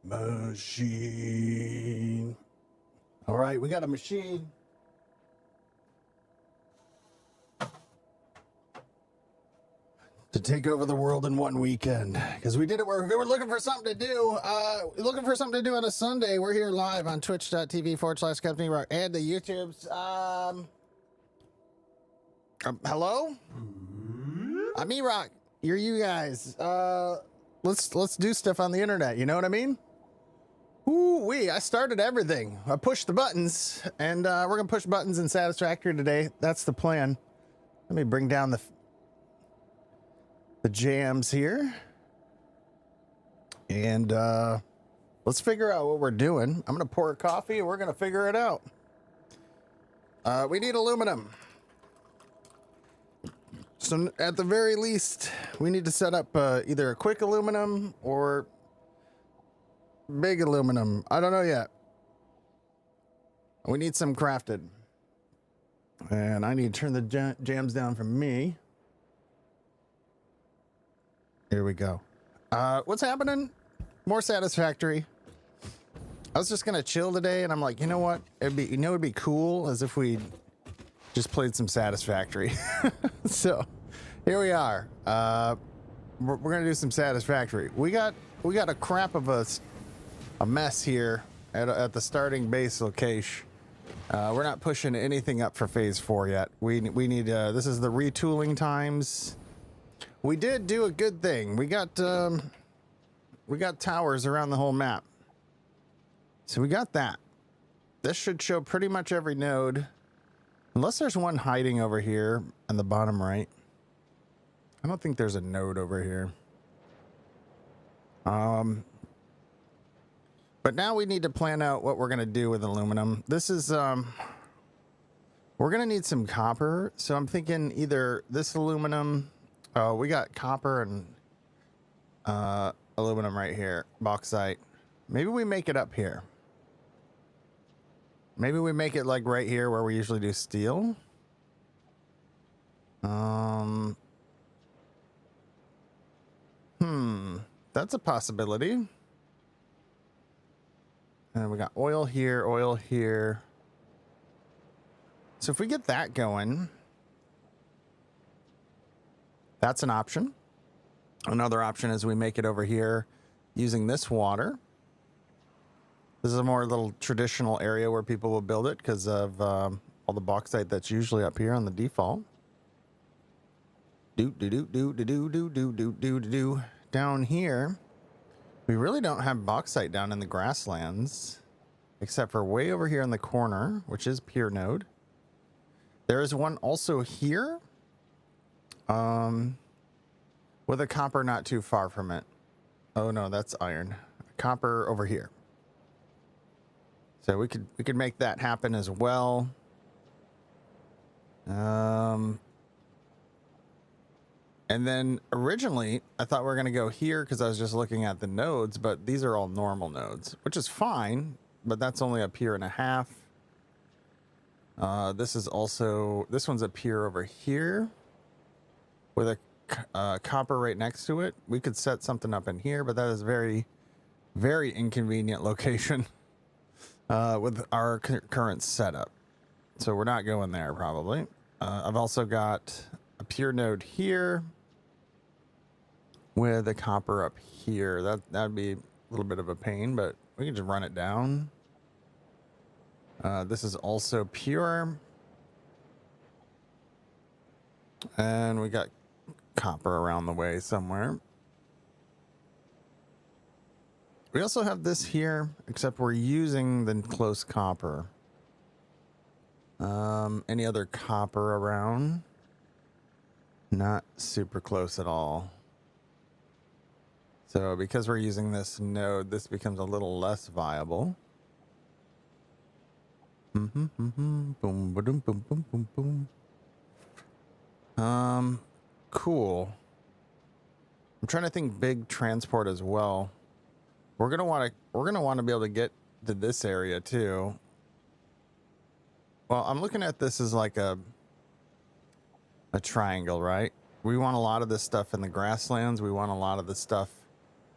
Machine. All right, we got a machine. To take over the world in one weekend. Because we did it, we were looking for something to do. Looking for something to do on a Sunday. We're here live on twitch.tv/Company Rock and the YouTubes. Hello? I'm E-Rock. You're you guys. Let's do stuff on the internet. You know what I mean? Ooh-wee, I started everything. I pushed the buttons, and we're going to push buttons in Satisfactory today. That's the plan. Let me bring down the jams here. And let's figure out what we're doing. I'm going to pour a coffee, and we're going to figure it out. We need aluminum. So at the very least, we need to set up either a quick aluminum or big aluminum. I don't know yet. We need some crafted. And I need to turn the jams down for me. Here we go. What's happening? More Satisfactory. I was just gonna chill today, and I'm like, you know what? It'd be cool as if we just played some Satisfactory. So here we are. We're gonna do some Satisfactory. We got a crap of a mess here at the starting base location. We're not pushing anything up for phase 4 yet. We need this is the retooling times. We did do a good thing. We got towers around the whole map. So we got that. This should show pretty much every node. Unless there's one hiding over here on the bottom right. I don't think there's a node over here. But now we need to plan out what we're going to do with aluminum. This is, we're going to need some copper. So I'm thinking either this aluminum, we got copper and aluminum right here, bauxite. Maybe we make it up here. Maybe we make it like right here where we usually do steel. That's a possibility. And we got oil here, oil here. So if we get that going, that's an option. Another option is we make it over here using this water. This is a more little traditional area where people will build it because of all the bauxite that's usually up here on the default. Down here, we really don't have bauxite down in the grasslands, except for way over here in the corner, which is Pier Node. There is one also here, with a copper not too far from it. Oh no, that's iron. Copper over here. So we could make that happen as well. And then originally I thought we were going to go here because I was just looking at the nodes, but these are all normal nodes, which is fine, but that's only a pier and a half. This one's a pier over here with a copper right next to it. We could set something up in here, but that is very, very inconvenient location with our current setup. So we're not going there probably. I've also got a pier node here with a copper up here. That'd be a little bit of a pain, but we can just run it down. This is also pure. And we got copper around the way somewhere. We also have this here, except we're using the close copper. Any other copper around? Not super close at all. So because we're using this node, this becomes a little less viable. Boom, boom, boom, boom, boom. Cool. I'm trying to think big transport as well. We're gonna want to be able to get to this area too. Well, I'm looking at this as like a triangle, right? We want a lot of this stuff in the grasslands. We want a lot of this stuff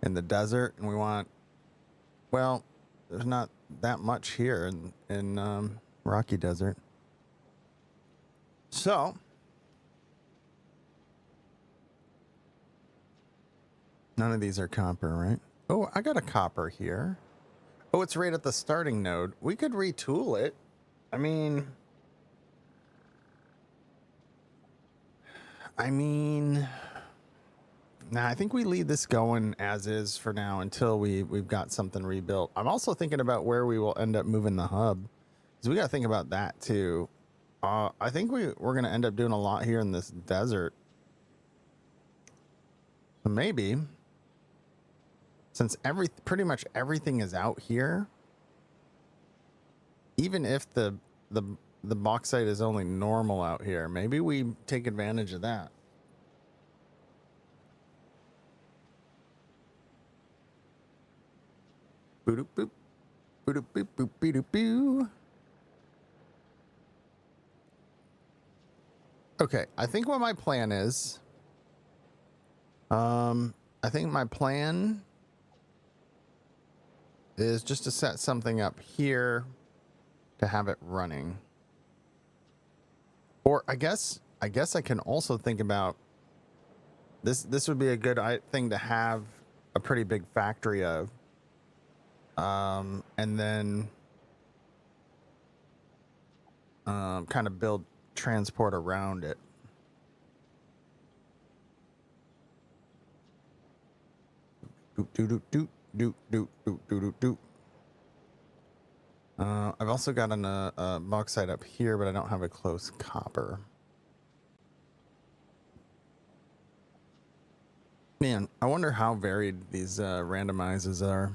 in the desert, and we want Well, there's not that much here in Rocky Desert. So none of these are copper, right? Oh, I got a copper here. Oh, it's right at the starting node. We could retool it. I mean, nah, I think we leave this going as is for now until we've got something rebuilt. I'm also thinking about where we will end up moving the hub, because we got to think about that too. I think we're going to end up doing a lot here in this desert. So maybe, since pretty much everything is out here, even if the bauxite is only normal out here, maybe we take advantage of that. Boop boop boop boop boop boop boop. Okay, I think what my plan is, I think my plan is just to set something up here to have it running. Or I guess I can also think about this would be a good thing to have a pretty big factory of. And then kind of build transport around it. I've also got a bauxite up here, but I don't have a close copper. Man, I wonder how varied these randomizers are.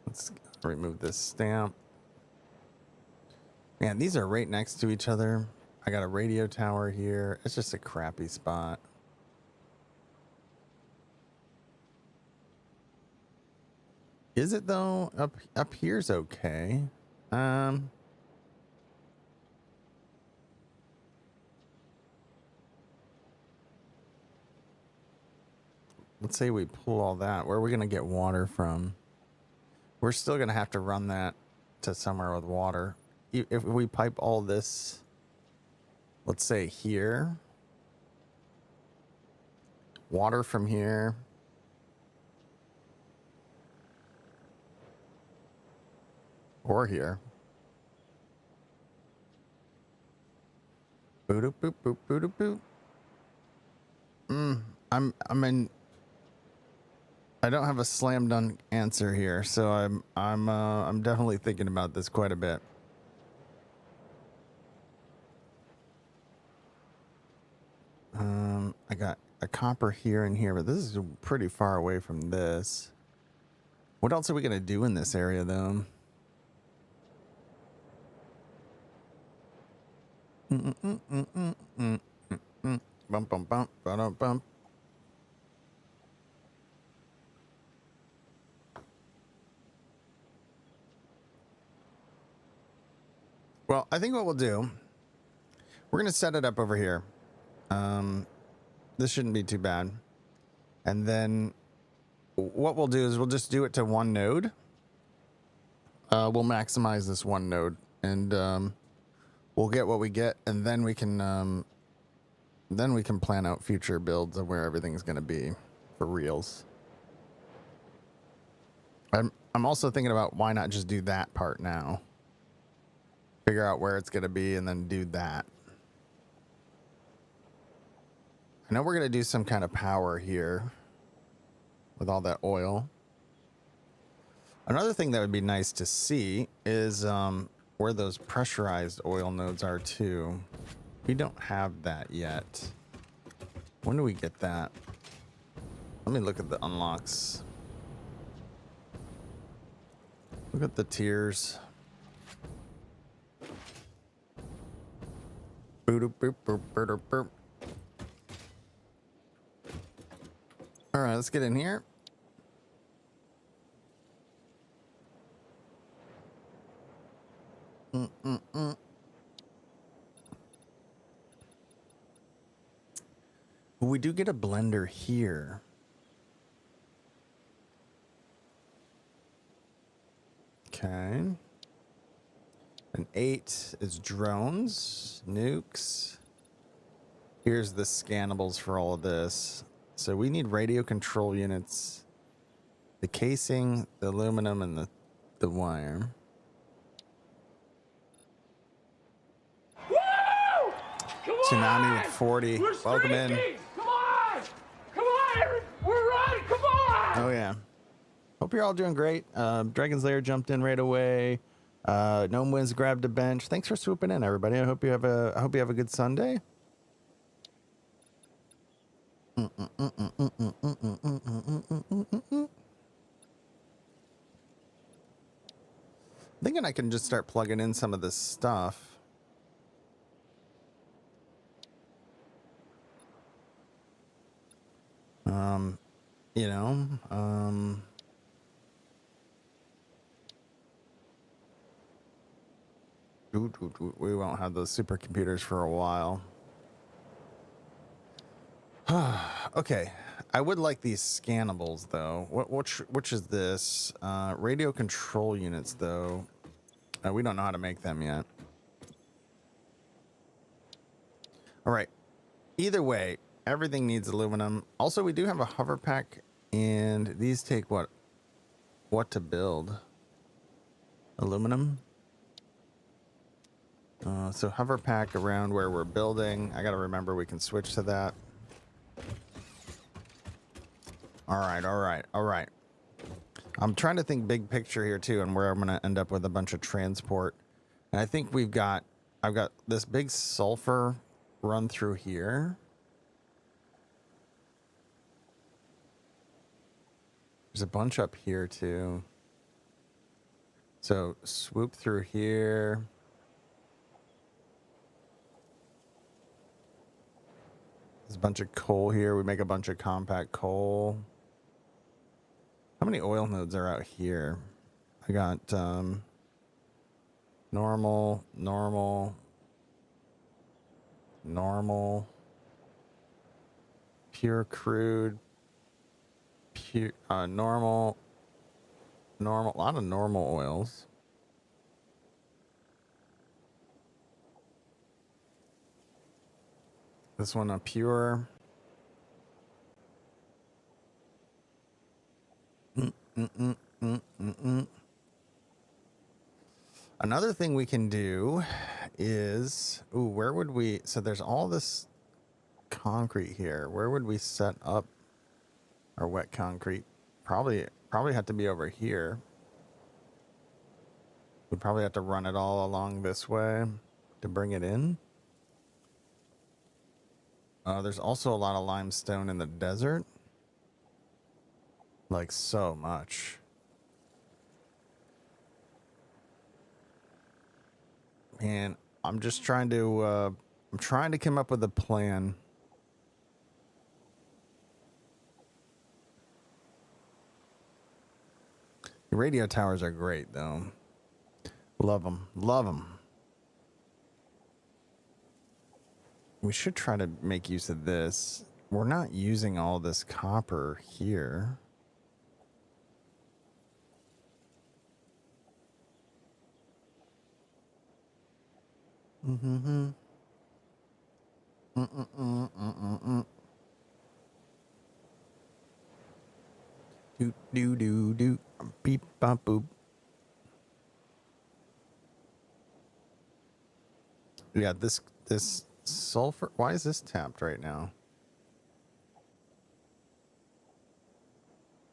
Let's remove this stamp. Man, these are right next to each other. I got a radio tower here. It's just a crappy spot. Is it though? Up here's okay. Let's say we pull all that. Where are we gonna get water from? We're still gonna have to run that to somewhere with water. If we pipe all this, let's say here, water from here, or here. Boop boop boop boop boop. I don't have a slam dunk answer here, so I'm definitely thinking about this quite a bit. I got a copper here and here, but this is pretty far away from this. What else are we gonna do in this area though? Bump bump bump bump bump. Well, I think what we'll do, we're gonna set it up over here. This shouldn't be too bad. And then what we'll do is we'll just do it to one node. We'll maximize this one node, and we'll get what we get, and then we can plan out future builds of where everything's gonna be for reals. I'm also thinking about why not just do that part now. Figure out where it's gonna be and then do that. I know we're gonna do some kind of power here with all that oil. Another thing that would be nice to see is where those pressurized oil nodes are too. We don't have that yet. When do we get that? Let me look at the unlocks. Look at the tiers. Boop boop boop boop boop. All right, let's get in here. We do get a blender here. Okay. An 8 is drones, nukes. Here's the scannables for all of this. So we need radio control units, the casing, the aluminum, and the wire. Woo! Tsunami with 40. We're Welcome in. Come on! Come on! We're right! Come on! Oh yeah. Hope you're all doing great. Dragon's Lair jumped in right away. Gnome Wiz grabbed a bench. Thanks for swooping in, everybody. I hope you have a good Sunday. Thinking I can just start plugging in some of this stuff. You know, we won't have those supercomputers for a while. Okay, I would like these scannables though. Which is this? Radio control units though. We don't know how to make them yet. All right. Either way, everything needs aluminum. Also, we do have a hover pack, and these take what to build? Aluminum. So hover pack around where we're building. I got to remember we can switch to that. All right. I'm trying to think big picture here too, and where I'm going to end up with a bunch of transport. And I think I've got this big sulfur run through here. There's a bunch up here too. So swoop through here. There's a bunch of coal here. We make a bunch of compact coal. How many oil nodes are out here? I got normal, pure crude, pure normal, a lot of normal oils. This one a pure. Another thing we can do is, where would we, so there's all this concrete here. Where would we set up our wet concrete? Probably have to be over here. We'd probably have to run it all along this way to bring it in. There's also a lot of limestone in the desert. Like so much. Man, I'm just trying to come up with a plan. The radio towers are great though. Love them. Love them. We should try to make use of this. We're not using all this copper here. Do beep bop boop. Yeah, this sulfur. Why is this tapped right now?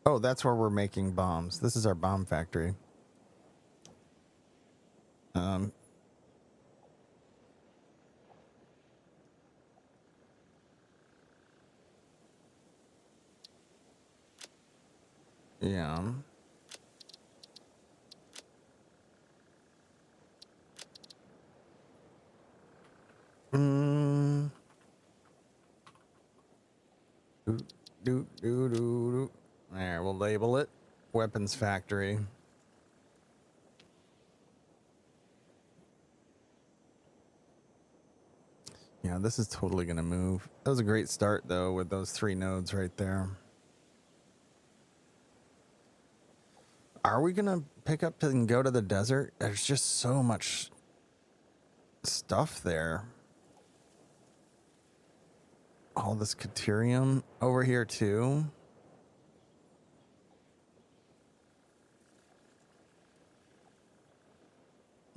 Oh, that's where we're making bombs. This is our bomb factory. Yeah. There, we'll label it weapons factory. Yeah, this is totally gonna move. That was a great start though with those 3 nodes right there. Are we gonna pick up and go to the desert? There's just so much stuff there. All this Caterium over here too.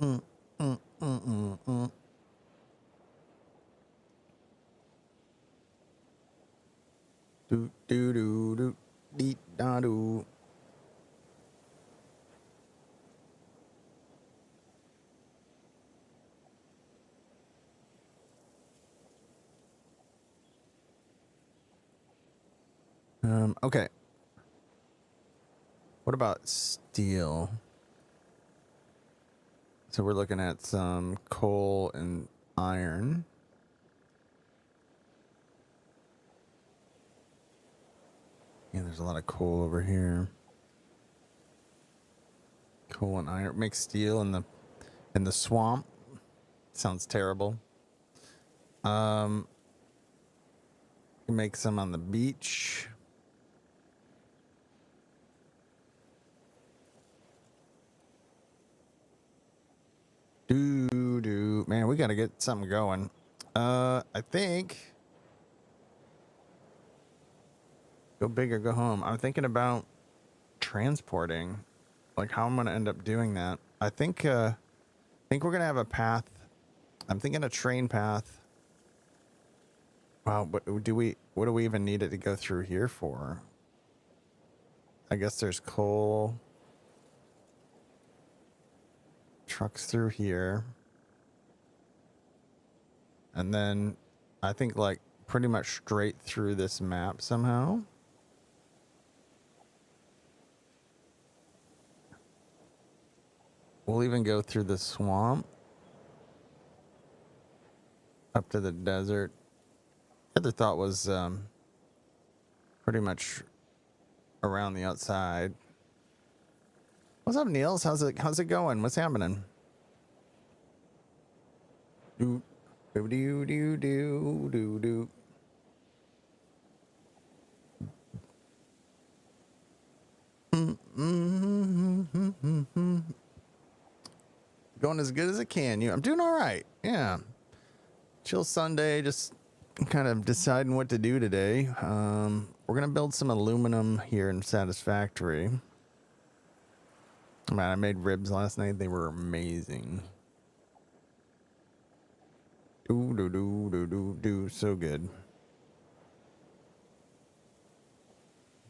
Mm, mm, mm, mm, mm. Do do do do dee da do. Okay. What about steel? So we're looking at some coal and iron. Yeah, there's a lot of coal over here. Coal and iron. Make steel in the swamp. Sounds terrible. Make some on the beach. Man, we gotta get something going. I think go big or go home. I'm thinking about transporting, like how I'm gonna end up doing that. I think we're gonna have a path. I'm thinking a train path. Wow, but what do we even need it to go through here for? I guess there's coal. Trucks through here. And then I think like pretty much straight through this map somehow. We'll even go through the swamp. Up to the desert. The other thought was pretty much around the outside. What's up, Niels? How's it going? What's happening? Do do do do do do. Going as good as it can. I'm doing all right. Yeah. Chill Sunday. Just kind of deciding what to do today. We're gonna build some aluminum here in Satisfactory. Man, I made ribs last night. They were amazing. Do do do do do do. So good.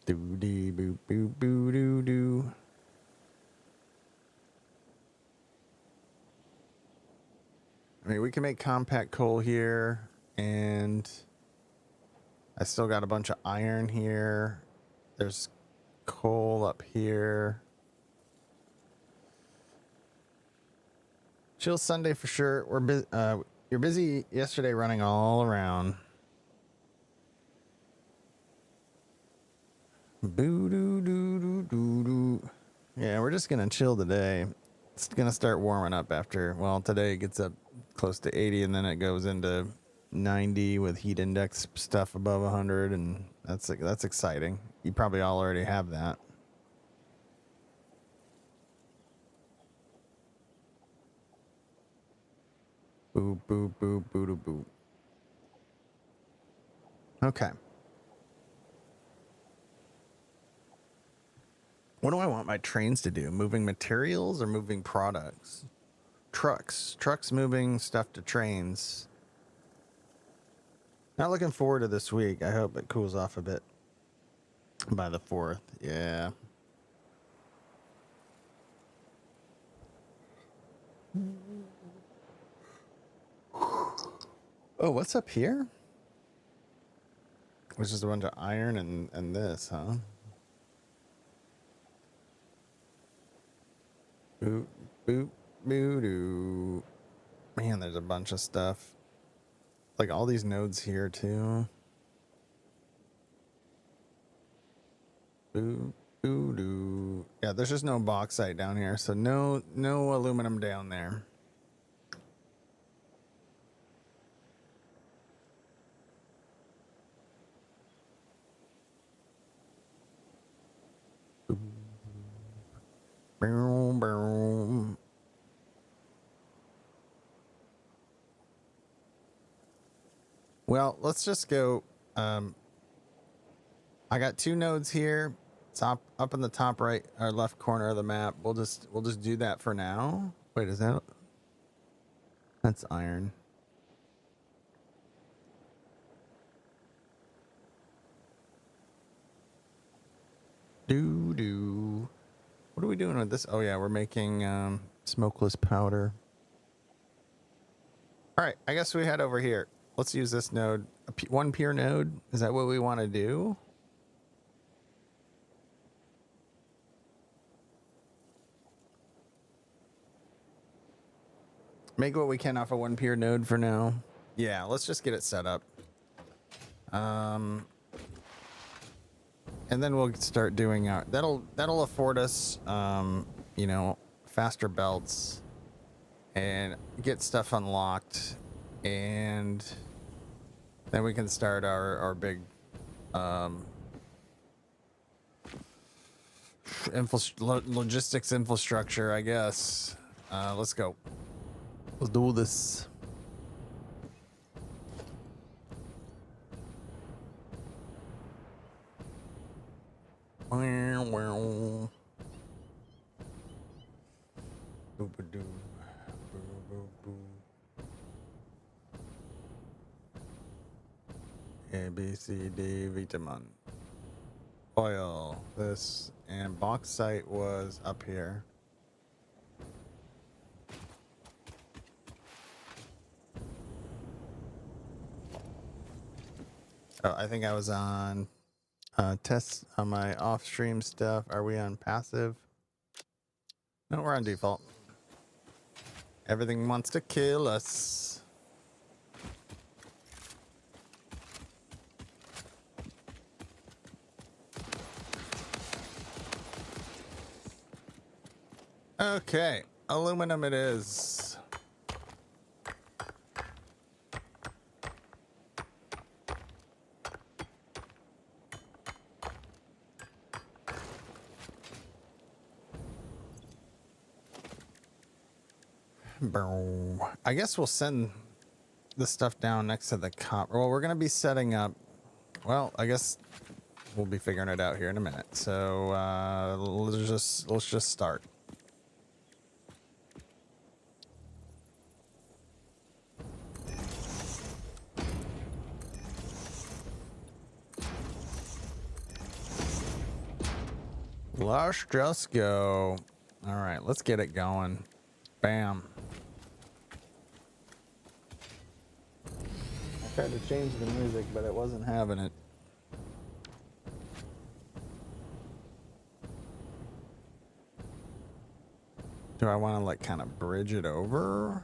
Do dee boo boo boo doo doo. I mean, we can make compact coal here, and I still got a bunch of iron here. There's coal up here. Chill Sunday for sure. We're busy. You're busy yesterday running all around. Boo doo doo doo doo doo. Yeah, we're just gonna chill today. It's gonna start warming up after. Well, today it gets up close to 80, and then it goes into 90 with heat index stuff above 100, and that's exciting. You probably all already have that. Boo boo boo boo doo boo. Okay. What do I want my trains to do? Moving materials or moving products? Trucks moving stuff to trains. Not looking forward to this week. I hope it cools off a bit by the 4th. Yeah. Oh, what's up here? Which is a bunch of iron and this, huh? Boop, boop, boo, doo. Man, there's a bunch of stuff. Like all these nodes here too. Boo, boo, doo. Yeah, there's just no bauxite down here, so no aluminum down there. Boom, boom. Well, let's just go. I got 2 nodes here. Top up in the top right or left corner of the map. We'll just do that for now. Wait, is that's iron? Do. What are we doing with this? Oh yeah, we're making smokeless powder. All right, I guess we head over here. Let's use this node. One pure node. Is that what we want to do? Make what we can off of one pure node for now. Yeah, let's just get it set up. And then we'll start doing our that'll afford us you know, faster belts and get stuff unlocked, and then we can start our big logistics infrastructure, I guess. Let's go. Let's do this. A, B, C, D, vitamin. Oil. This and bauxite was up here. Oh, I think I was on tests on my off-stream stuff. Are we on passive? No, we're on default. Everything wants to kill us. Okay, aluminum it is. I guess we'll send the stuff down next to the copper. Well, we're going to be setting up. Well, I guess we'll be figuring it out here in a minute. So let's just start. Let's just go. All right, let's get it going. Bam. I tried to change the music, but it wasn't having it. Do I want to like kind of bridge it over?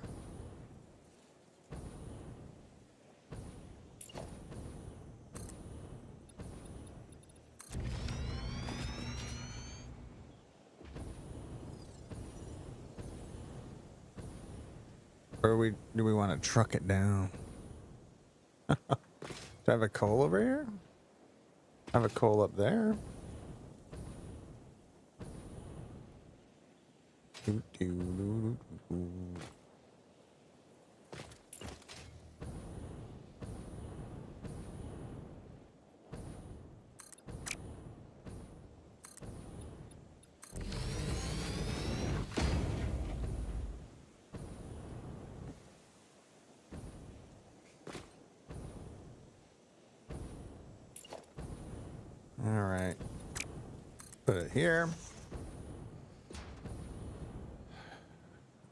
Or do we want to truck it down? Do I have a coal over here? I have a coal up there. All right. Put it here.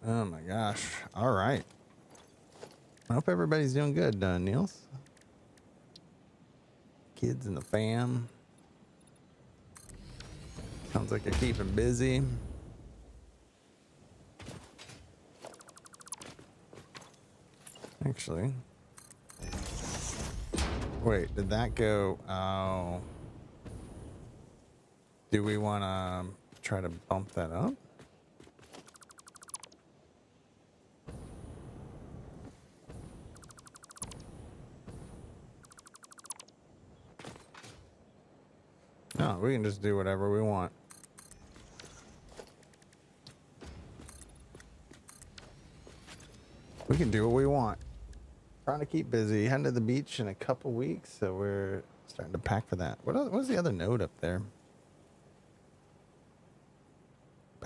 Oh my gosh. All right. I hope everybody's doing good, Niels. Kids and the fam. Sounds like you're keeping busy. Actually. Wait, did that go? Oh. Do we want to try to bump that up? No, we can just do whatever we want. We can do what we want. Trying to keep busy. Heading to the beach in a couple weeks, so we're starting to pack for that. What's the other note up there?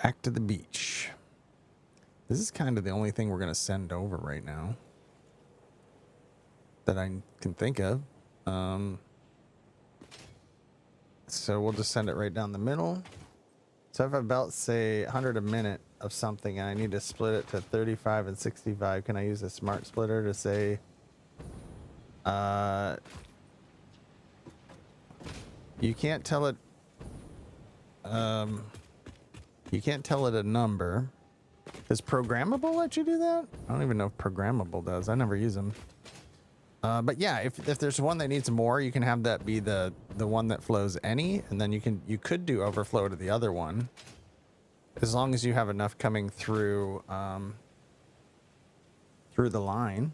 Back to the beach. This is kind of the only thing we're going to send over right now that I can think of. So we'll just send it right down the middle. So if I about say 100 a minute of something and I need to split it to 35 and 65, can I use a smart splitter to say you can't tell it a number. Does programmable let you do that? I don't even know if programmable does. I never use them. But yeah, if there's one that needs more, you can have that be the one that flows any, and then you could do overflow to the other one, as long as you have enough coming through through the line.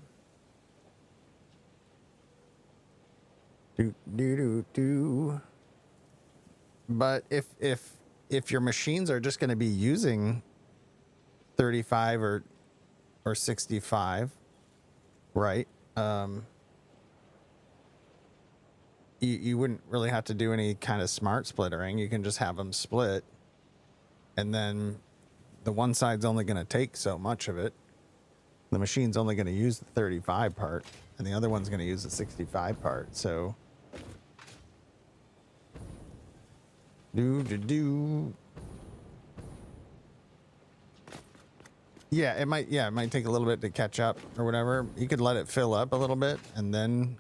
But if your machines are just going to be using 35 or 65, right? You wouldn't really have to do any kind of smart splittering. You can just have them split, and then the one side's only going to take so much of it. The machine's only going to use the 35 part, and the other one's going to use the 65 part. So yeah, it might take a little bit to catch up or whatever. You could let it fill up a little bit and then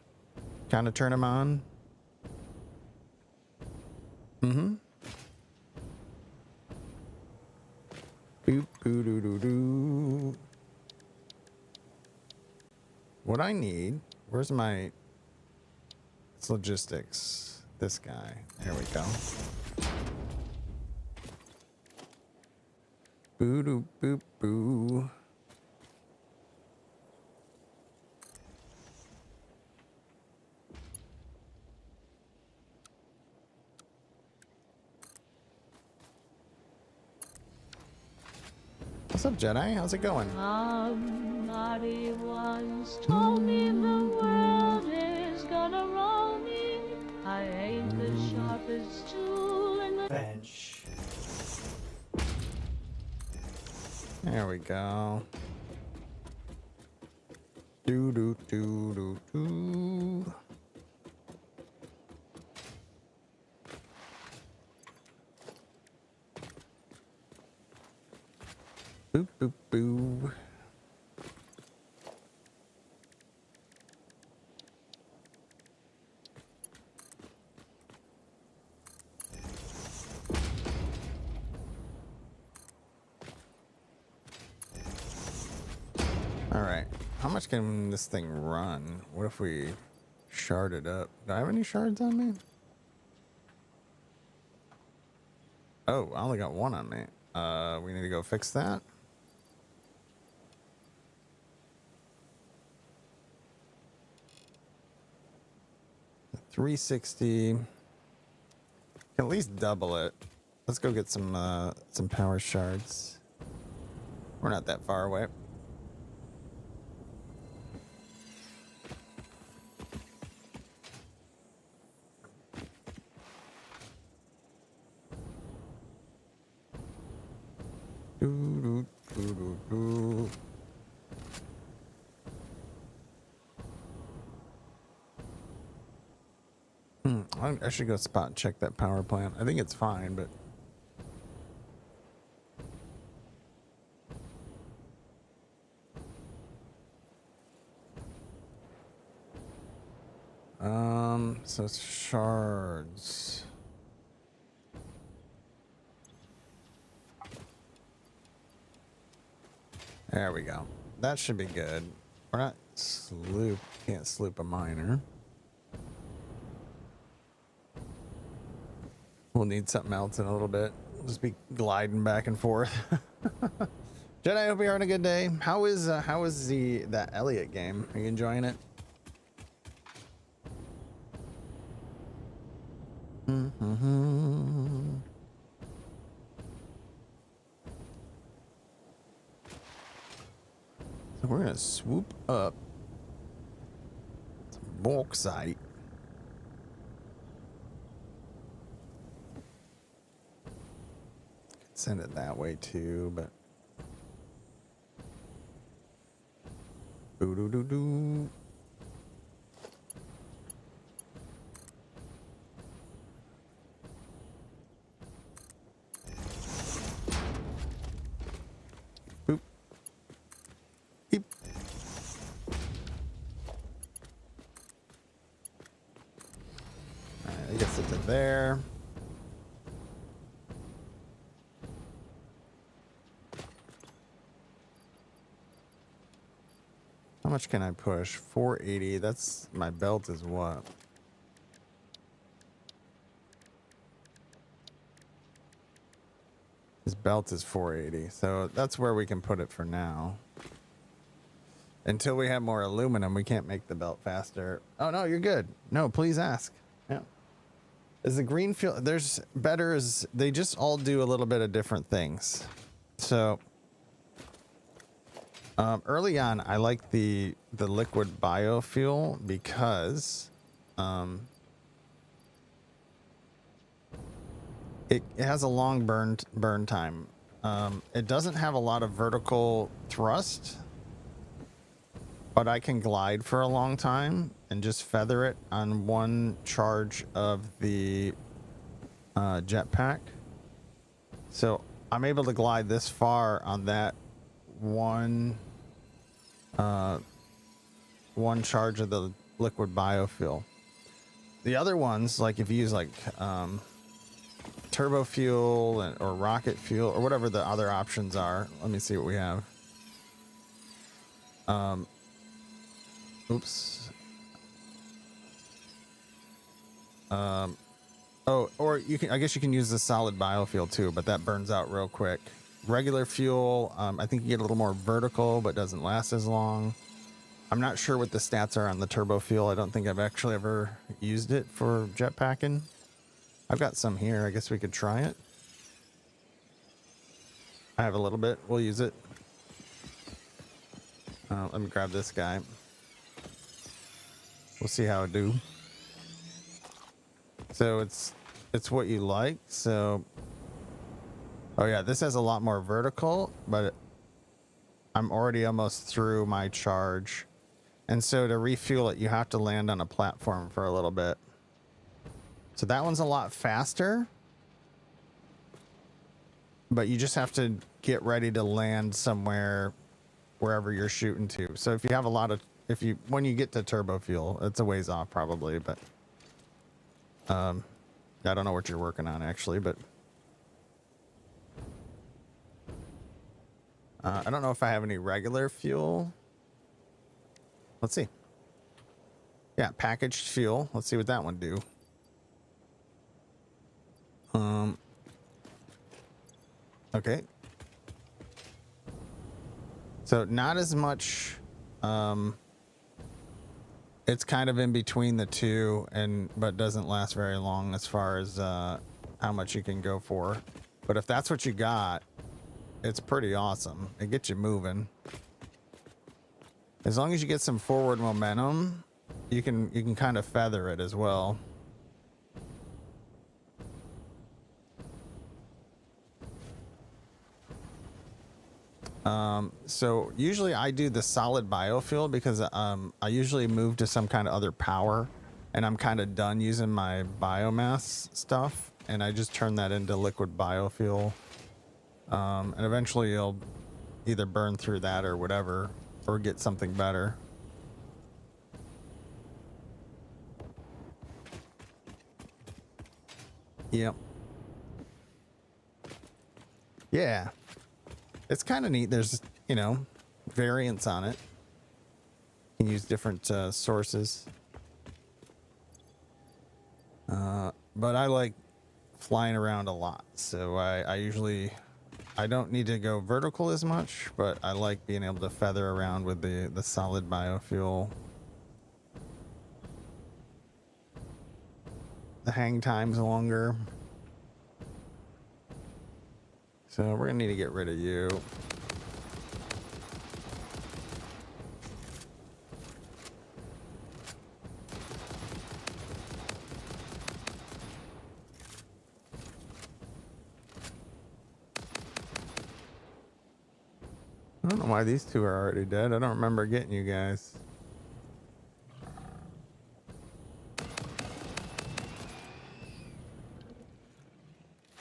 kind of turn them on. Mm-hmm. Boop, boo, doo, doo, doo. What I need, where's my, it's logistics. This guy. There we go. Boo, doo, boop, boo. What's up, Jedi? How's it going? Somebody once told me the world is gonna roll me. I ain't the sharpest tool in the bench. There we go. Do do do do do. Boop boop boo. All right, how much can this thing run? What if we shard it up? Do I have any shards on me? Oh, I only got one on me. We need to go fix that. $360. Can at least double it. Let's go get some power shards. We're not that far away. Doo, doo, doo, doo, doo. I should go spot and check that power plant. I think it's fine, but so it's shards. There we go. That should be good. We're not can't sloop a miner. We'll need something else in a little bit. We'll just be gliding back and forth. Jedi, I hope you're having a good day. How is that Elliot game? Are you enjoying it? So So we're gonna swoop up some bauxite. Send it that way too, but boo doo doo doo. Boop. Beep. Alright, I guess it's in there. How much can I push? 480. That's my belt is what? His belt is 480. So that's where we can put it for now. Until we have more aluminum, we can't make the belt faster. Oh no, you're good. No, please ask. Yeah. Is the green fuel there's better is they just all do a little bit of different things. So early on, I like the liquid biofuel because it has a long burn time. It doesn't have a lot of vertical thrust, but I can glide for a long time and just feather it on one charge of the jetpack. So I'm able to glide this far on that one charge of the liquid biofuel. The other ones, like if you use like turbo fuel or rocket fuel or whatever the other options are, let me see what we have. Oops. Oh, or you can, I guess you can use the solid biofuel too, but that burns out real quick. Regular fuel, I think you get a little more vertical, but doesn't last as long. I'm not sure what the stats are on the turbo fuel. I don't think I've actually ever used it for jetpacking. I've got some here. I guess we could try it. I have a little bit. We'll use it. Let me grab this guy. We'll see how it do. So it's what you like. So, oh yeah, this has a lot more vertical, but I'm already almost through my charge. And so to refuel it, you have to land on a platform for a little bit. So that one's a lot faster, but you just have to get ready to land somewhere wherever you're shooting to. So if you have a lot of, when you get to turbo fuel, it's a ways off probably, but I don't know what you're working on actually, but I don't know if I have any regular fuel. Let's see. Yeah, packaged fuel. Let's see what that one do. Okay. So not as much. It's kind of in between the two, but doesn't last very long as far as how much you can go for. But if that's what you got, it's pretty awesome. It gets you moving. As long as you get some forward momentum, you can kind of feather it as well. So usually I do the solid biofuel because I usually move to some kind of other power and I'm kind of done using my biomass stuff and I just turn that into liquid biofuel. And eventually you'll either burn through that or whatever, or get something better. Yep. Yeah. It's kind of neat. There's, you know, variants on it. You can use different sources. But I like flying around a lot. So I don't need to go vertical as much, but I like being able to feather around with the solid biofuel. The hang time's longer. So we're gonna need to get rid of you. I don't know why these two are already dead. I don't remember getting you guys.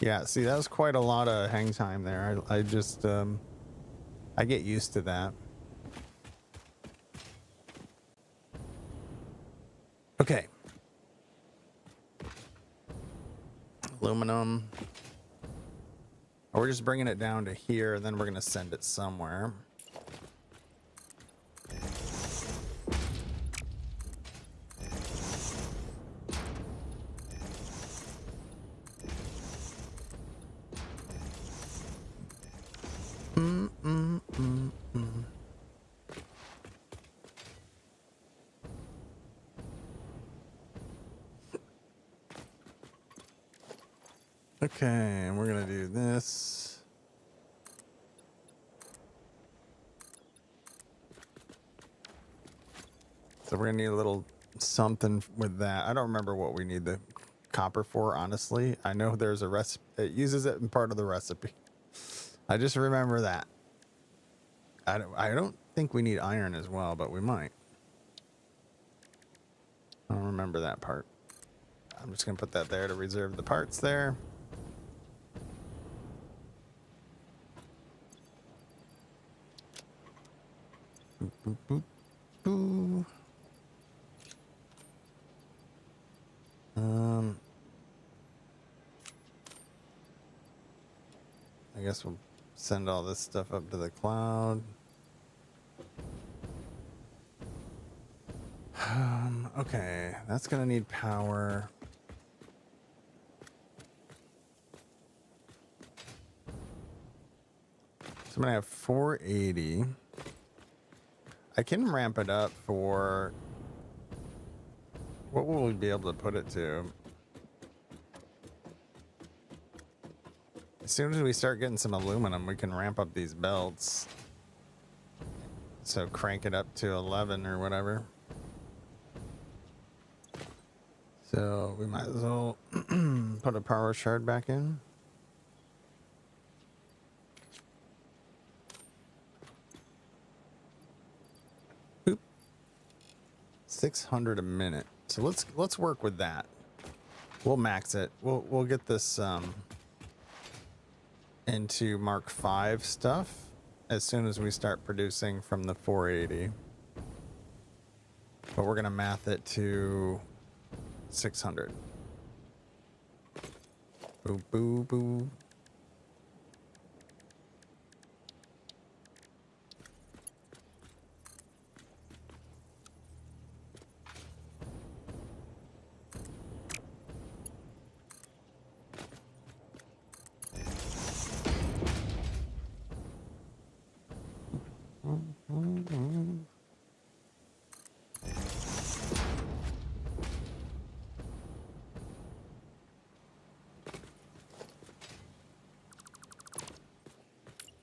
Yeah, see, that was quite a lot of hang time there. I just, I get used to that. Okay. Aluminum. Oh, we're just bringing it down to here, and then we're going to send it somewhere. Okay, and we're gonna do this. So we're gonna need a little something with that. I don't remember what we need the copper for, honestly. I know there's a recipe. It uses it in part of the recipe. I just remember that. I don't think we need iron as well, but we might. I don't remember that part. I'm just gonna put that there to reserve the parts there. Boop, boop, boop, boo. I guess we'll send all this stuff up to the cloud. Okay, that's gonna need power. So I'm gonna have 480. I can ramp it up for, what will we be able to put it to? As soon as we start getting some aluminum, we can ramp up these belts. So crank it up to 11 or whatever. So we might as well put a power shard back in. Oop. 600 a minute. So let's work with that. We'll max it. We'll get this into Mark V stuff as soon as we start producing from the 480. But we're gonna math it to 600. Boo boo boo.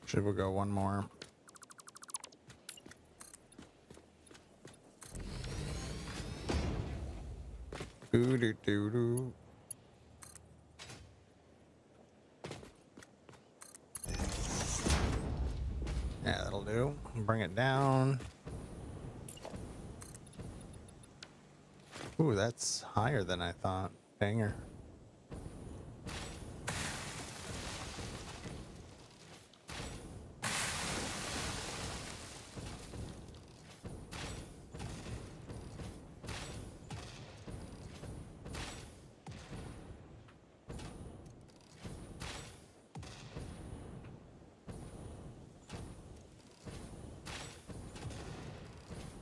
Should we go one more? Doo doo doo doo. Yeah, that'll do. Bring it down. Ooh, that's higher than I thought. Banger.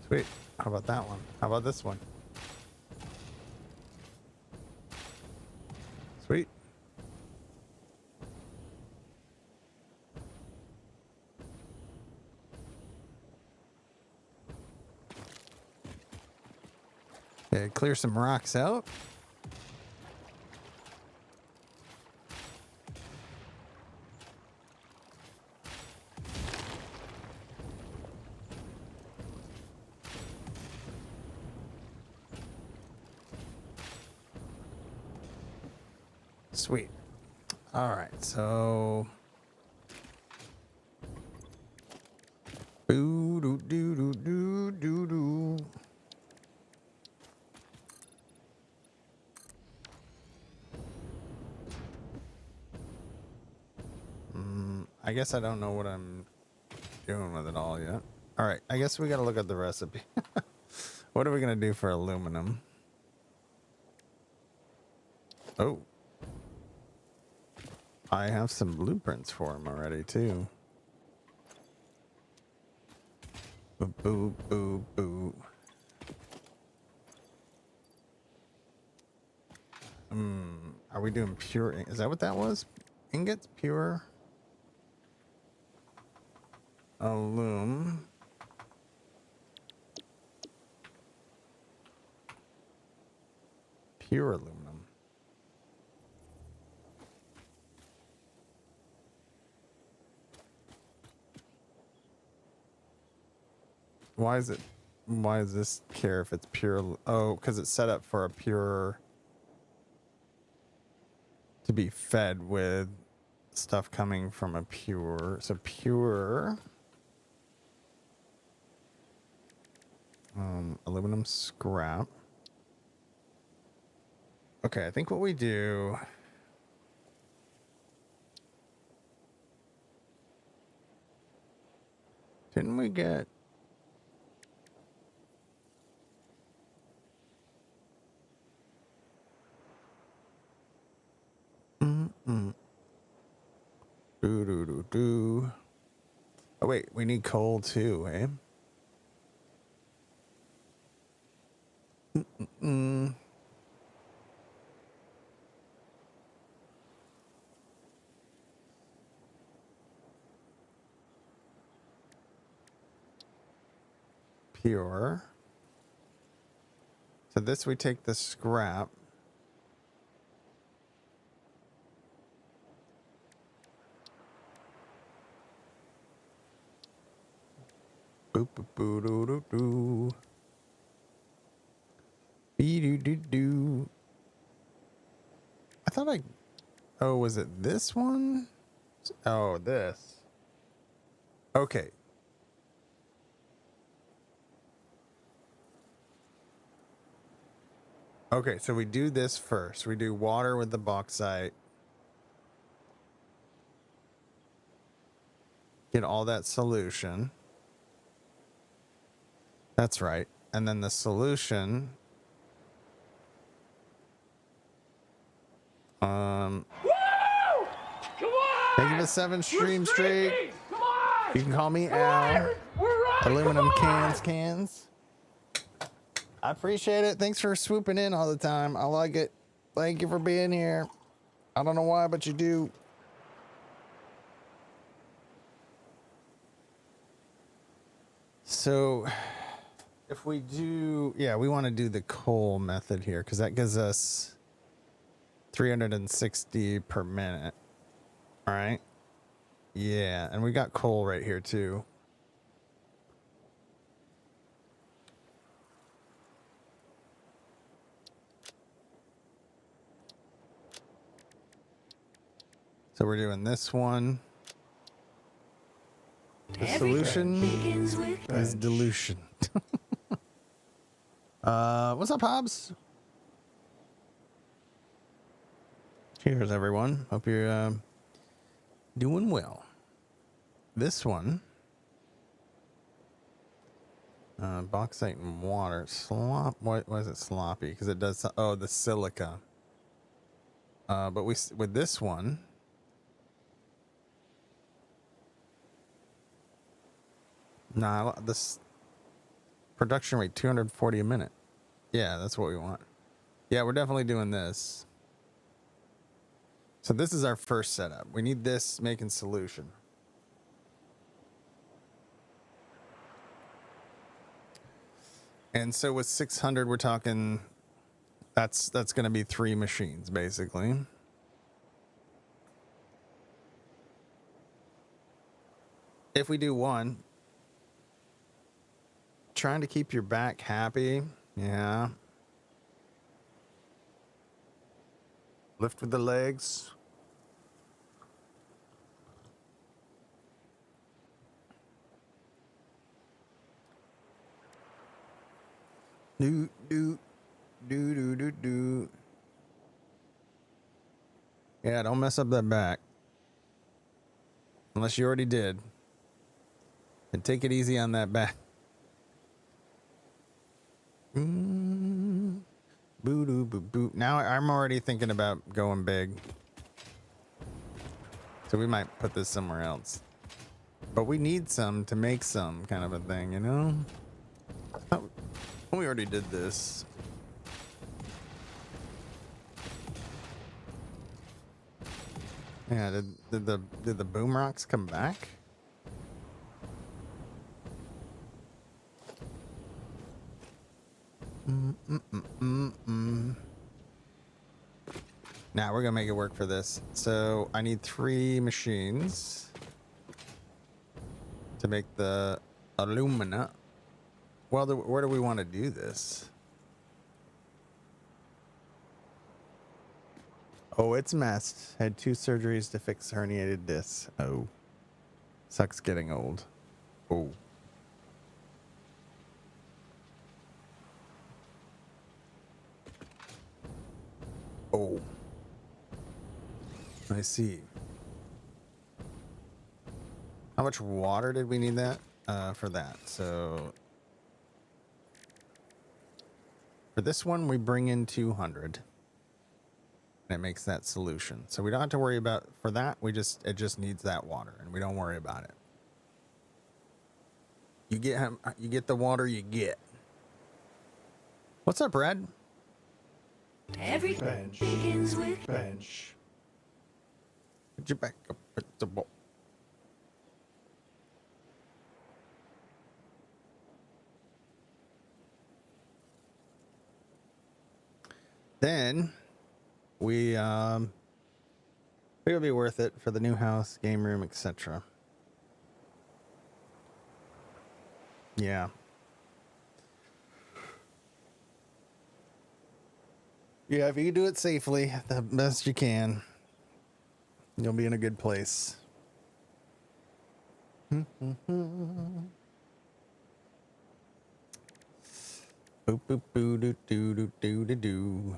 Sweet. How about that one? How about this one? Sweet. Okay, clear some rocks out. Sweet. All right, so Boo doo doo doo doo doo doo. I guess I don't know what I'm doing with it all yet. All right, I guess we got to look at the recipe. What are we gonna do for aluminum? Oh, I have some blueprints for him already too. Boo boo boo boo. Are we doing pure? Is that what that was? Ingots, pure alum. Pure aluminum. Why is it? Why does this care if it's pure? Oh, because it's set up for a pure. To be fed with stuff coming from a pure. So pure. Aluminum scrap. Okay, I think what we do. Didn't we get? Do do do do. Oh wait, we need coal too, eh? Pure. So this we take the scrap. Boop boop boo doo doo doo. Bee doo doo doo. I thought I. Oh, was it this one? Oh, this. Okay. Okay, so we do this first. We do water with the bauxite. Get all that solution. That's right. And then the solution. Woo! Come on! Thank you for the 7 stream streak. streaking! Come on! You can call me Come on, Al. Aaron! We're running! Aluminum Come on! cans. I appreciate it. Thanks for swooping in all the time. I like it. Thank you for being here. I don't know why, but you do. So if we do, yeah, we want to do the coal method here because that gives us 360 per minute. All right. Yeah. And we got coal right here too. So we're doing this one. The solution is dilution. What's up, Hobbs? Cheers, everyone. Hope you're doing well. This one, bauxite and water. Why is it sloppy? Because it does. Oh, the silica. But with this one. Nah, this production rate 240 a minute. Yeah, that's what we want. Yeah, we're definitely doing this. So this is our first setup. We need this making solution. And so with 600, we're talking that's going to be 3 machines basically. If we do one, trying to keep your back happy. Yeah. Lift with the legs. Do do do do do do. Yeah, don't mess up that back. Unless you already did. And take it easy on that back. Boo doo boo boo. Now I'm already thinking about going big. So we might put this somewhere else. But we need some to make some kind of a thing, you know? Oh, we already did this. Yeah, did the boom rocks come back? Now we're gonna make it work for this. So I need 3 machines to make the alumina. Well, where do we want to do this? Oh, it's messed. Had 2 surgeries to fix herniated discs. Oh, sucks getting old. Oh. Oh. I see. How much water did we need that for that? So for this one, we bring in 200. And it makes that solution. So we don't have to worry about for that. It just needs that water, and we don't worry about it. You get the water you get. What's up, Red? Every Bench. begins with Bench. Put your back up at the ball. Then it'll be worth it for the new house, game room, etc. Yeah. Yeah, if you do it safely, the best you can, you'll be in a good place. Boop, boop, boo, doo, doo, doo, doo, doo, doo.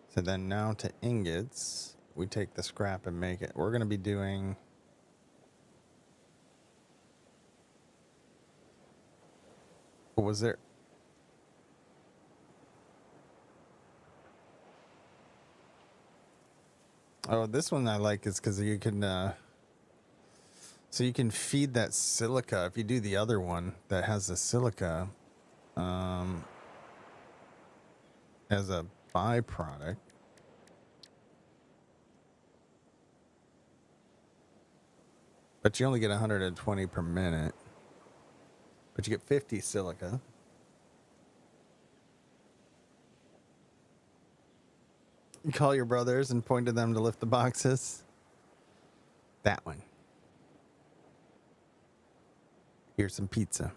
So then now to ingots, we take the scrap and make it. We're going to be doing... What was there? Oh, this one I like is because you can... so you can feed that silica. If you do the other one that has the silica as a byproduct. But you only get 120 per minute. But you get 50 silica. You call your brothers and point to them to lift the boxes. That one. Here's some pizza.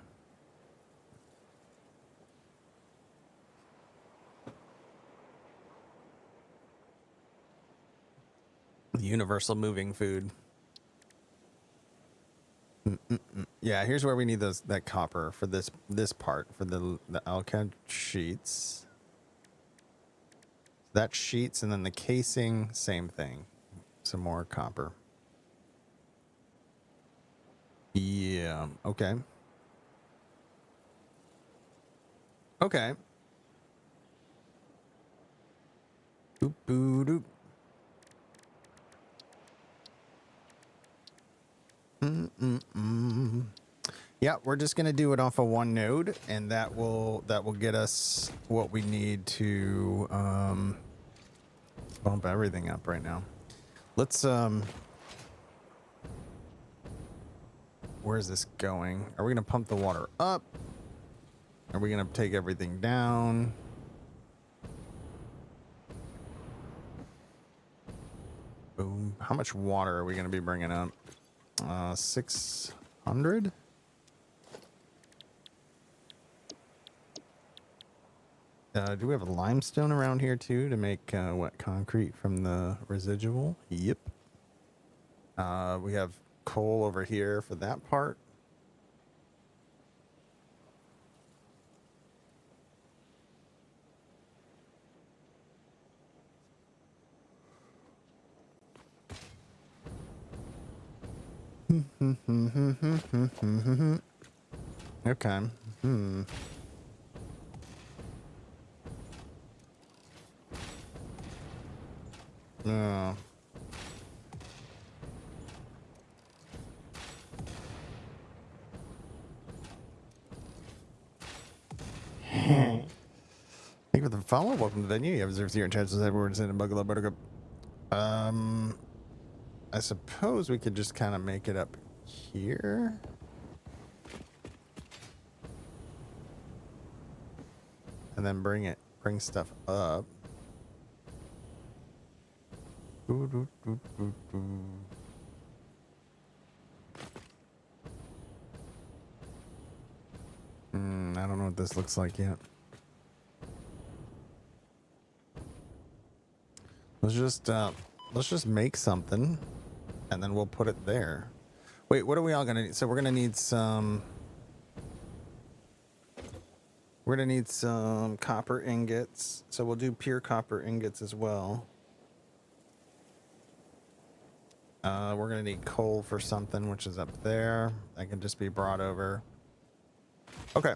The universal moving food. Yeah, here's where we need that copper for this part for the alkyd sheets. That sheets, and then the casing, same thing. Some more copper. Yeah. Okay. Okay. Boop boo doop. Yeah, we're just gonna do it off of one node, and that will get us what we need to bump everything up right now. Let's where's this going? Are we gonna pump the water up? Are we gonna take everything down? Boom. How much water are we gonna be bringing up? 600. Do we have a limestone around here too to make what, concrete from the residual? Yep. We have coal over here for that part. Okay. Hmm. No. Thank you for the follow. Welcome to the venue. You have 0 chances everyone's in a bugalo buttercup. I suppose we could just kind of make it up here. And then bring stuff up. I don't know what this looks like yet. Let's just make something, and then we'll put it there. Wait, what are we all gonna need? So we're gonna need some. We're gonna need some copper ingots. So we'll do pure copper ingots as well. We're gonna need coal for something, which is up there. That can just be brought over. Okay.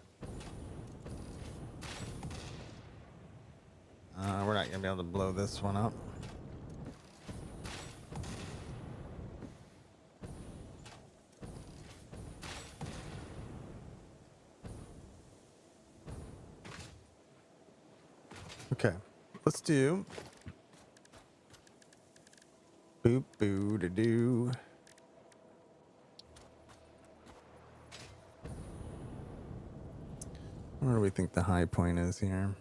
We're not gonna be able to blow this one up. Okay, let's do boop boo to do. Where do we think the high point is here?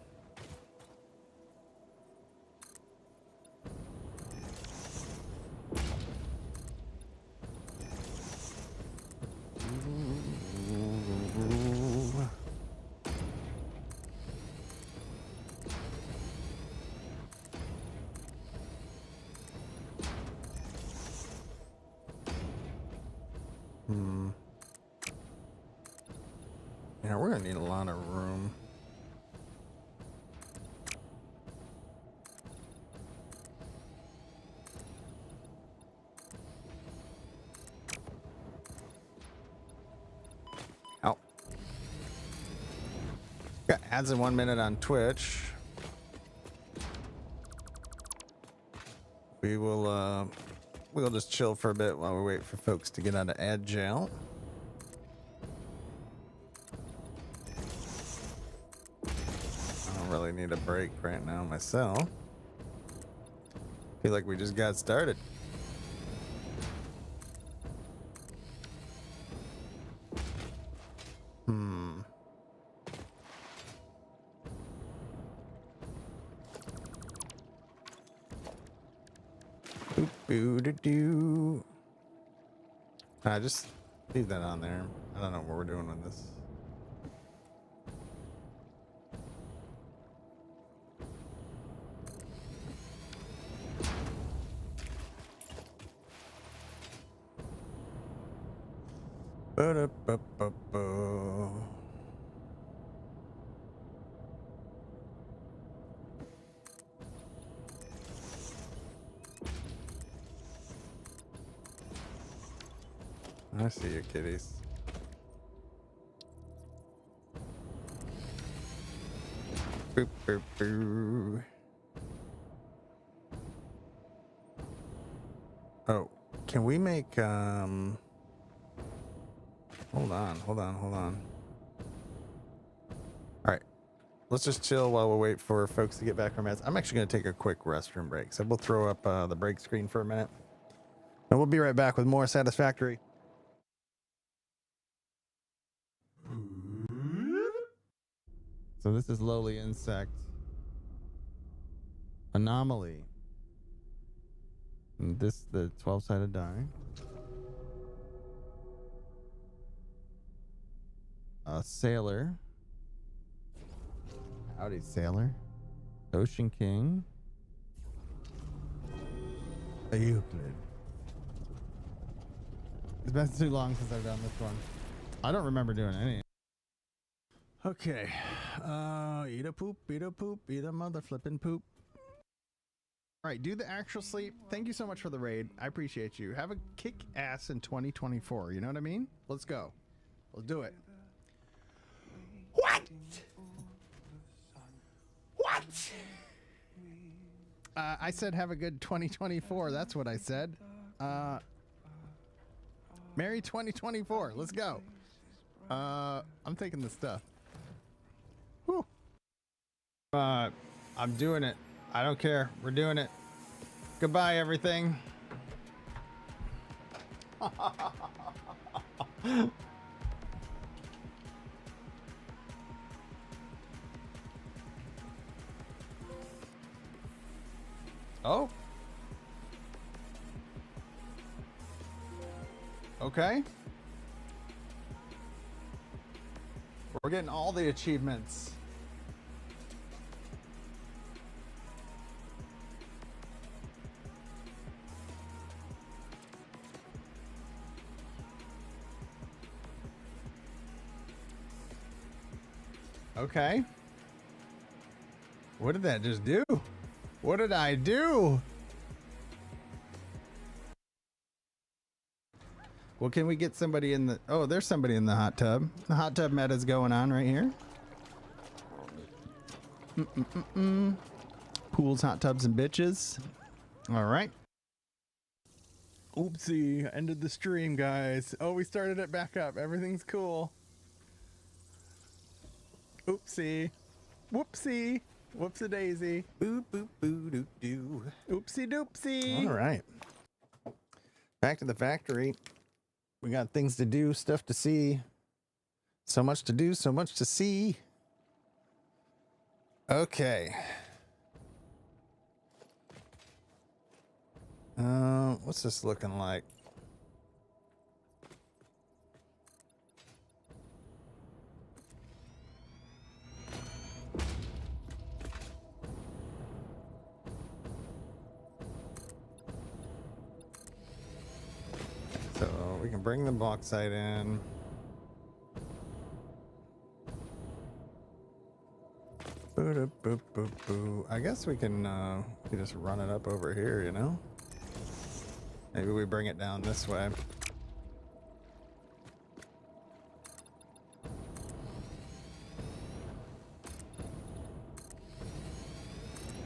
Yeah, we're gonna need a lot of room. Oh. Got ads in 1 minute on Twitch. We'll just chill for a bit while we wait for folks to get out of ad jail. I don't really need a break right now myself. Feel like we just got started. Boop boo to do. Just leave that on there. I don't know what we're doing with this. Ba-da-ba-ba-ba. I see you, kitties. Boop, boop, boo. Oh, can we make, hold on. All right. Let's just chill while we wait for folks to get back from ads. I'm actually going to take a quick restroom break. So we'll throw up the break screen for a minute. And we'll be right back with more Satisfactory. So this is lowly insect anomaly. And this the 12-sided die. Sailor. Howdy, Sailor. Ocean King. A Euclid. It's been too long since I've done this one. I don't remember doing any. Okay. Eat a poop, eat a poop, eat a mother flippin' poop. All right, do the actual sleep. Thank you so much for the raid. I appreciate you. Have a kick ass in 2024. You know what I mean? Let's go. Let's do it. What? What? I said have a good 2024. That's what I said. Merry 2024. Let's go. I'm taking this stuff. Whew. I'm doing it. I don't care. We're doing it. Goodbye, everything. Oh. Okay. We're getting all the achievements. Okay. What did that just do? What did I do? Well, can we get somebody in the... Oh, there's somebody in the hot tub. The hot tub meta's going on right here. Pools, hot tubs, and bitches. All right. Oopsie. Ended the stream, guys. Oh, we started it back up. Everything's cool. Oopsie. Whoopsie. Whoopsie-daisy. Boop, boop, boo, doop, doo. Oopsie-doopsie. All right. Back to the factory. We got things to do, stuff to see. So much to do, so much to see. Okay. What's this looking like? So we can bring the bauxite in. Boo, boo, boo, boo. I guess we can just run it up over here, you know? Maybe we bring it down this way.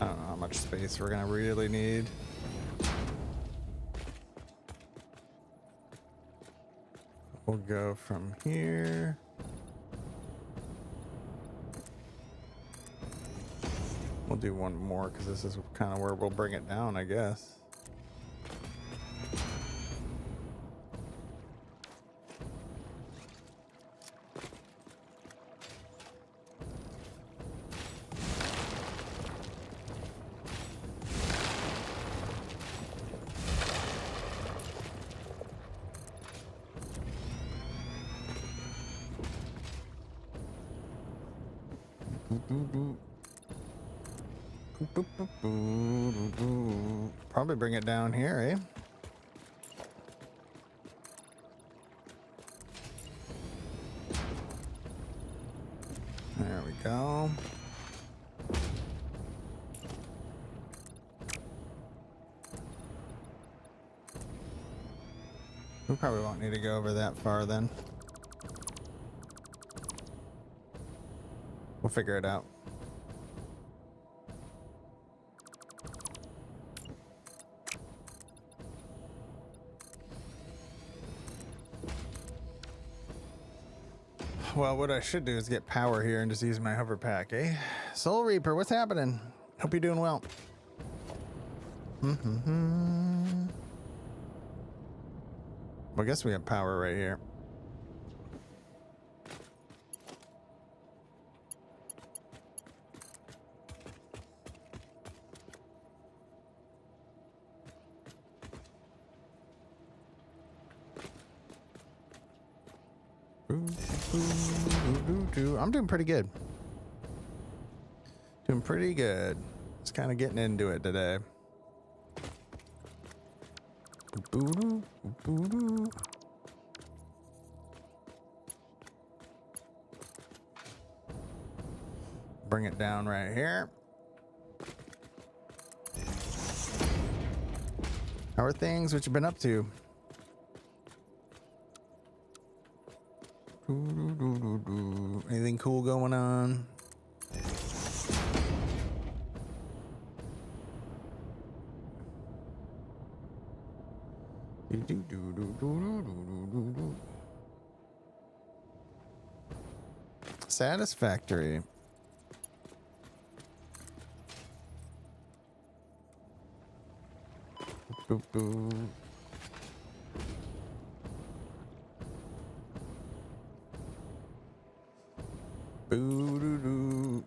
I don't know how much space we're gonna really need. We'll go from here. We'll do one more because this is kind of where we'll bring it down, I guess. Probably bring it down here, eh? There we go. We probably won't need to go over that far then. We'll figure it out. Well, what I should do is get power here and just use my hover pack, eh? Soul Reaper, what's happening? Hope you're doing well. Well, I guess we have power right here. I'm doing pretty good. Doing pretty good. Just kind of getting into it today. Bring it down right here. How are things? What you been up to? Anything cool going on? Satisfactory. Boop, boop. Boo-doo-doo.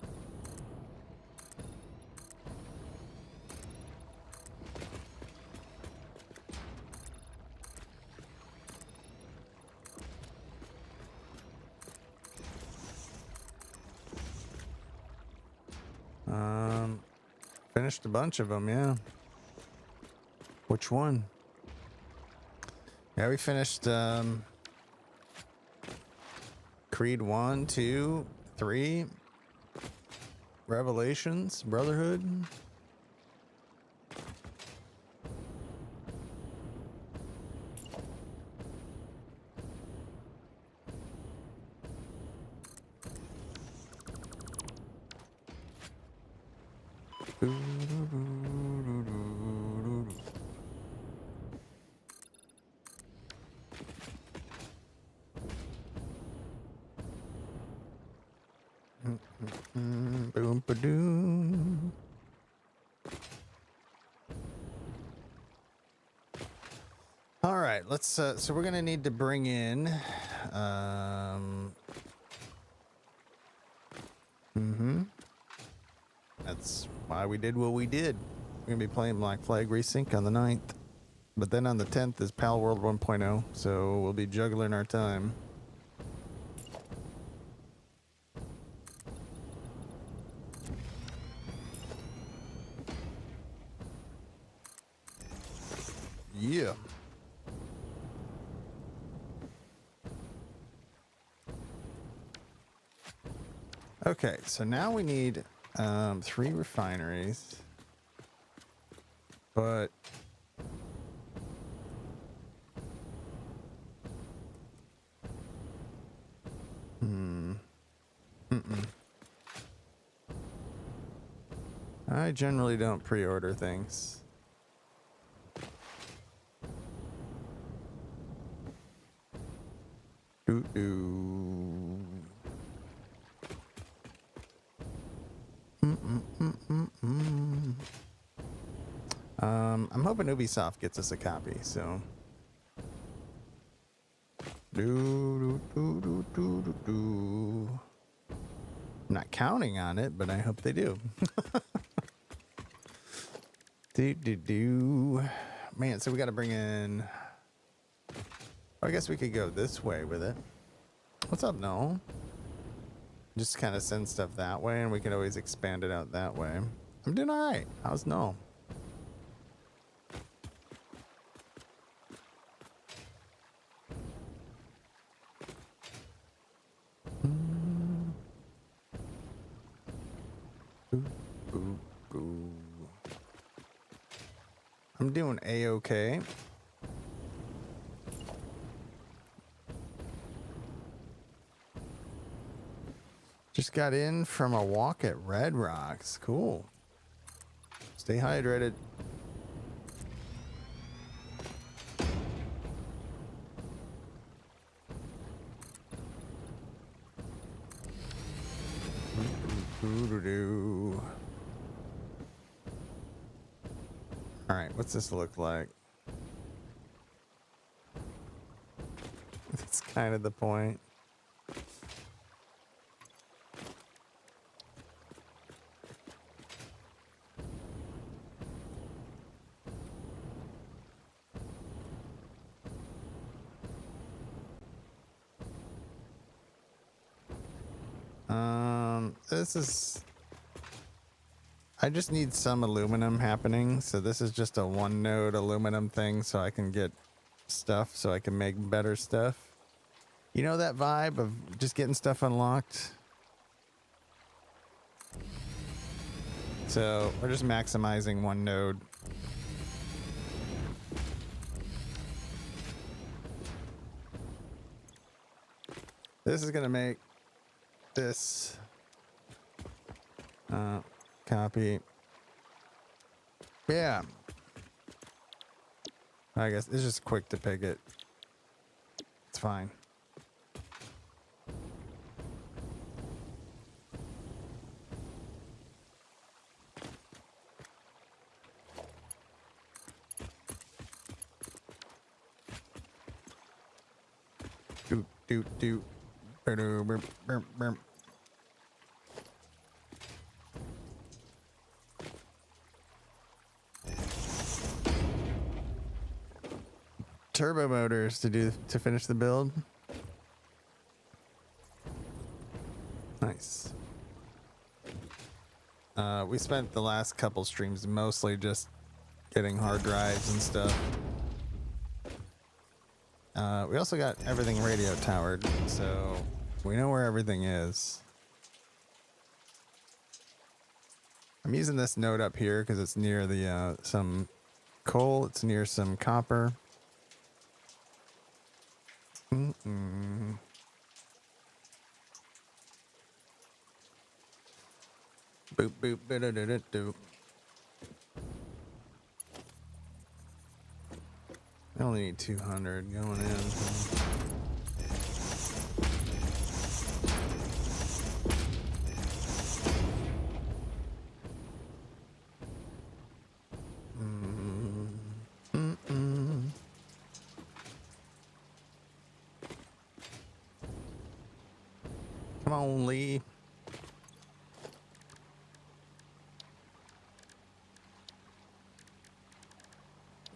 Finished a bunch of them, yeah. Which one? Yeah, we finished Creed 1, 2, 3, Revelations, Brotherhood. Boom ba-doom. All right, let's so we're gonna need to bring in that's why we did what we did. We're gonna be playing Black Flag Resync on the 9th, but then on the 10th is Pal World 1.0, so we'll be juggling our time. Yeah. Okay, so now we need 3 refineries, but I generally don't pre-order things. I'm hoping Ubisoft gets us a copy, so. I'm not counting on it, but I hope they do. Man, so we got to bring in. I guess we could go this way with it. What's up, Noel? Just kind of send stuff that way, and we can always expand it out that way. I'm doing all right. How's Noel? I'm doing A-okay. Just got in from a walk at Red Rocks. Cool. Stay hydrated. All right, what's this look like? That's kind of the point. This is. I just need some aluminum happening, so this is just a 1-node aluminum thing, so I can get stuff, so I can make better stuff. You know that vibe of just getting stuff unlocked? So we're just maximizing 1 node. This is gonna make this copy. Yeah. I guess it's just quick to pick it. It's fine. Doot doot doot. Burp, burp, burp, burp. Turbo motors to finish the build. Nice. We spent the last couple streams mostly just getting hard drives and stuff. We also got everything radio towered, so we know where everything is. I'm using this node up here because it's near the some coal. It's near some copper. Mm-mm. Boop boop doop. I only need 200 going in. Come on, Lee.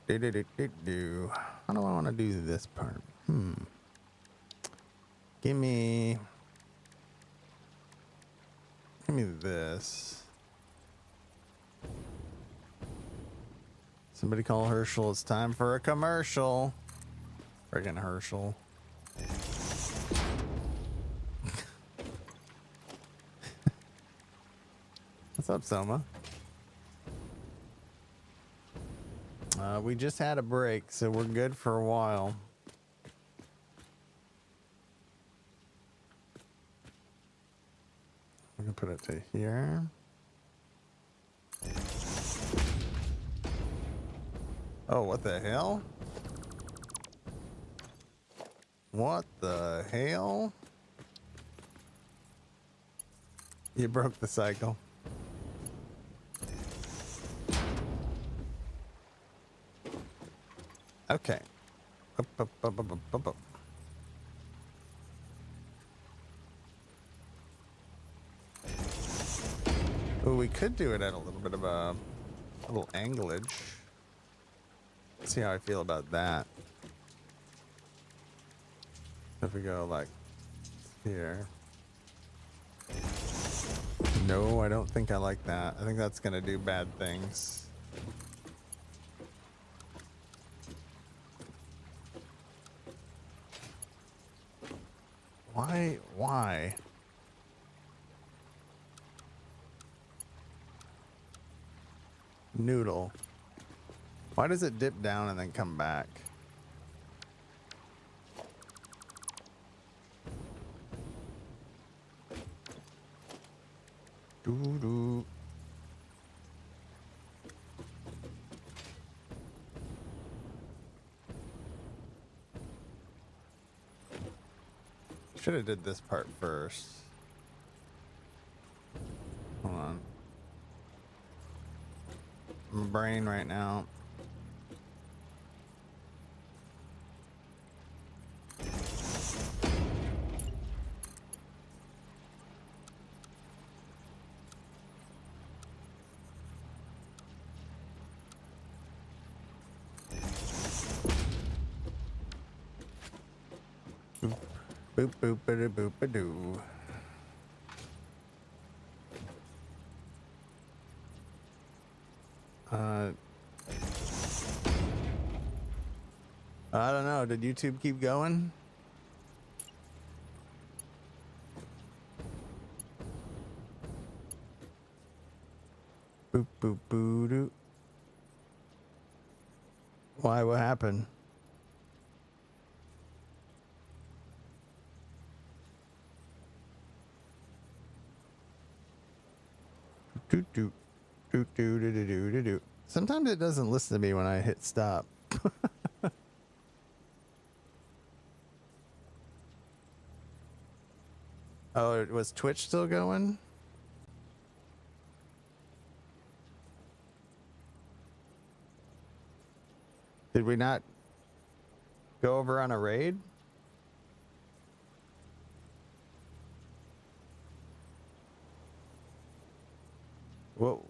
How do I want to do this part? Give me this. Somebody call Herschel. It's time for a commercial. Friggin' Herschel. What's up, Soma? We just had a break, so we're good for a while. I'm gonna put it to here. Oh, what the hell? What the hell? You broke the cycle. Okay. Up, up, up, up, up, up. Oh, we could do it at a little bit of a little anglage. Let's see how I feel about that. If we go like here. No, I don't think I like that. I think that's gonna do bad things. Why? Noodle. Why does it dip down and then come back? Doo-doo. Should have did this part first. Hold on. My brain right now. Boop boop boop boop boop doo. I don't know. Did YouTube keep going? Boop boop boo doo. Why? What happened? Doot, doot, doot, doot, doot, doot, doot, doot. Sometimes it doesn't listen to me when I hit stop. Oh, was Twitch still going? Did we not go over on a raid?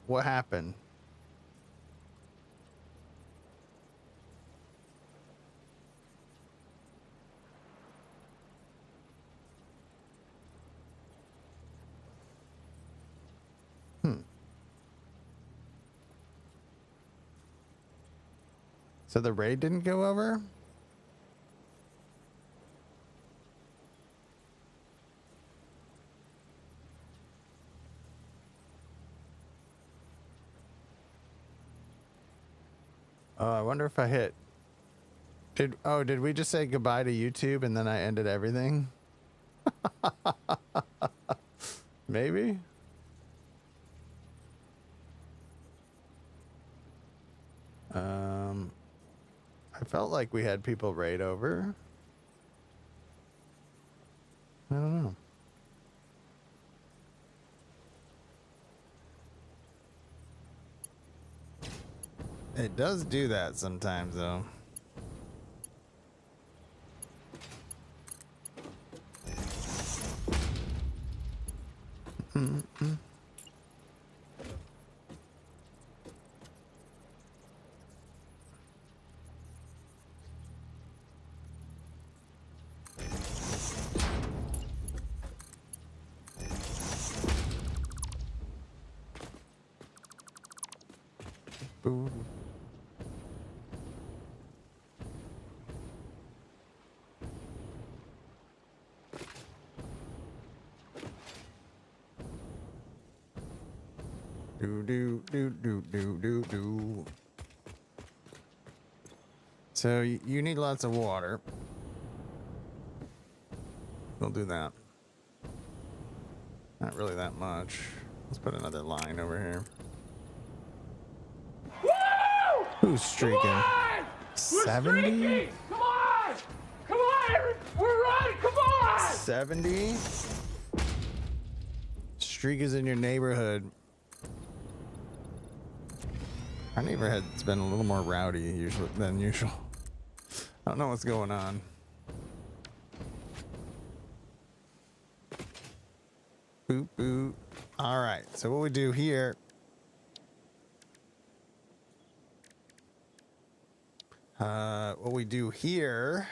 What happened? So the raid didn't go over? Oh, I wonder if I hit. Did we just say goodbye to YouTube and then I ended everything? Maybe? I felt like we had people raid over. I don't know. It does do that sometimes, though. Mm-mm. Boo. Do do do do do do do. So you need lots of water. We'll do that. Not really that much. Let's put another line over here. Woo! Who's streaking? Come on! We're 70? streaking! Come on! Come on! We're running! Come on! 70? Streak is in your neighborhood. Our neighborhood's been a little more rowdy than usual. I don't know what's going on. Boop, boop. All right, so what we do here... what we do here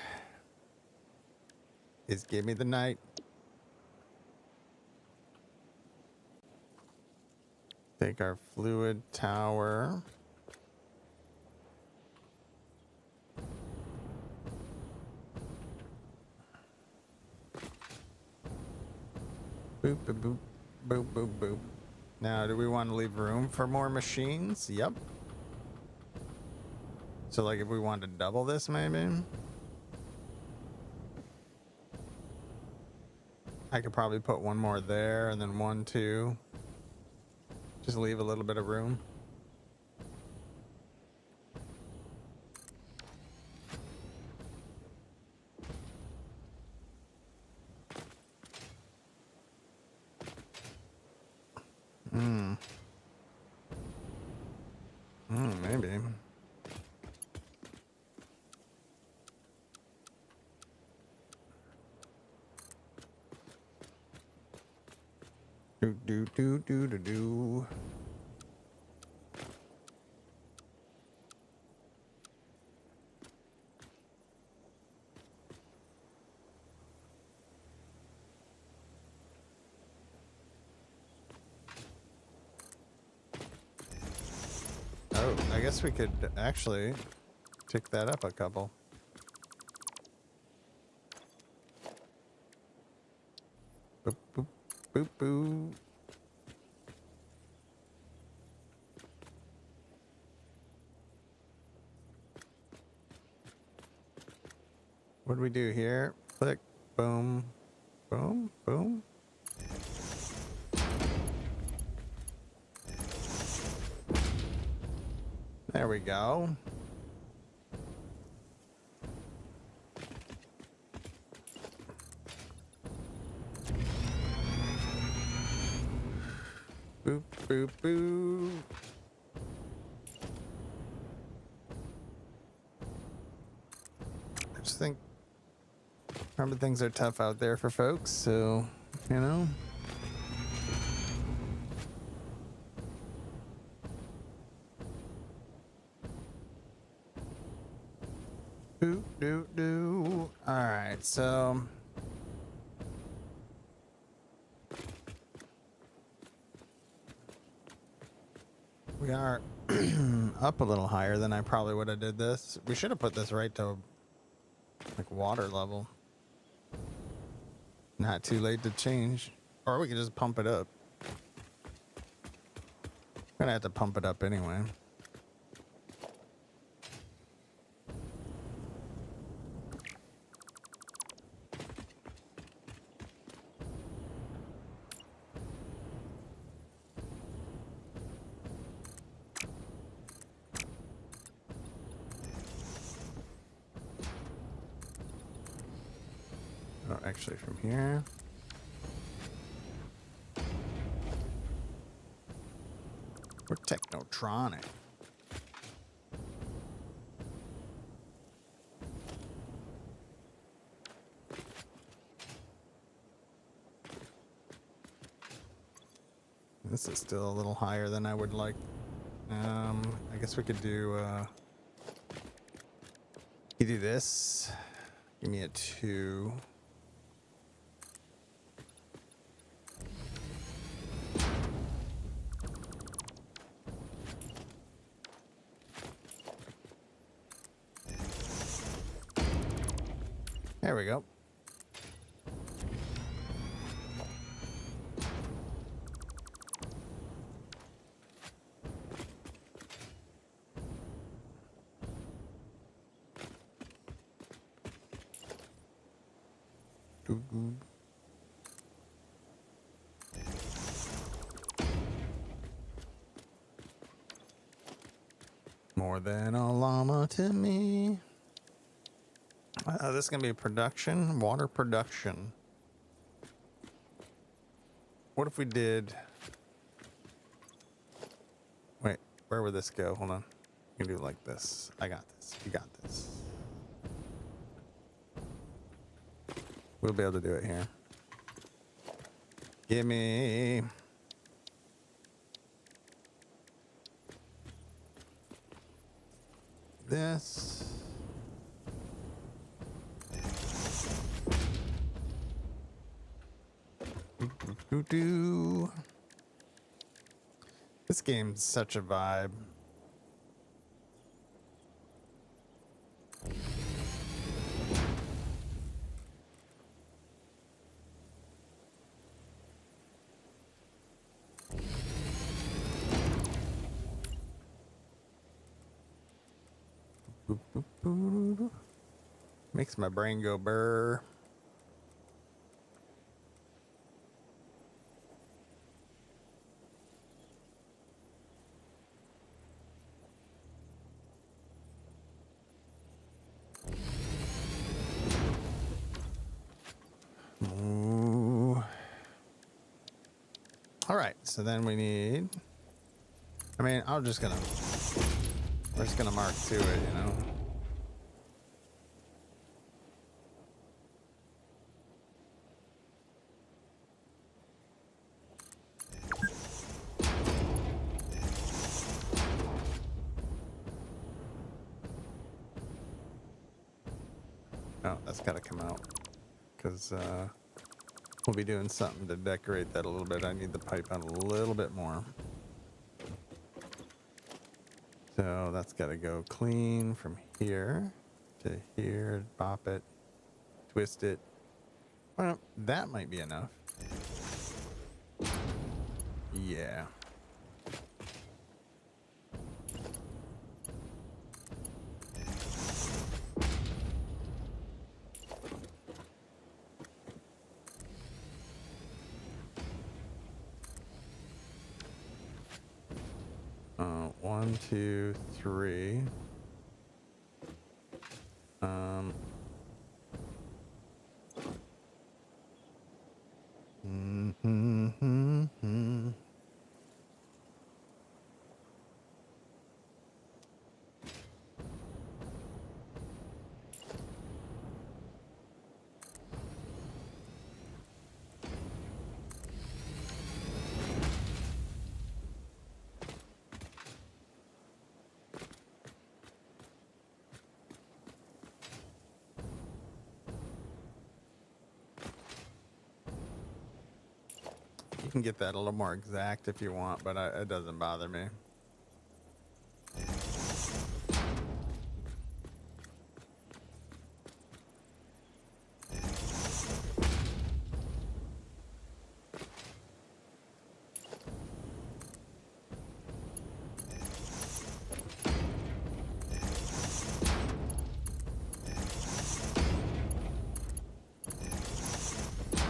is give me the night. Take our fluid tower. Boop, boop, boop, boop, boop, boop. Now, do we want to leave room for more machines? Yep. So, like, if we wanted to double this, maybe? I could probably put one more there, and then 1, 2. Just leave a little bit of room. Maybe. Do do do do do do. Oh, I guess we could actually tick that up a couple. Boop, boop, boop, boop. What do we do here? Click, boom, boom, boom. There we go. Boop, boop, boop. I just think remember things are tough out there for folks, so you know. Doo doo doo. All right, so we are up a little higher than I probably would have did this. We should have put this right to like water level. Not too late to change. Or we could just pump it up. Gonna have to pump it up anyway. Oh, actually from here. We're technotronic. This is still a little higher than I would like. I guess we could do you do this. Give me a 2. There we go. Ooh. More than a llama to me. This is gonna be production, water production. What if we did? Wait, where would this go? Hold on. You can do it like this. I got this. You got this. We'll be able to do it here. Give me. This. This game's such a vibe. Makes my brain go burr. All right, so then we need, I mean, we're just gonna mark to it, you know. Oh, that's gotta come out, because we'll be doing something to decorate that a little bit. I need the pipe out a little bit more. So that's got to go clean from here to here, bop it, twist it. Well, that might be enough. Yeah. 1, 2, 3. You can get that a little more exact if you want, but it doesn't bother me.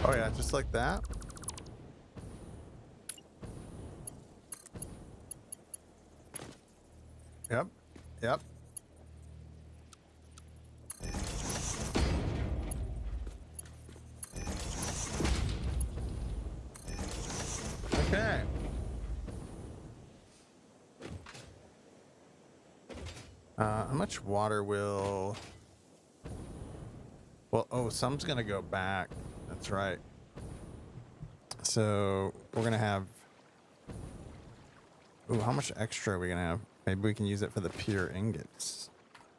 Oh yeah, just like that. Yep. Yep. Okay. How much water will... Well, oh, some's gonna go back. That's right. So we're gonna have... Ooh, how much extra are we gonna have? Maybe we can use it for the pure ingots.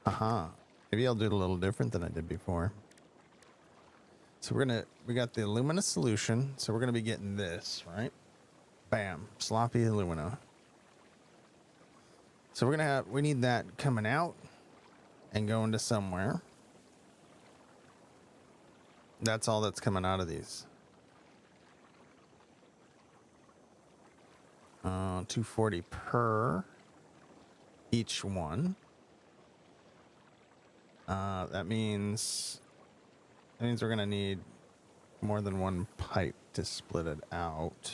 Aha. Maybe I'll do it a little different than I did before. So we got the alumina solution. So we're gonna be getting this, right? Bam, sloppy alumina. So we need that coming out and going to somewhere. That's all that's coming out of these. 240 per each one. That means we're gonna need more than one pipe to split it out.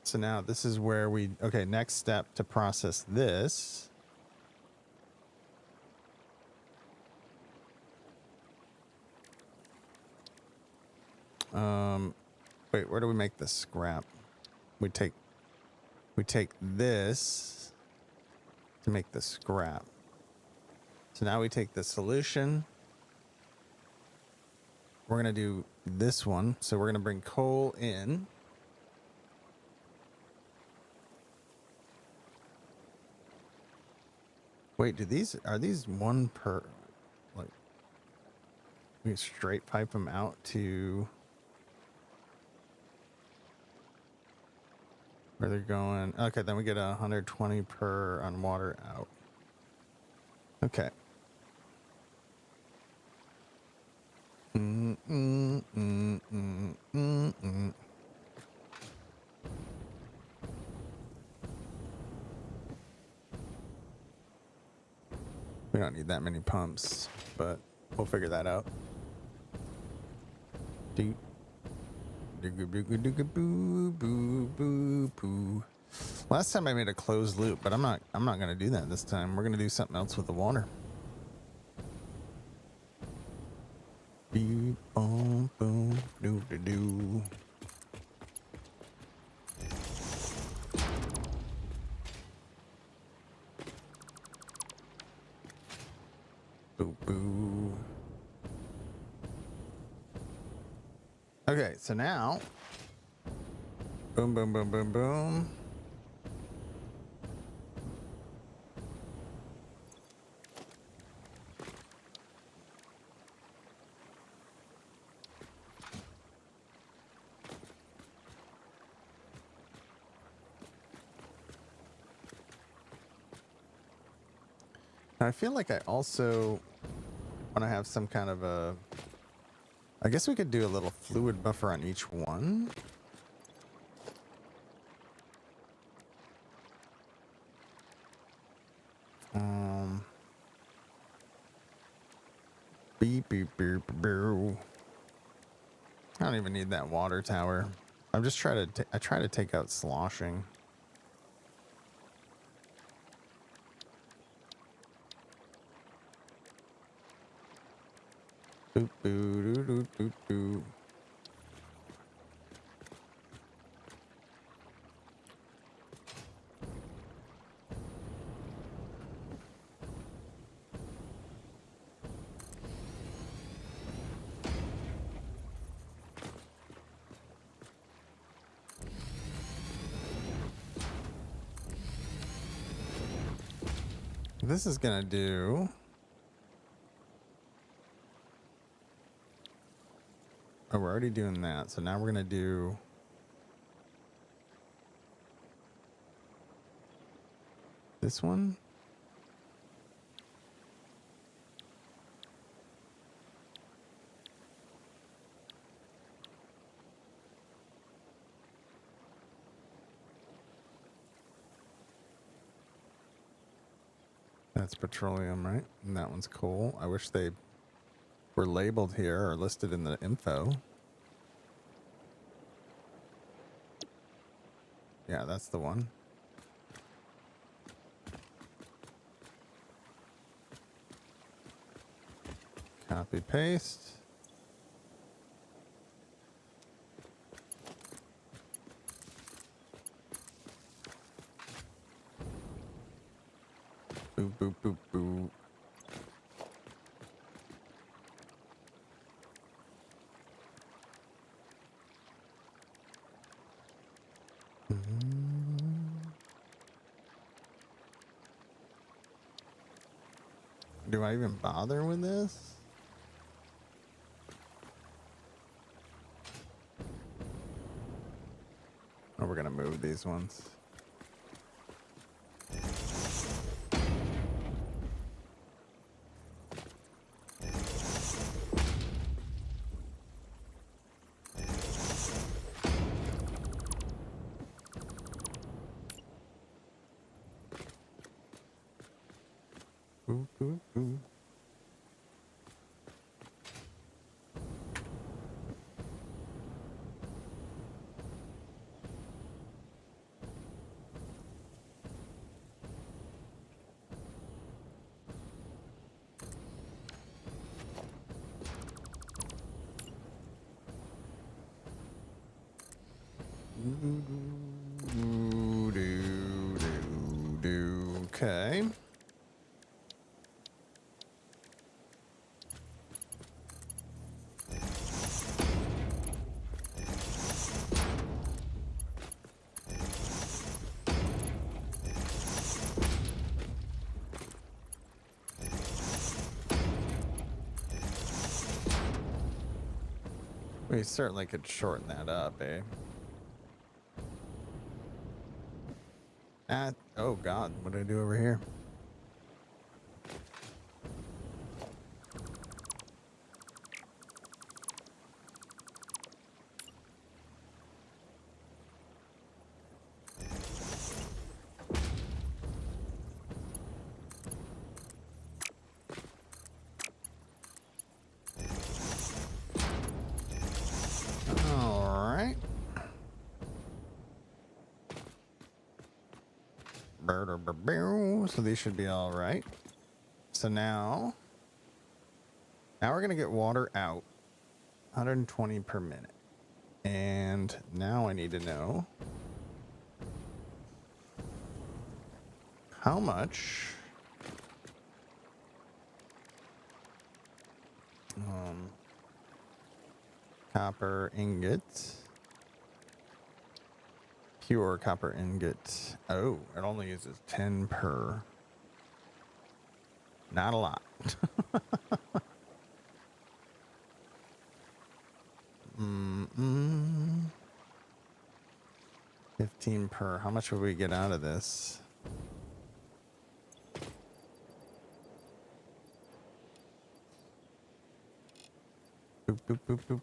So now this is where okay, next step to process this. Wait, where do we make the scrap? We take this to make the scrap. So now we take the solution. We're going to do this one. So we're going to bring coal in. Wait, are these one per, like, we straight pipe them out to where they're going? Okay, then we get 120 per on water out. Okay. We don't need that many pumps, but we'll figure that out. Last time I made a closed loop, but I'm not gonna do that this time. We're gonna do something else with the water. Beep, boom, boom, doo doo doo. Boo boo. Okay, so now, boom, boom, boom, boom, boom. I feel like I also want to have some kind of a... I guess we could do a little fluid buffer on each one. Beep, beep, beep, beep. I don't even need that water tower. I'm just trying to. I try to take out sloshing. Boop, boo, doo, doo, doo, doo. This is gonna do. Oh, we're already doing that. So now we're gonna do. This one. That's petroleum, right? And that one's coal. I wish they were labeled here or listed in the info. Yeah, that's the one. Copy, paste. Boop, boop, boop, boop. Do I even bother with this? Oh, we're gonna move these ones. Ooh, ooh, ooh. Okay. We certainly could shorten that up, eh? Oh God, what did I do over here? All right. So these should be all right. So now we're gonna get water out, 120 per minute. And now I need to know how much copper ingot, pure copper ingot. Oh, it only uses 10 per. Not a lot. 15 per. How much would we get out of this? Boop, boop, boop, boop.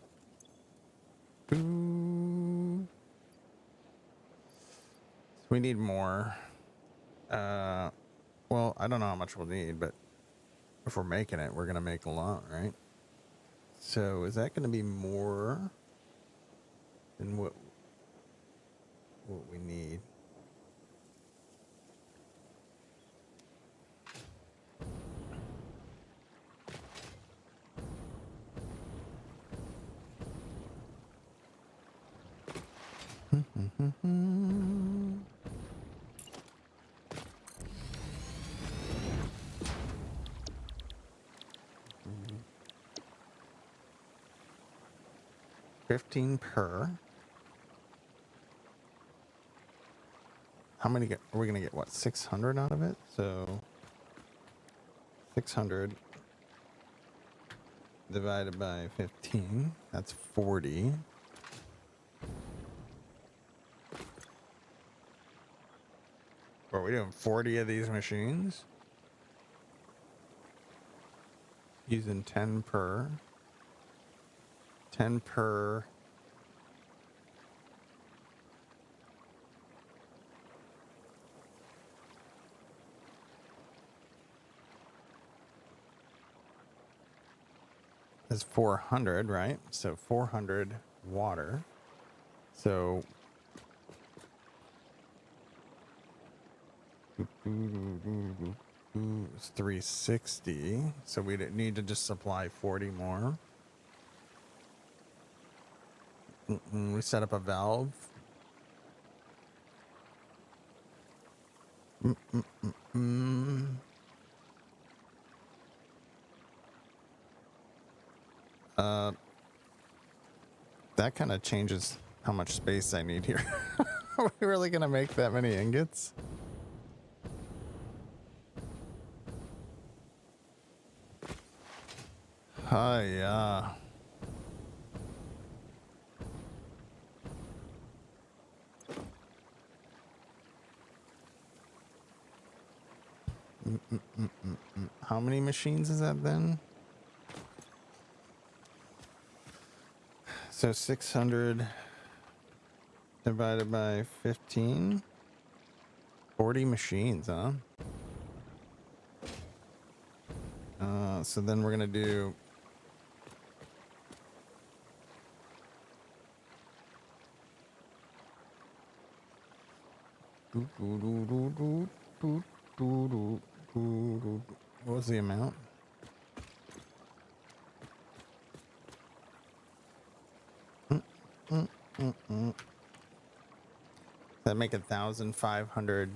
Boop. We need more. Well, I don't know how much we'll need, but if we're making it, we're going to make a lot, right? So is that going to be more? than what we need. $15 per. How many are we gonna get? What, 600 out of it? So 600 divided by 15. That's 40. Are we doing 40 of these machines? Using 10 per. 10 per. Is 400, right? So 400 water. So it's 360. So we need to just supply 40 more. We set up a valve. That kind of changes how much space I need here. Are we really gonna make that many ingots? Yeah. How many machines is that then? So 600 divided by 15. 40 machines, huh? So then we're gonna do what was the amount? That make 1,500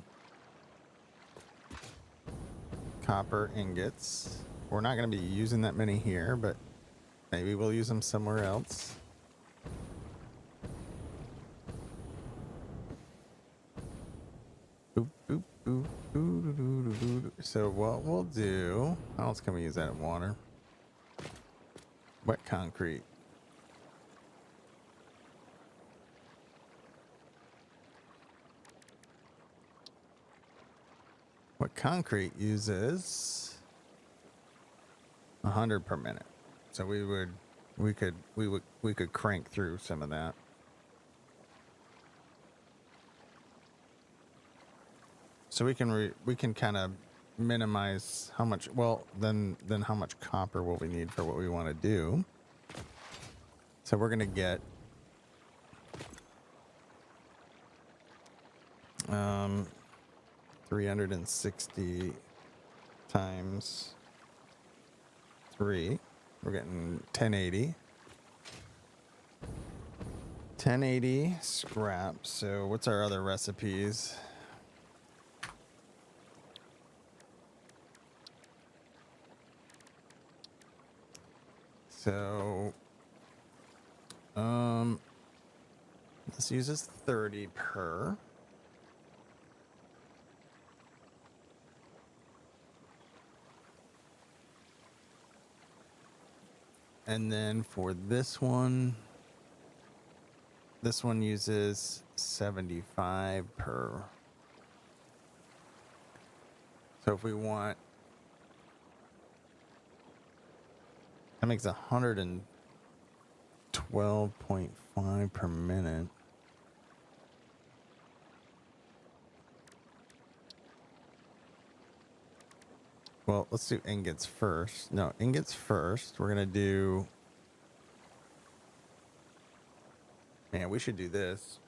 copper ingots. We're not going to be using that many here, but maybe we'll use them somewhere else. So what we'll do, how else can we use that in water? Wet concrete. What concrete uses 100 per minute. So we could crank through some of that. So we can kind of minimize how much, well, then how much copper will we need for what we want to do. So we're going to get 360 times 3. We're getting 1080. 1080 scrap. So what's our other recipes? So this uses 30 per. And then for this one uses 75 per. So if we want, that makes 112.5 per minute. Well, let's do ingots first. No, ingots first. We're going to do Yeah, we should do this.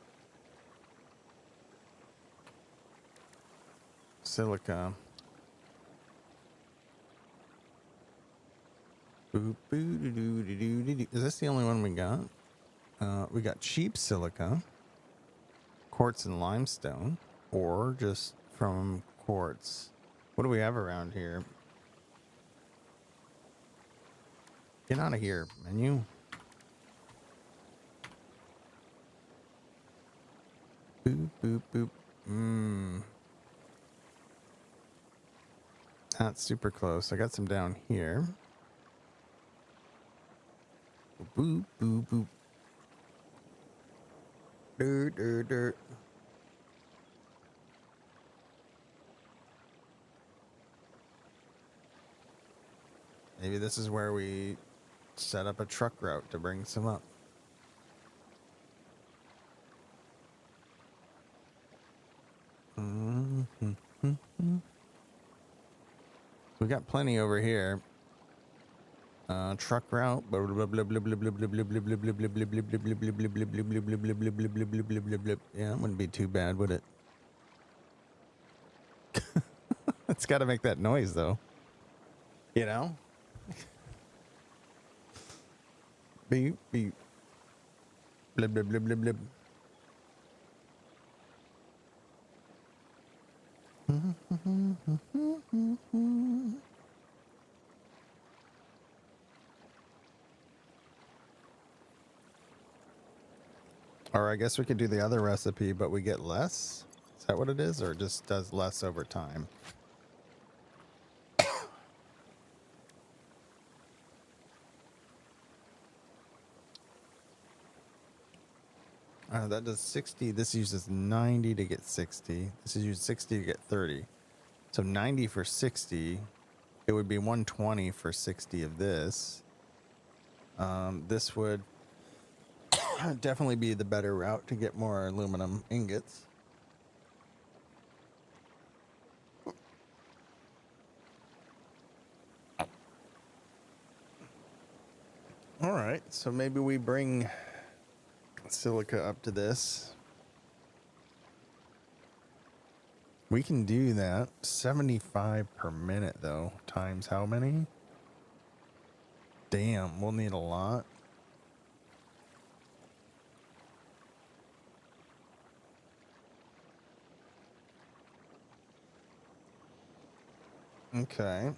Silica. Boop, boo, doo, doo, doo, doo, doo, doo. Is this the only one we got? We got cheap silica, quartz and limestone, or just from quartz. What do we have around here? Get out of here, menu. Boop, boop, boop. That's super close. I got some down here. Boop, boop, boop. Dirt, dirt, dirt. Maybe this is where we set up a truck route to bring some up. We got plenty over here. Truck route. Yeah, it wouldn't be too bad, would it? It's got to make that noise, though. You know? Beep, beep. Blib, blib, blib, blib, blib. Or I guess we could do the other recipe, but we get less? Is that what it is? Or it just does less over time? That does 60. This uses 90 to get 60. This is used 60 to get 30. So 90 for 60. It would be 120 for 60 of this. This would definitely be the better route to get more aluminum ingots. All right, so maybe we bring silica up to this. We can do that. 75 per minute though, times how many? Damn, we'll need a lot. Okay.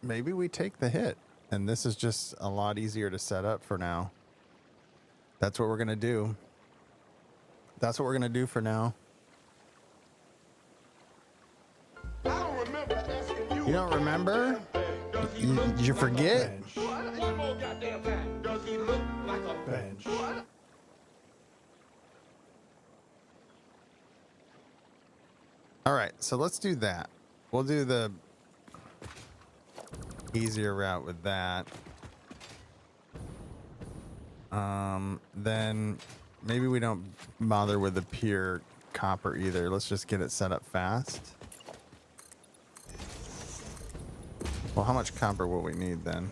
Maybe we take the hit, and this is just a lot easier to set up for now. That's what we're going to do. That's what we're going to do for now. I don't remember asking you. You don't remember? Did you forget? One more goddamn time. Does he look like a bench? All right, so let's do that. We'll do the easier route with that. Then maybe we don't bother with the pure copper either. Let's just get it set up fast. Well, how much copper will we need then?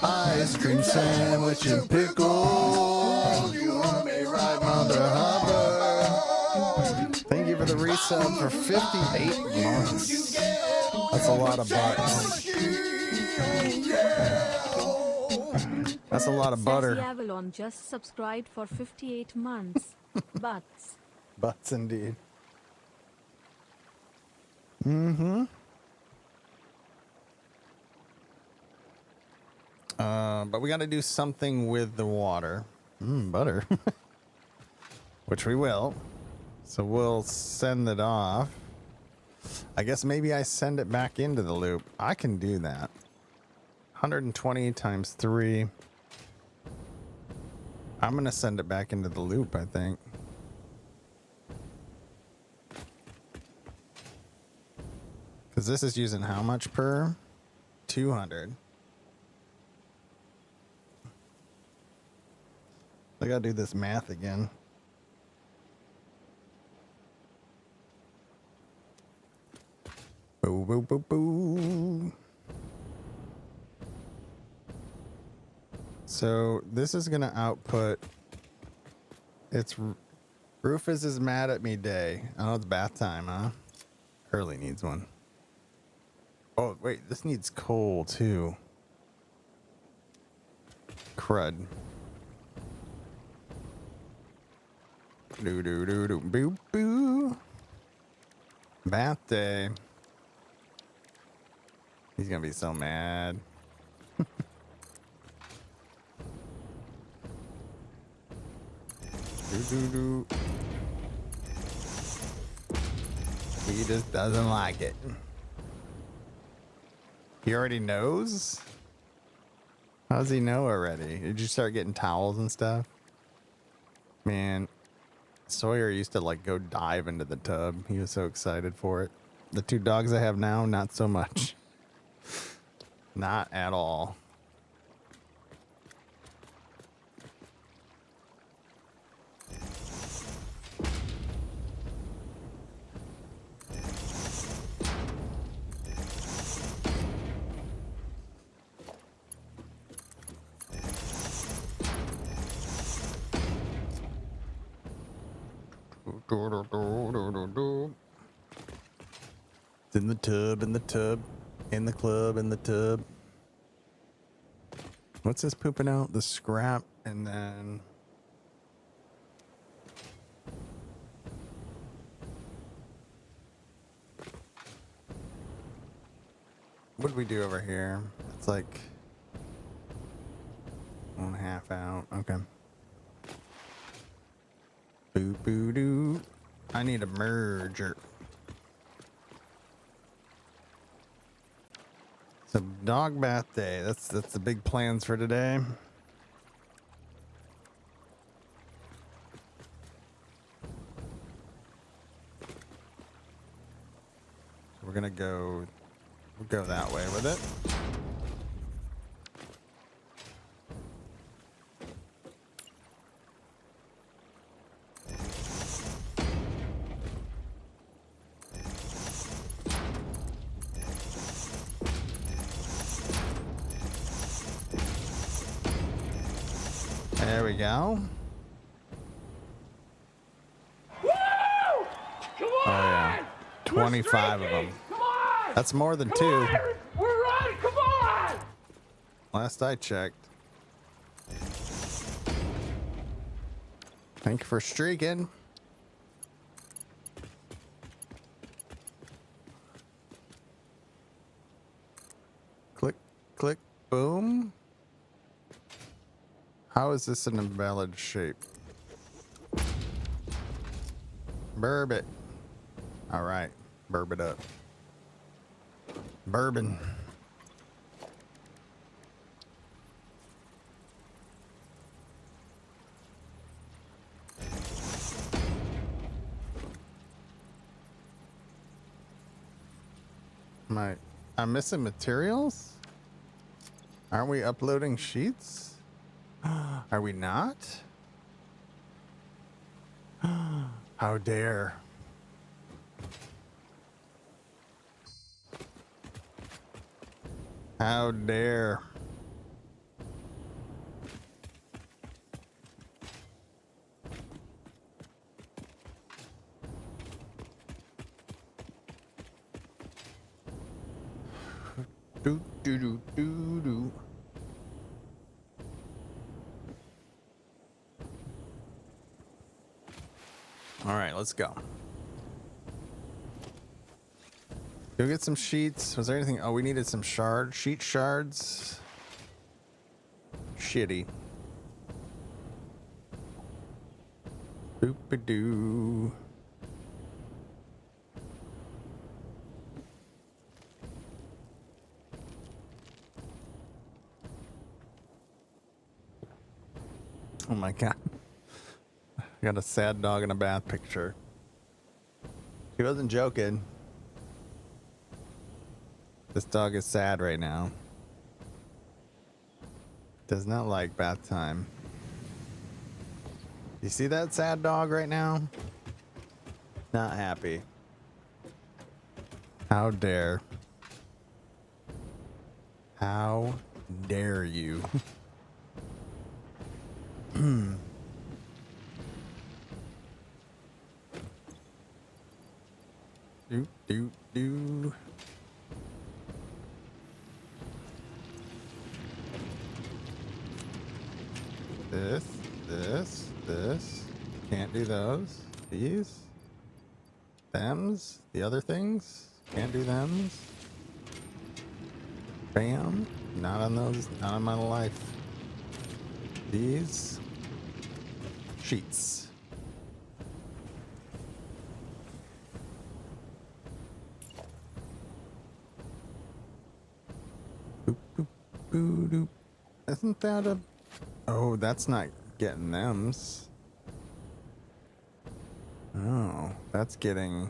Ice cream sandwich and pickle. You want me right, Mother Hubbard. Thank you for the resub for 58 months. That's a lot of bucks. That's a lot of butter. Sassy Avalon just subscribed for 58 months. Butts. Butts indeed. Mm-hmm. But we got to do something with the water. Butter. Which we will. So we'll send it off. I guess maybe I send it back into the loop. I can do that. 120 times 3. I'm going to send it back into the loop, I think. Because Because this is using how much per? 200. I gotta do this math again. Boo, boo, boo, boo. So this is gonna output. It's Rufus is mad at me day. I know it's bath time, huh? Curly needs one. Oh wait, this needs coal too. Crud. Do do do do boo boo. Bath day. He's gonna be so mad. Do do do. He just doesn't like it. He already knows? How does he know already? Did you start getting towels and stuff? Man, Sawyer used to like go dive into the tub. He was so excited for it. The two dogs I have now, not so much. Not at all. It's in the tub, in the tub, in the club, in the tub. What's this pooping out? The scrap, and then what did we do over here? It's like 1/2 out. Okay. Boo boo doo. I need a merger. So dog bath day. That's the big plans for today. So we're gonna go. We'll go that way with it. There we go. Woo! Come on! Oh yeah, 25 of them. Come on! That's more than Come 2. on, we're running! Come on! Last I checked. Thank you for streaking. Click, click, boom. How is this an invalid shape? Burb it. All right, burb it up. Bourbon. I'm missing materials? Aren't we uploading sheets? Are we not? How dare. How dare. Do do do do do. All right, let's go. Go get some sheets. Was there anything? Oh, we needed some sheet shards. Shitty. Boop-a-doo. Oh my god. I got a sad dog in a bath picture. He wasn't joking. This dog is sad right now. Does not like bath time. You see that sad dog right now? Not happy. How dare. How dare you? Do. This. Can't do those. These. Thems. The other things. Can't do thems. Bam. Not on those. Not on my life. These. Sheets. Boop, boop, boop, doop. Isn't that a... Oh, that's not getting thems. Oh, that's getting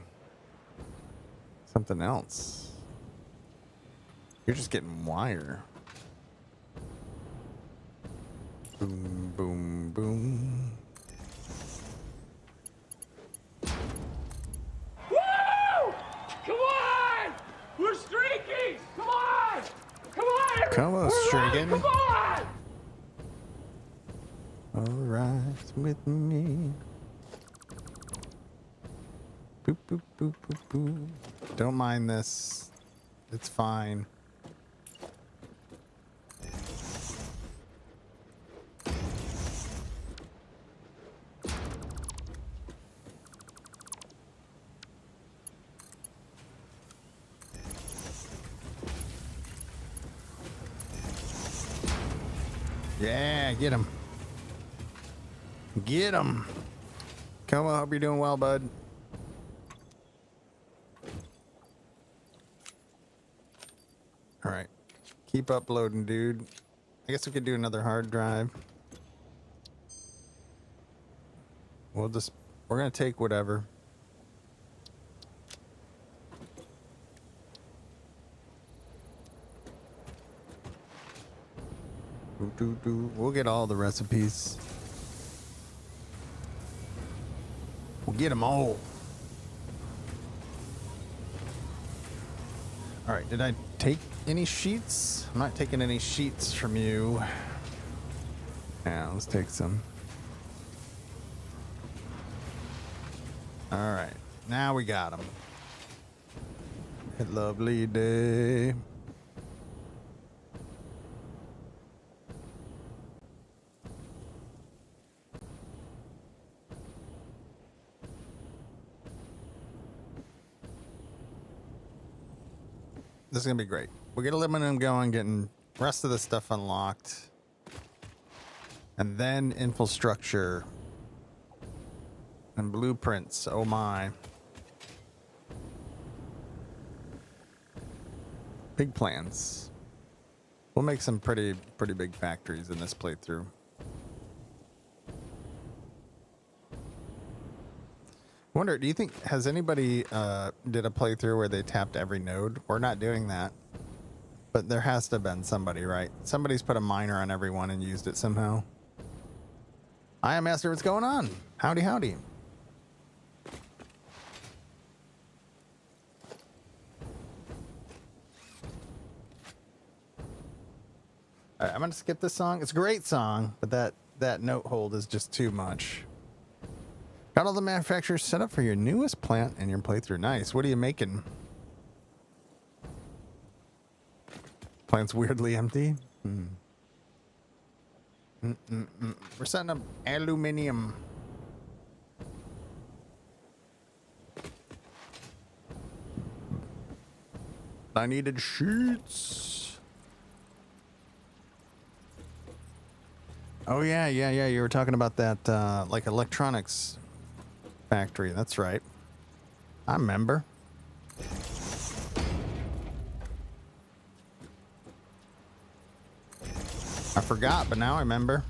something else. You're just getting wire. Boom, boom, boom. Woo! Come on! We're streaking! Come on! Come on! Come on, We're streaking. running, come on! All right with me. Boop, boop, boop, boop, boop. Don't mind this. It's fine. Yeah, get him. Get him. Come on, hope you're doing well, bud. All right. Keep uploading, dude. I guess we could do another hard drive. We're going to take whatever. We'll get all the recipes. We'll get them all. All right, did I take any sheets? I'm not taking any sheets from you. Yeah, let's take some. All right, now we got them. A lovely day. This is gonna be great. We'll get Aluminium going, getting the rest of the stuff unlocked. And then infrastructure. And blueprints. Oh my. Big plans. We'll make some pretty big factories in this playthrough. Wonder, do you think, has anybody did a playthrough where they tapped every node? We're not doing that. But there has to have been somebody, right? Somebody's put a miner on everyone and used it somehow. I am Master, what's going on? Howdy, howdy. All right, I'm gonna skip this song. It's a great song, but that note hold is just too much. Got all the manufacturers set up for your newest plant and your playthrough. Nice. What are you making? Plant's weirdly empty. We're setting up aluminium. I needed sheets. Oh yeah. You were talking about that like electronics factory. That's right. I remember. I forgot, but now I remember.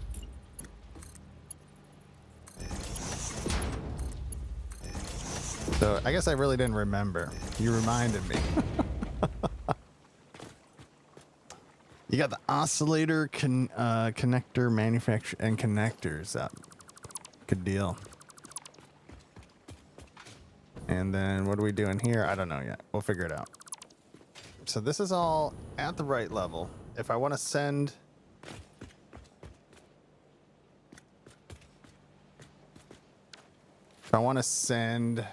So I guess I really didn't remember. You reminded me. You got the oscillator connector manufacturer and connectors up. Good deal. And then what are we doing here? I don't know yet. We'll figure it out. So this is all at the right level. If I want to send... If I want to send...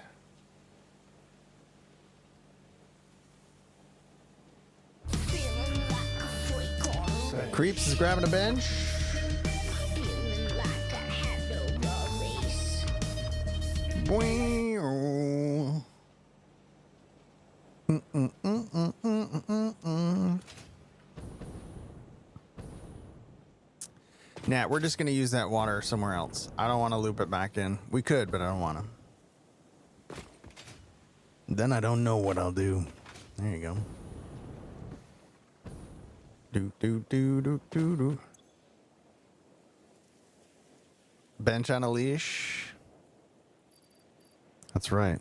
Creeps is grabbing a bench. Nah, we're just gonna use that water somewhere else. I don't want to loop it back in. We could, but I don't want to. Then I don't know what I'll do. There you go. Do. Bench on a leash. That's right.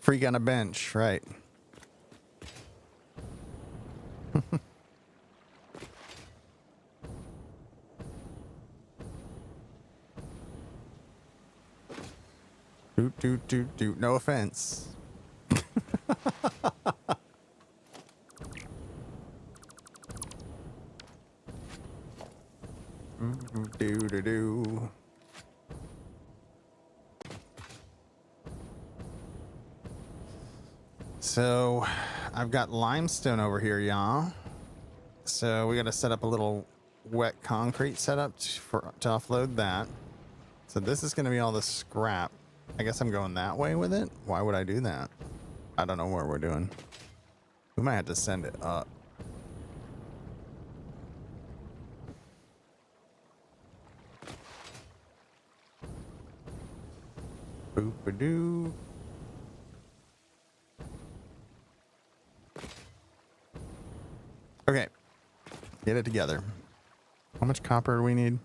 Freak on a bench, right. Do. No offense. Do. So I've got limestone over here, y'all. So we got to set up a little wet concrete setup to offload that. So this is going to be all the scrap. I guess I'm going that way with it. Why would I do that? I don't know what we're doing. We might have to send it up. Boop-a-doo. Okay. Get it together. How much copper do we need?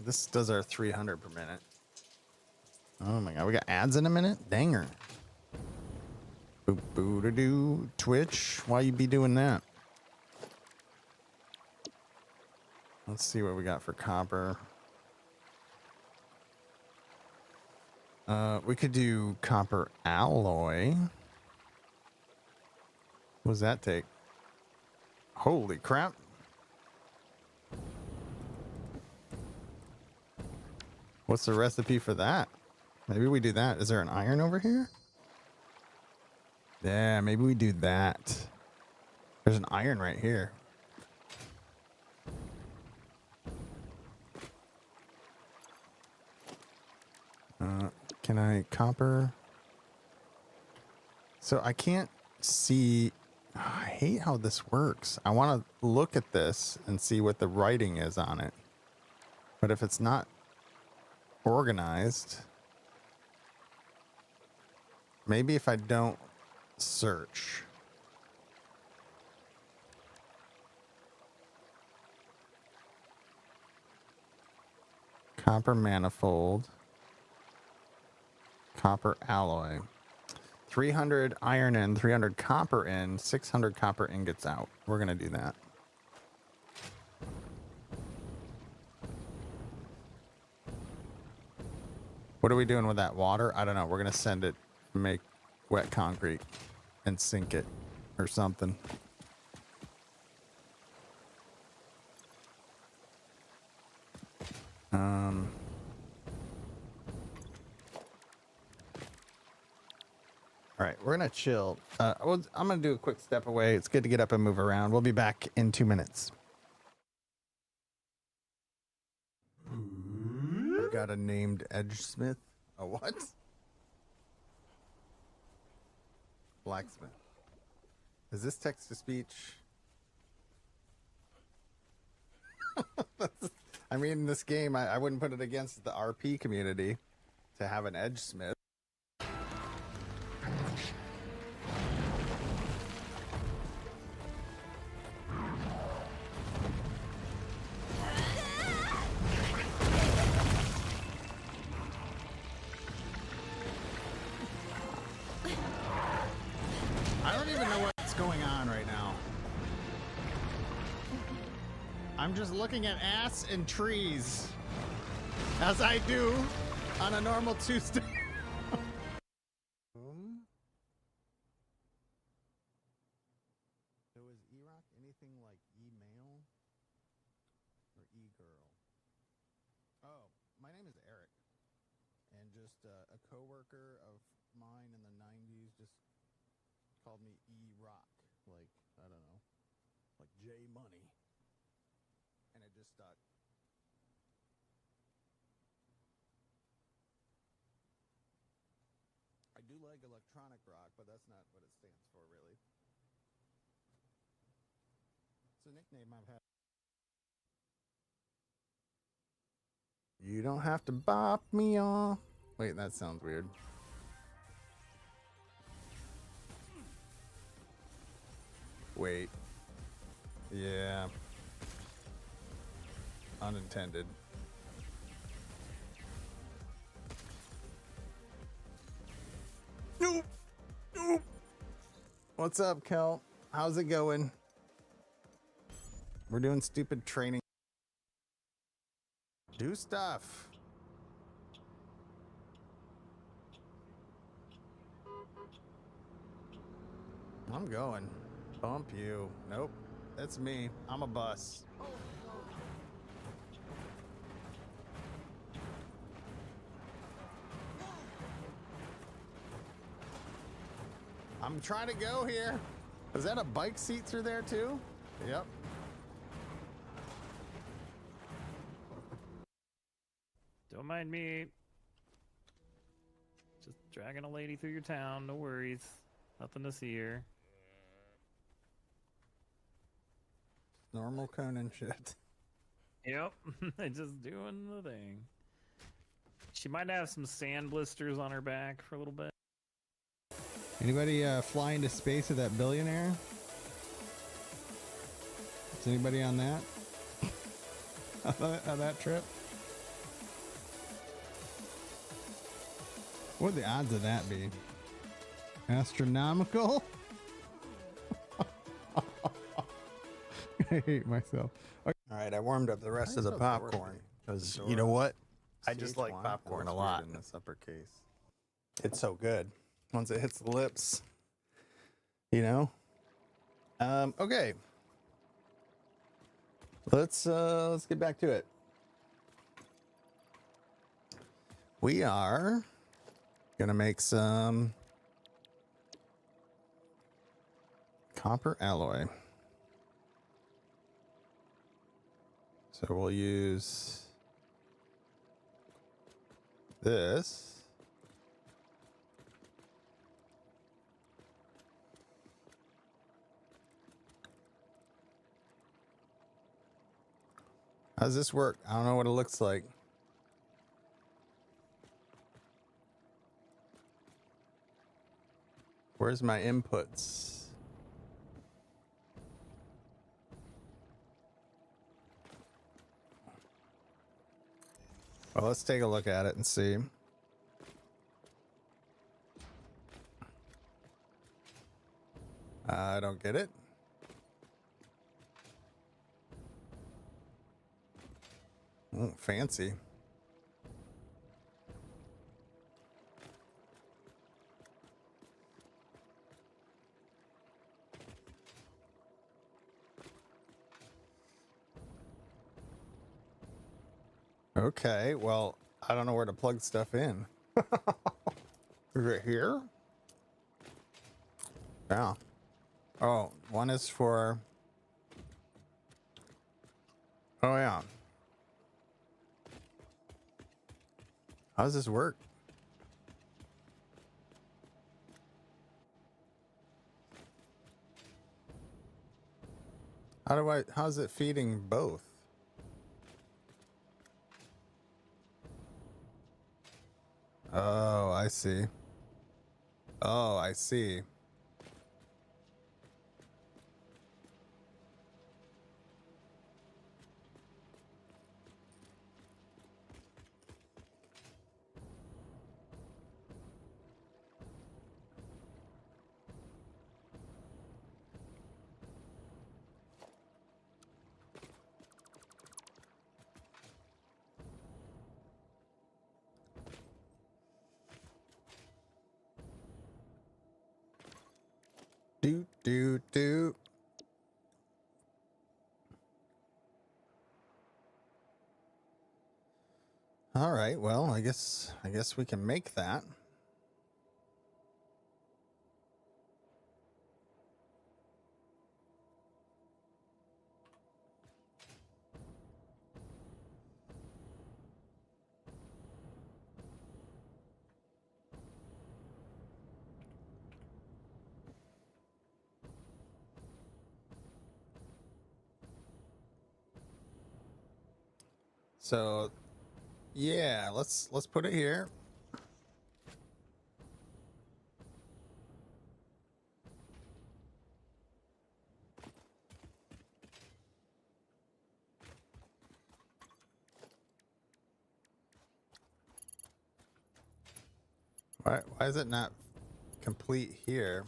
This does our 300 per minute. Oh my god, we got ads in a minute? Danger. Boop-a-doo. Twitch, why you be doing that? Let's see what we got for copper. We could do copper alloy. What does that take? Holy crap. What's the recipe for that? Maybe we do that. Is there an iron over here? Yeah, maybe we do that. There's an iron right here. Can I copper? So I can't see. Oh, I hate how this works. I want to look at this and see what the writing is on it. But if it's not organized, maybe if I don't search. Copper manifold. Copper alloy. 300 iron in, 300 copper in, 600 copper ingots out. We're going to do that. What are we doing with that water? I don't know. We're going to send it, make wet concrete and sink it or something. All right, we're gonna chill. I'm gonna do a quick step away. It's good to get up and move around. We'll be back in 2 minutes. I've got a named Edgesmith. A what? Blacksmith. Is this text to speech? I mean, in this game, I wouldn't put it against the RP community to have an Edgesmith. I'm just looking at ass and trees, as I do on a normal Tuesday. So is E-Rock anything like E-Mail or E-Girl? Oh, my name is Eric, and just a coworker of mine in the 90s just called me E-Rock, like, I don't know, like J Money, and it just stuck. I do like electronic rock, but that's not what it stands for, really. It's a nickname I've had. You don't have to bop me off. Wait, that sounds weird. Wait. Yeah. Unintended. Nope. Nope. What's up, Kel? How's it going? We're doing stupid training. Do stuff. I'm going. Bump you. Nope. That's me. I'm a bus. I'm trying to go here. Is that a bike seat through there too? Yep. Don't mind me. Just dragging a lady through your town. No worries. Nothing to see here. Normal Conan shit. Yep. Just doing the thing. She might have some sand blisters on her back for a little bit. Anybody fly into space with that billionaire? Is anybody on that? on that trip? What would the odds of that be? Astronomical? I hate myself. Okay. All right, I warmed up the rest of the popcorn because you know what? I just like popcorn a lot. In this uppercase, it's so good once it hits the lips. You know. Okay. Let's get back to it. We are gonna make some copper alloy. So we'll use this. How does this work? I don't know what it looks like. Where's my inputs? Well, let's take a look at it and see. I don't get it. Oh, fancy. Okay, well, I don't know where to plug stuff in. Is it here? Yeah. Oh, one is for... Oh, yeah. How does this work? How's it feeding both? Oh, I see. Oh, I see. do. All right, well, I guess we can make that. So, yeah, let's put it here. Why is it not complete here?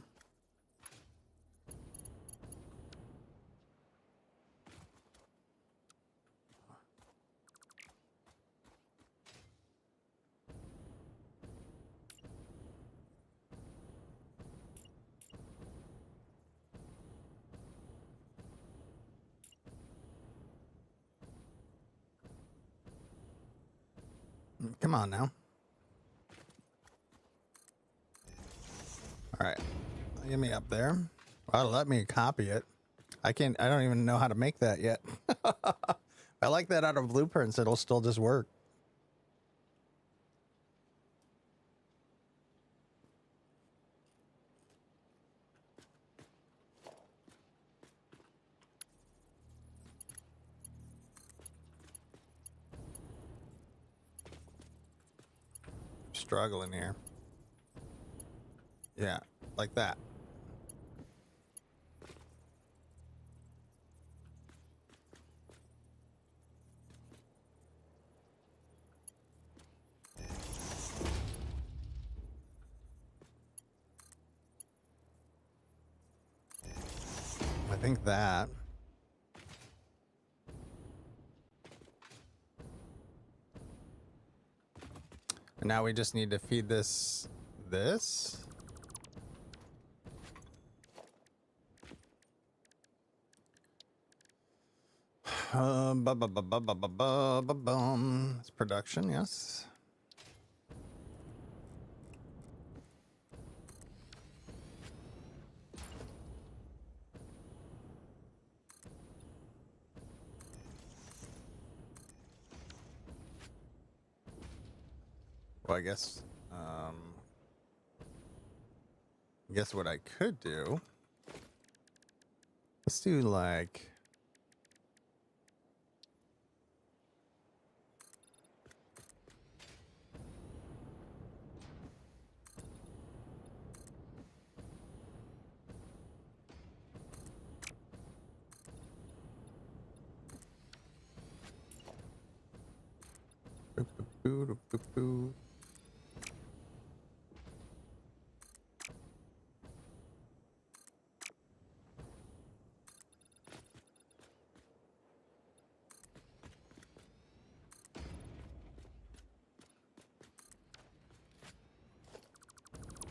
Come on now. All right, get me up there. Well, let me copy it. I don't even know how to make that yet. I like that out of blueprints. It'll still just work. Struggling here. Yeah, like that. I think that. And now we just need to feed this. It's production, yes. Well, I guess what I could do. Let's do like.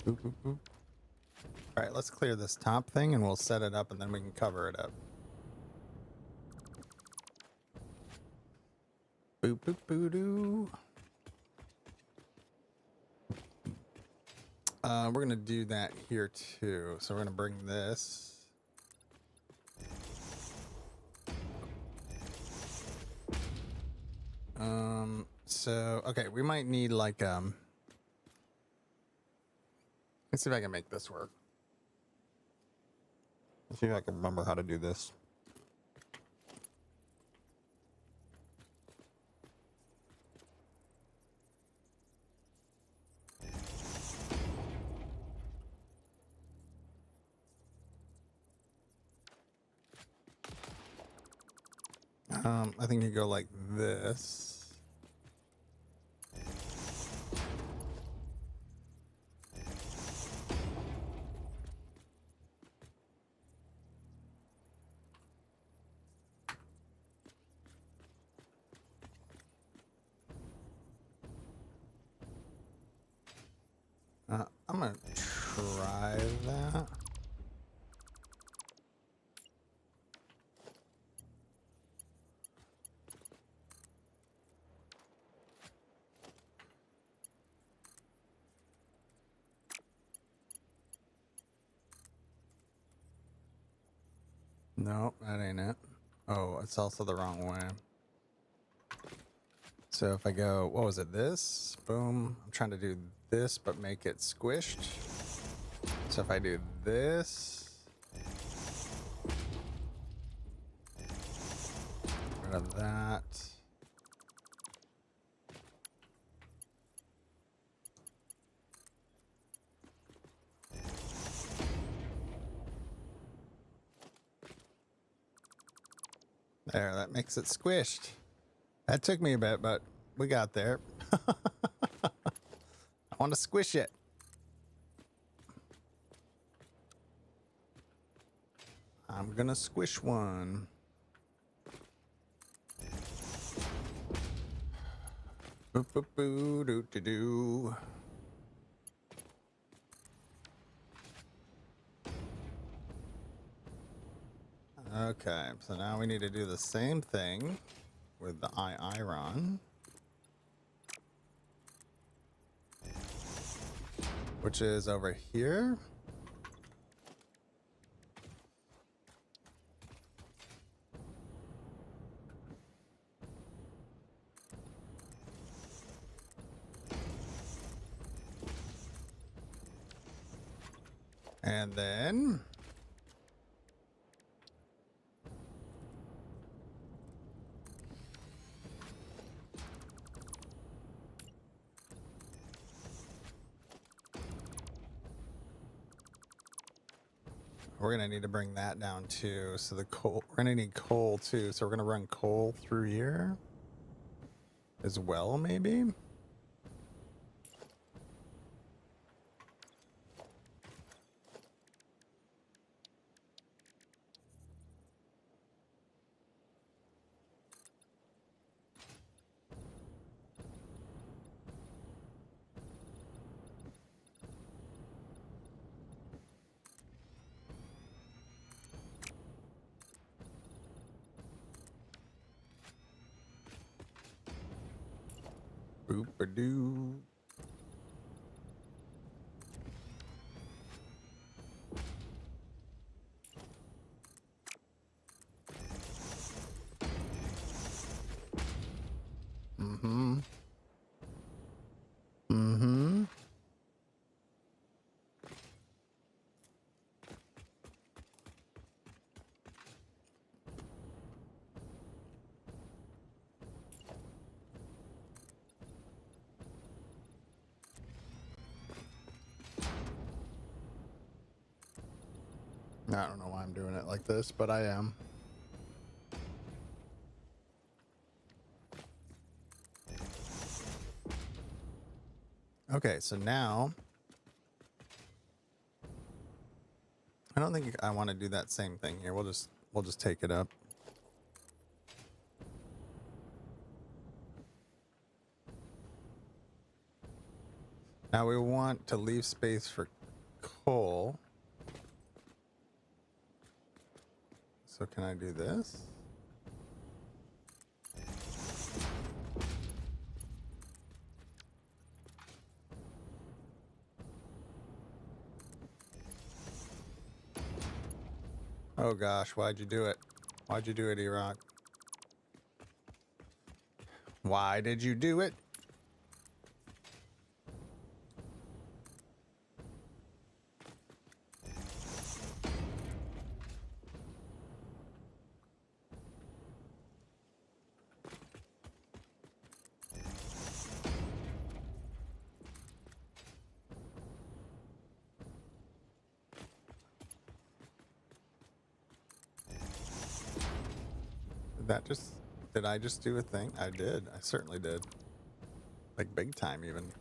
All right, let's clear this top thing and we'll set it up and then we can cover it up. Boop, boop, boo, doo. We're going to do that here too. So we're going to bring this. So, okay, we might need like, let's see if I can make this work. Let's see if I can remember how to do this. I think you go like this. I'm gonna try that. No, that ain't it. Oh, it's also the wrong way. So if I go, what was it, this? Boom. I'm trying to do this, but make it squished. So if I do this, rid of that. There, that makes it squished. That took me a bit, but we got there. I want to squish it. I'm gonna squish one. Boop, boop, boo, doo, doo, doo. Okay, so now we need to do the same thing with the iron, which is over here. And then we're gonna need to bring that down too. So the coal, we're gonna need coal too. So we're gonna run coal through here as well, maybe. Boop-a-doo. Mm-hmm. Mm-hmm. I don't know why I'm doing it like this, but I am. Okay, so now I don't think I want to do that same thing here. We'll just take it up. Now we want to leave space for coal. So can I do this? Oh gosh, why'd you do it? Why'd you do it, E-Rock? Why did you do it? Did I just do a thing? I did. I certainly did. Like big time even.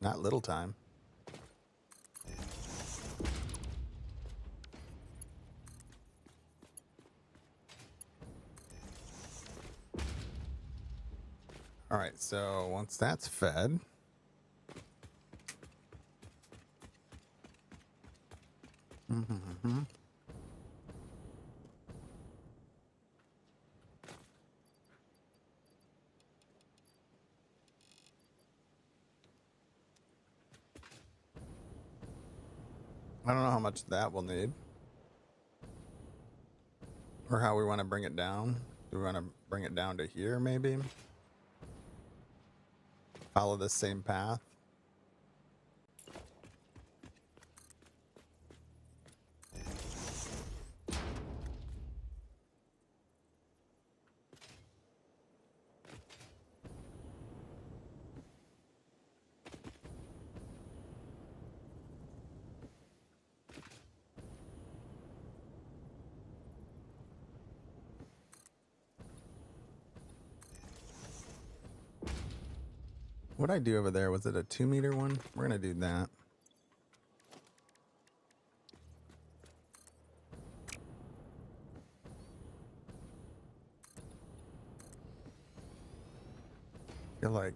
Not little time. All right, so once that's fed, I don't know how much that will need. Or how we want to bring it down. Do we want to bring it down to here, maybe? Follow the same path. What'd I do over there? Was it a 2-meter one? We're gonna do that. Feel like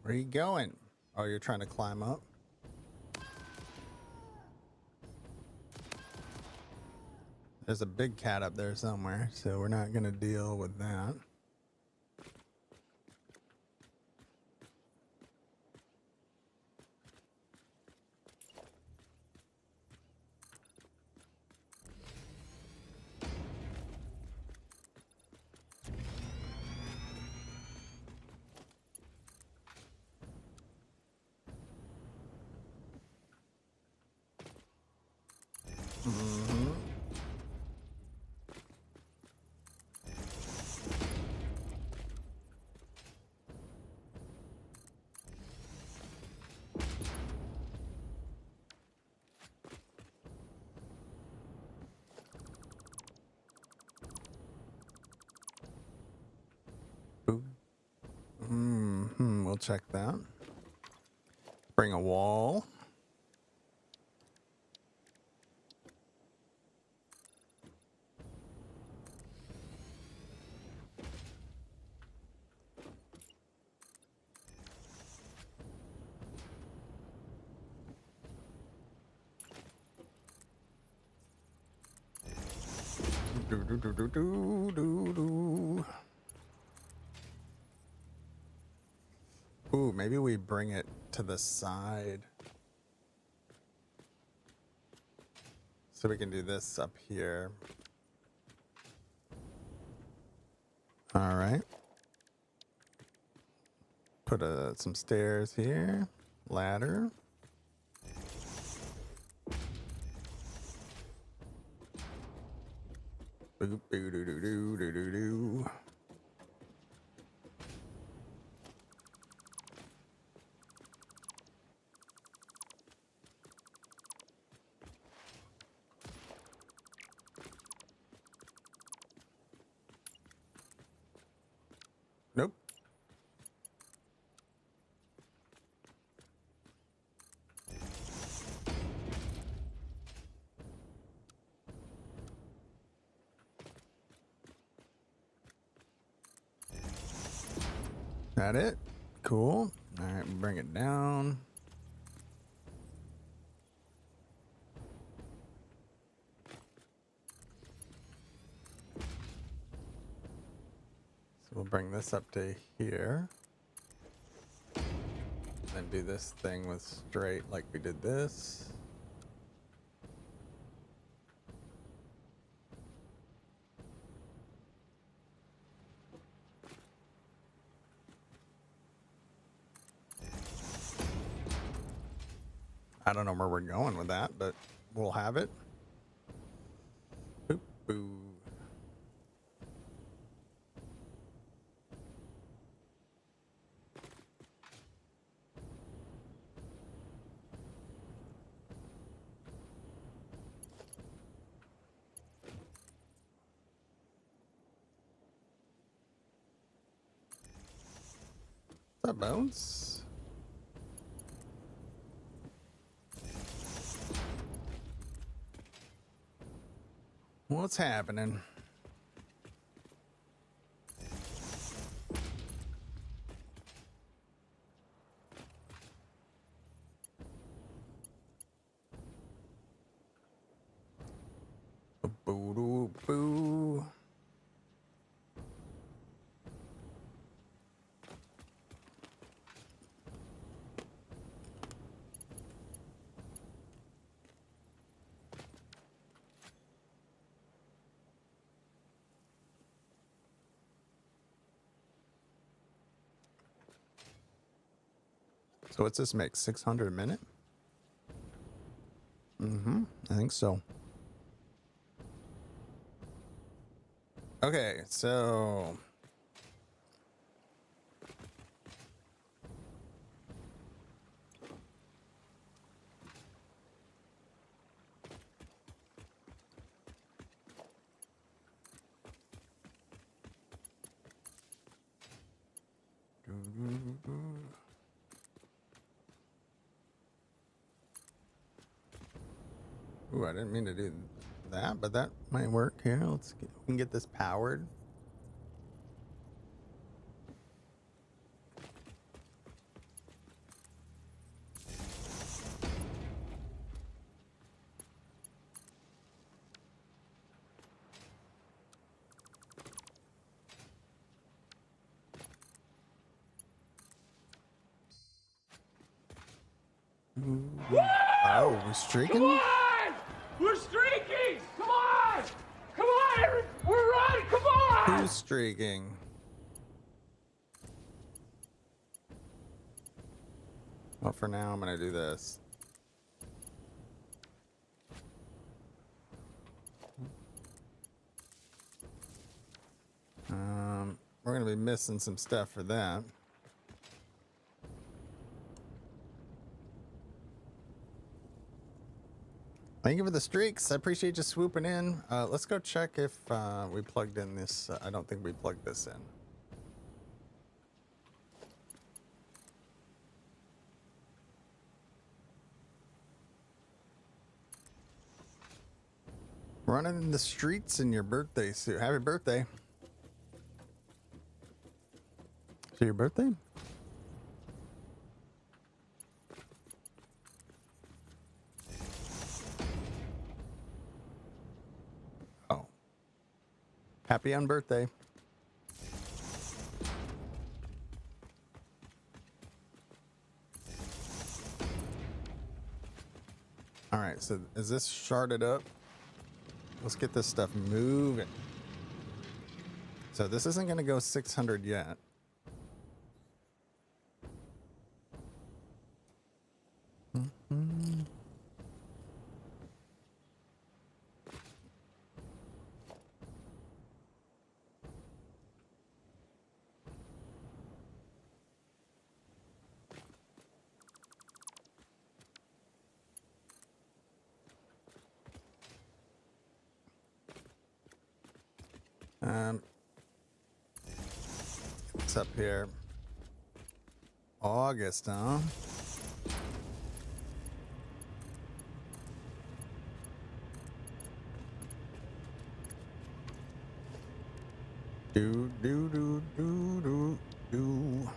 where are you going? Oh, you're trying to climb up? There's a big cat up there somewhere, so we're not gonna deal with that. We'll check that. Bring a wall. Ooh, maybe we bring it to the side. So we can do this up here. All right. Put some stairs here. Ladder. Boop, doo, doo, doo, doo, doo, doo, doo. Nope. That it? Cool. All right, bring it down. So we'll bring this up to here. Then do this thing with straight like we did this. I don't know where we're going with that, but we'll have it. Boop, boo. What's up, Bones? What's happening? Boo boo. So what's this make? 600 a minute? I think so. Okay, so ooh, I didn't mean to do that, but that might work here. We can get this powered. Oh, we're streaking? Come on! We're streaking! Come on! Come on! We're running! Come on! Who's streaking? Well, for now, I'm gonna do this. We're gonna be missing some stuff for that. Thank you for the streaks. I appreciate you swooping in. Let's go check if we plugged in this. I don't think we plugged this in. Running in the streets in your birthday suit. Happy birthday. So your birthday? Oh. Happy on birthday. All right, so is this sharded up? Let's get this stuff moving. So this isn't going to go 600 yet. It's up here. August, huh? Do do do do do do.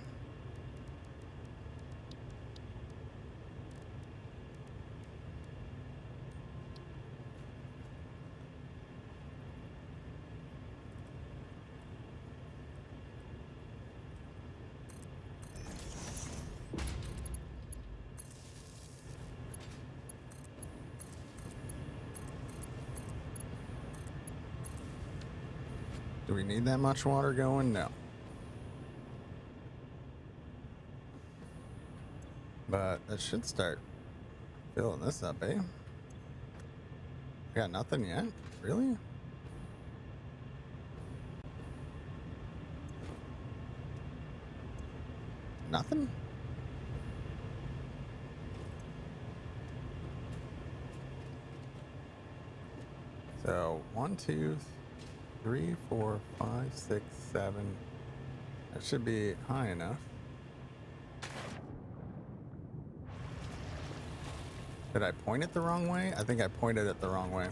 Do we need that much water going? No. But it should start filling this up, eh? Got nothing yet? Really? Nothing? So 1, 2, 3, 4, 5, 6, 7. That should be high enough. Did I point it the wrong way? I think I pointed it the wrong way.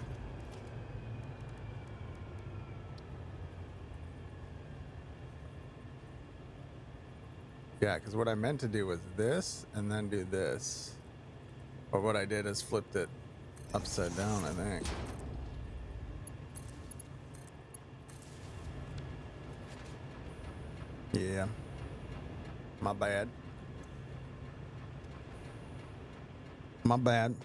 Yeah, because what I meant to do was this and then do this. But what I did is flipped it upside down, I think. Yeah. My bad. My bad.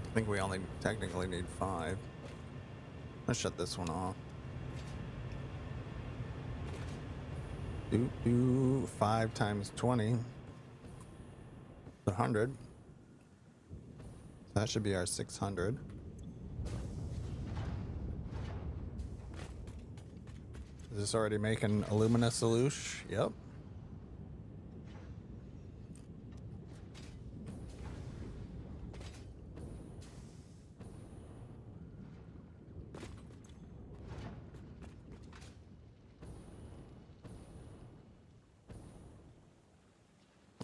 I think we only technically need 5. Let's shut this one off. 5 times 20. 100. So that should be our 600. Is this already making alumina solution? Yep.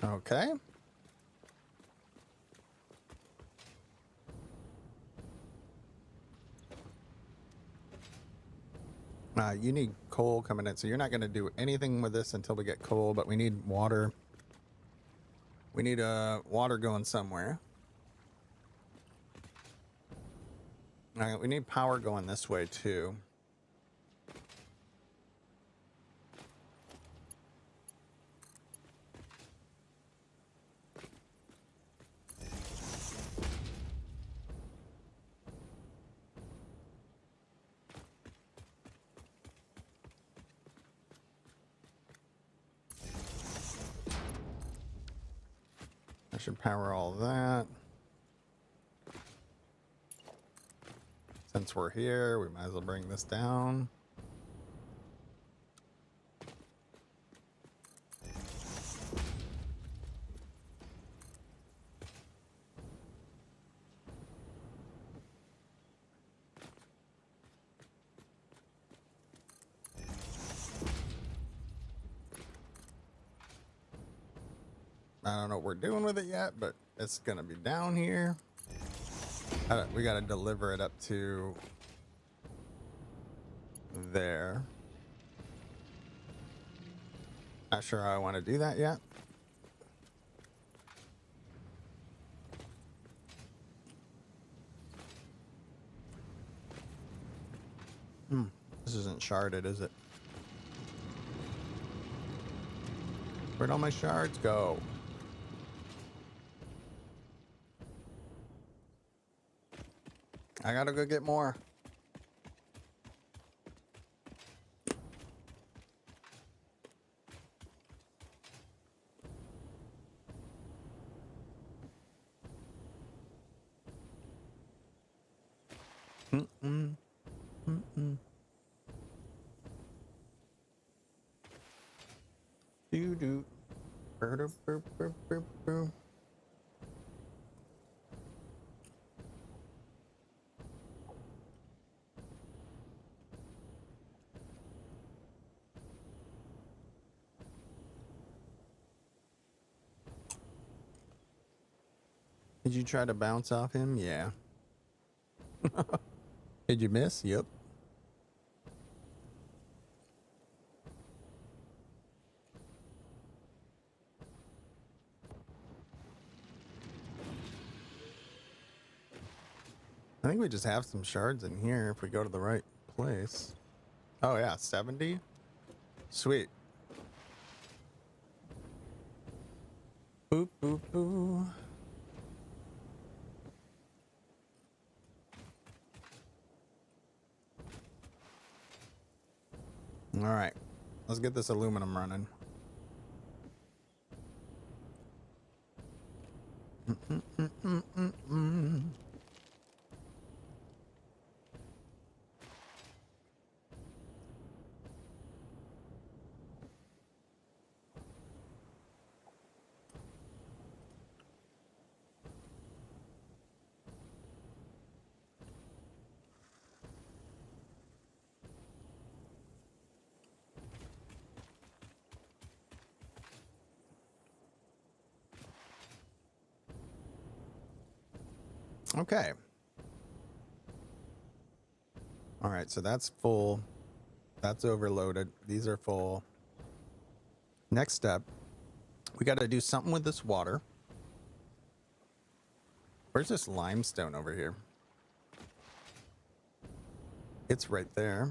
Okay. You need coal coming in, so you're not going to do anything with this until we get coal, but we need water. We need water going somewhere. We need power going this way too. I should power all that. Since we're here, we might as well bring this down. I don't know what we're doing with it yet, but it's gonna be down here. We gotta deliver it up to there. Not sure how I want to do that yet. This isn't sharded, is it? Where'd all my shards go? I gotta go get more. Do do. Burr, burr, burr, burr, burr. Did you try to bounce off him? Yeah. Did you miss? Yep. I think we just have some shards in here if we go to the right place. Oh yeah, 70? Sweet. Boop, boop, boo. All right, let's get this aluminum running. Okay. All right, so that's full. That's overloaded. These are full. Next step, we got to do something with this water. Where's this limestone over here? It's right there.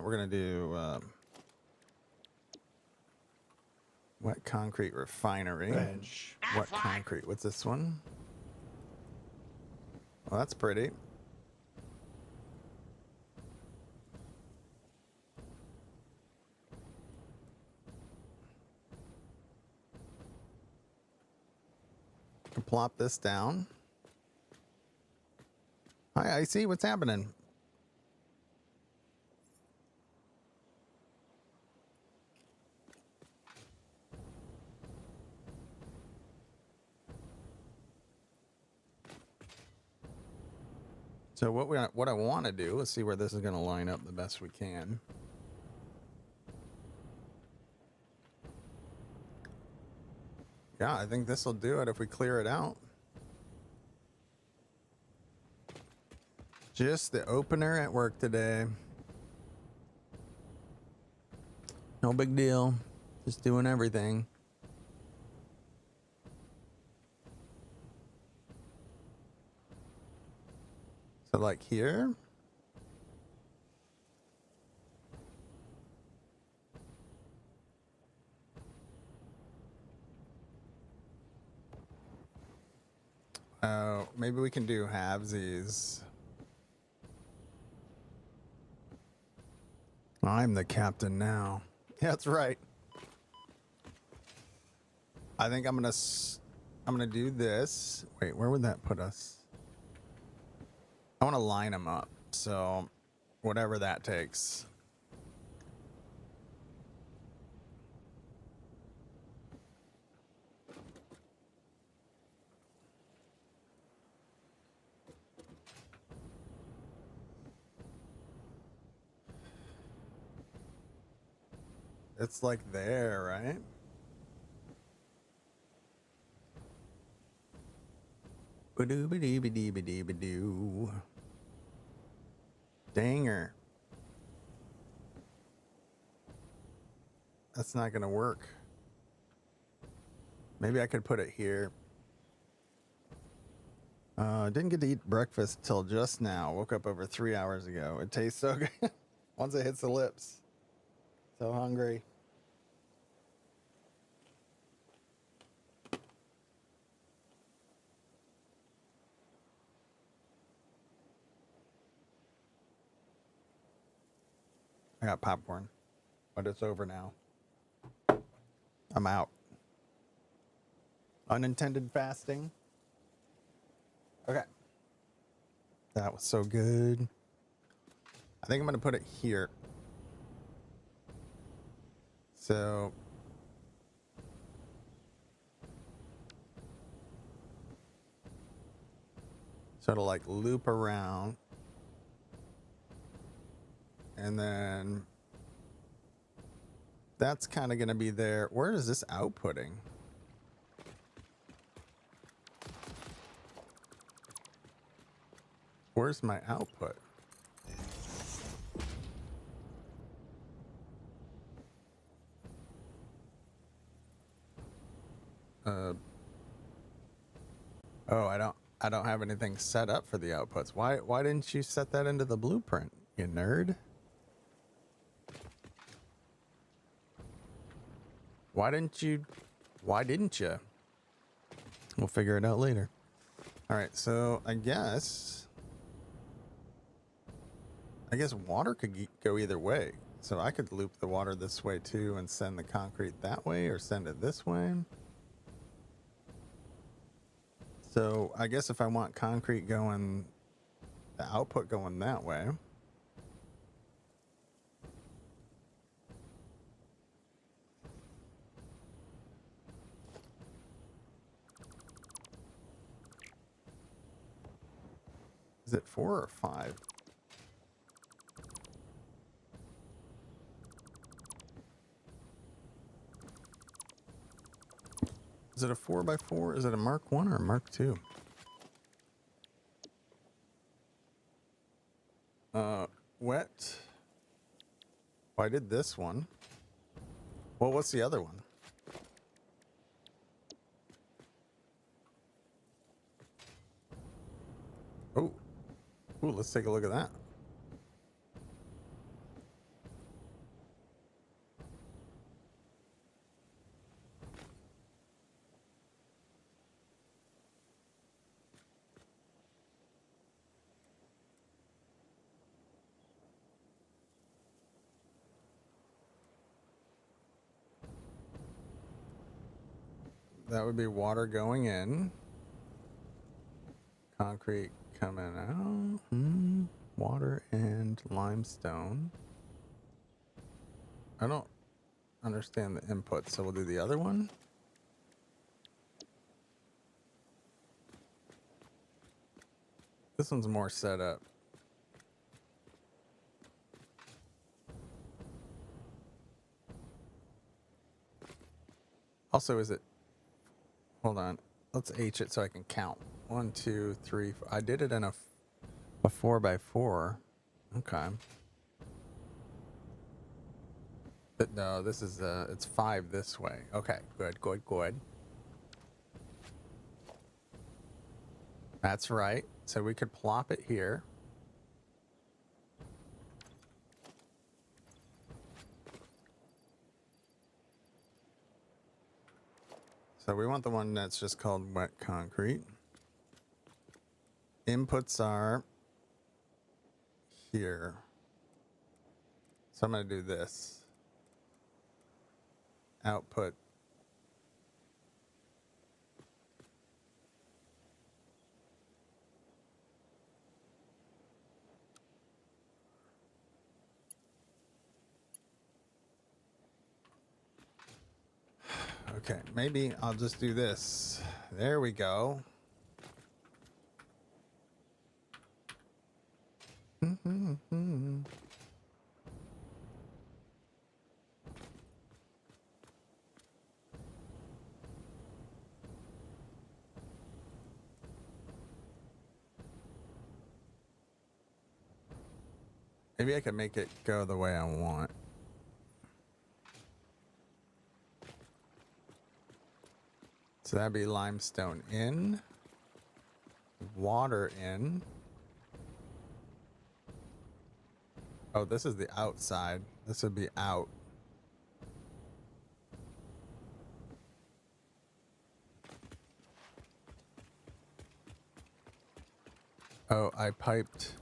We're gonna do wet concrete refinery. Wet concrete. What's this one? Well, that's pretty. Plop this down. Hi, Icy. What's happening? So what I want to do is see where this is going to line up the best we can. Yeah, I think this will do it if we clear it out. Just the opener at work today. No big deal. Just doing everything. So like here. Oh, maybe we can do halvesies. I'm the captain now. Yeah, that's right. I think I'm gonna do this. Wait, where would that put us? I want to line them up. So whatever that takes. It's like there, right? Ba-doo-ba-dee-ba-dee-ba-dee-ba-doo. Danger. That's not gonna work. Maybe I could put it here. Didn't get to eat breakfast till just now. Woke up over 3 hours ago. It tastes so good once it hits the lips. So hungry. I got popcorn, but it's over now. I'm out. Unintended fasting. Okay. That was so good. I think I'm going to put it here. So it'll like loop around. And then that's kind of going to be there. Where is this outputting? Where's my output? Oh, I don't have anything set up for the outputs. Why didn't you set that into the blueprint, you nerd? Why didn't you? We'll figure it out later. All right, so I guess water could go either way. So I could loop the water this way too and send the concrete that way, or send it this way. So I guess if I want concrete going, the output going that way. Is it 4 or 5? Is it a 4x4? Is it a Mark 1 or a Mark 2? Wet. Oh, I did this one. Well, what's the other one? Oh. Ooh, let's take a look at that. That would be water going in. Concrete coming out. Water and limestone. I don't understand the input, so we'll do the other one. This one's more set up. Also, is it... Hold on. Let's H it so I can count. 1, 2, 3, 4. I did it in a 4x4. Okay. But no, this is it's 5 this way. Okay, good, good, good. That's right. So we could plop it here. So we want the one that's just called wet concrete. Inputs are here. So I'm going to do this. Output. Okay, maybe I'll just do this. There we go. Maybe I can make it go the way I want. So that'd be limestone in, water in. Oh, this is the outside. This would be out. Oh, I piped.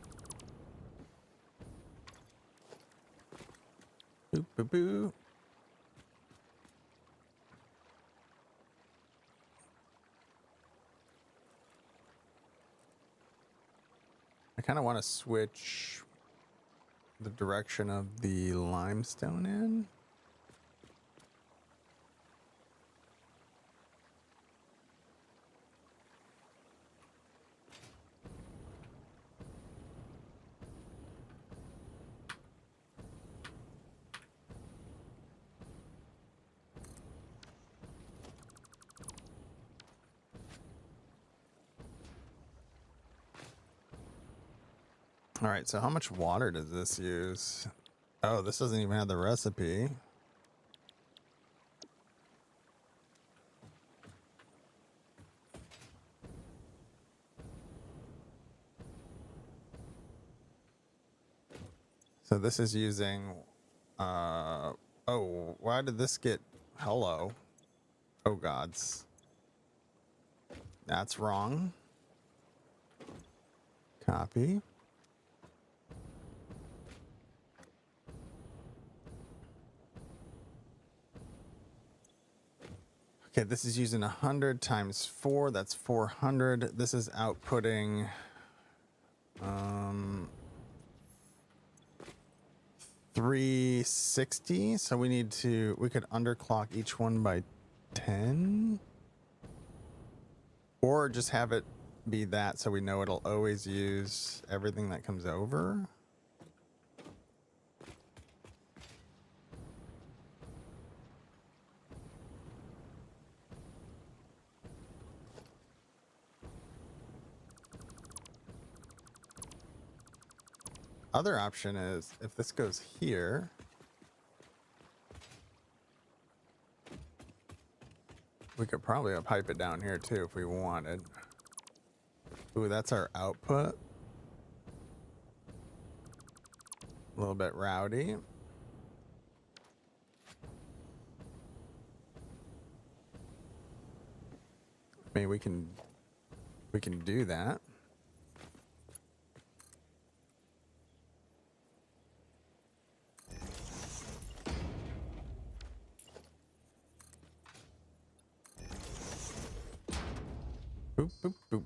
Boop, boop, boop. I kind of want to switch the direction of the limestone in. All right, so how much water does this use? Oh, this doesn't even have the recipe. So this is using, oh, why did this get, hello? Oh gods. That's wrong. Copy. Okay, this is using 100 times 4. That's 400. This is outputting 360. So we could underclock each one by 10. Or just have it be that so we know it'll always use everything that comes over. Other option is if this goes here, we could probably pipe it down here too if we wanted. Ooh, that's our output. A little bit rowdy. I mean, we can do that. Boop, boop, boop.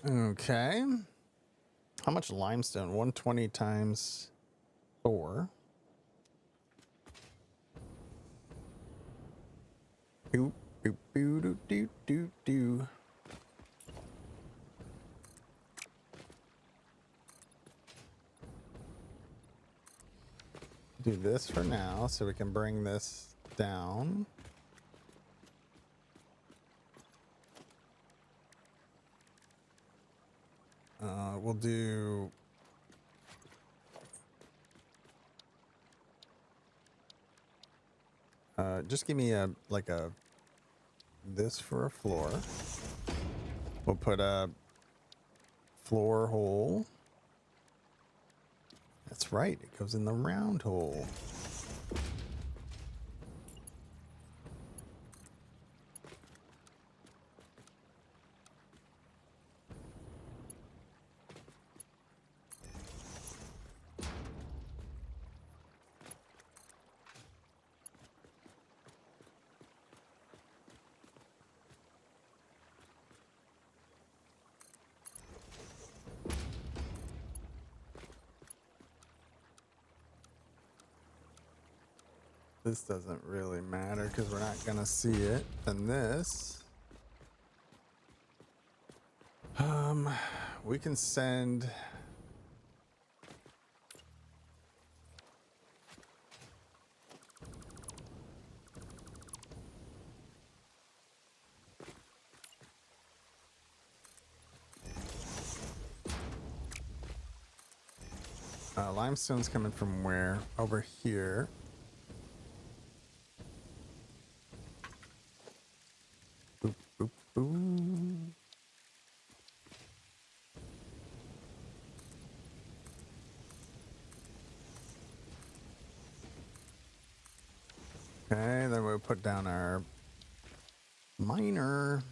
Okay. How much limestone? 120 times 4. Boop, boop, boo, doo, doo, doo, doo. Do this for now so we can bring this down. We'll do just give me a this for a floor. We'll put a floor hole. That's right, it goes in the round hole. This doesn't really matter because we're not gonna see it. And this, we can send limestone's coming from where? Over here. Boop, boop, boop. Okay, then we'll put down our miner.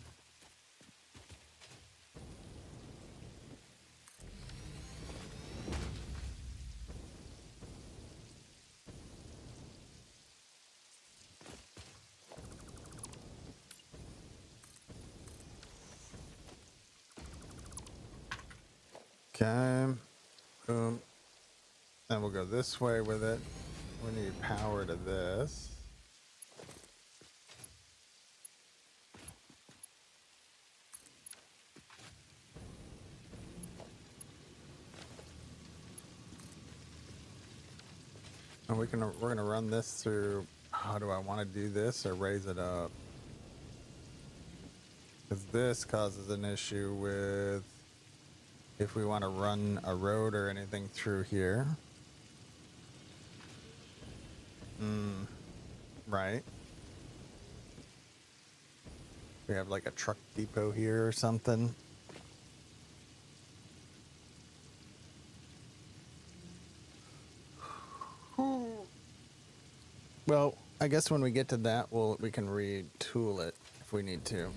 Okay, boom. Then we'll go this way with it. We need power to this. And we're gonna run this through. How do I want to do this or raise it up? Because this causes an issue with if we want to run a road or anything through here. Right. We have like a truck depot here or something. Well, I guess when we get to that, we can retool it if we need to.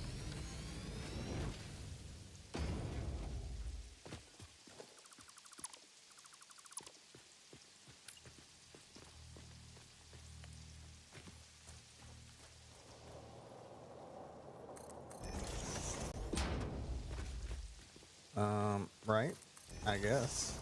Right, I guess.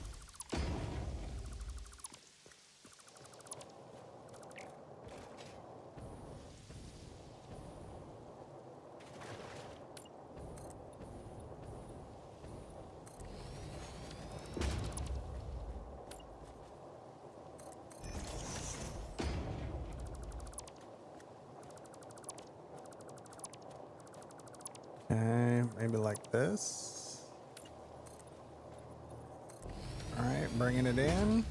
maybe like this. All right, bringing it in.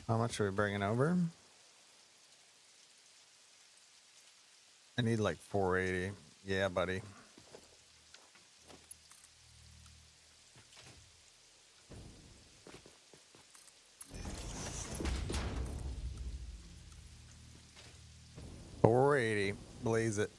How much are we bringing over? I need like 480. Yeah, buddy. $480. Blaze it.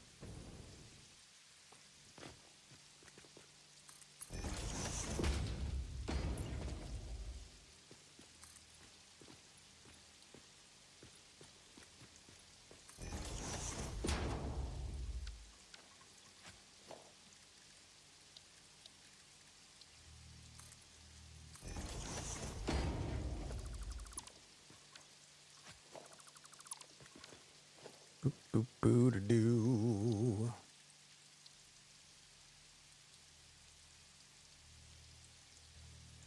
Boop, boop, boo to do.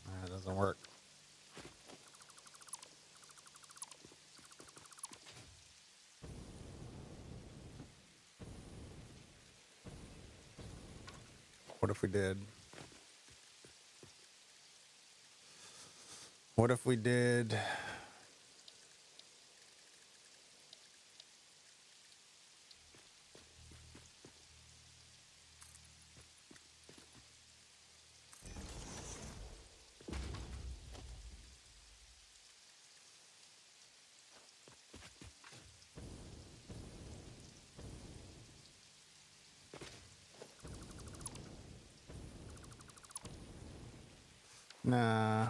That doesn't work. What if we did? What if we did? Nah.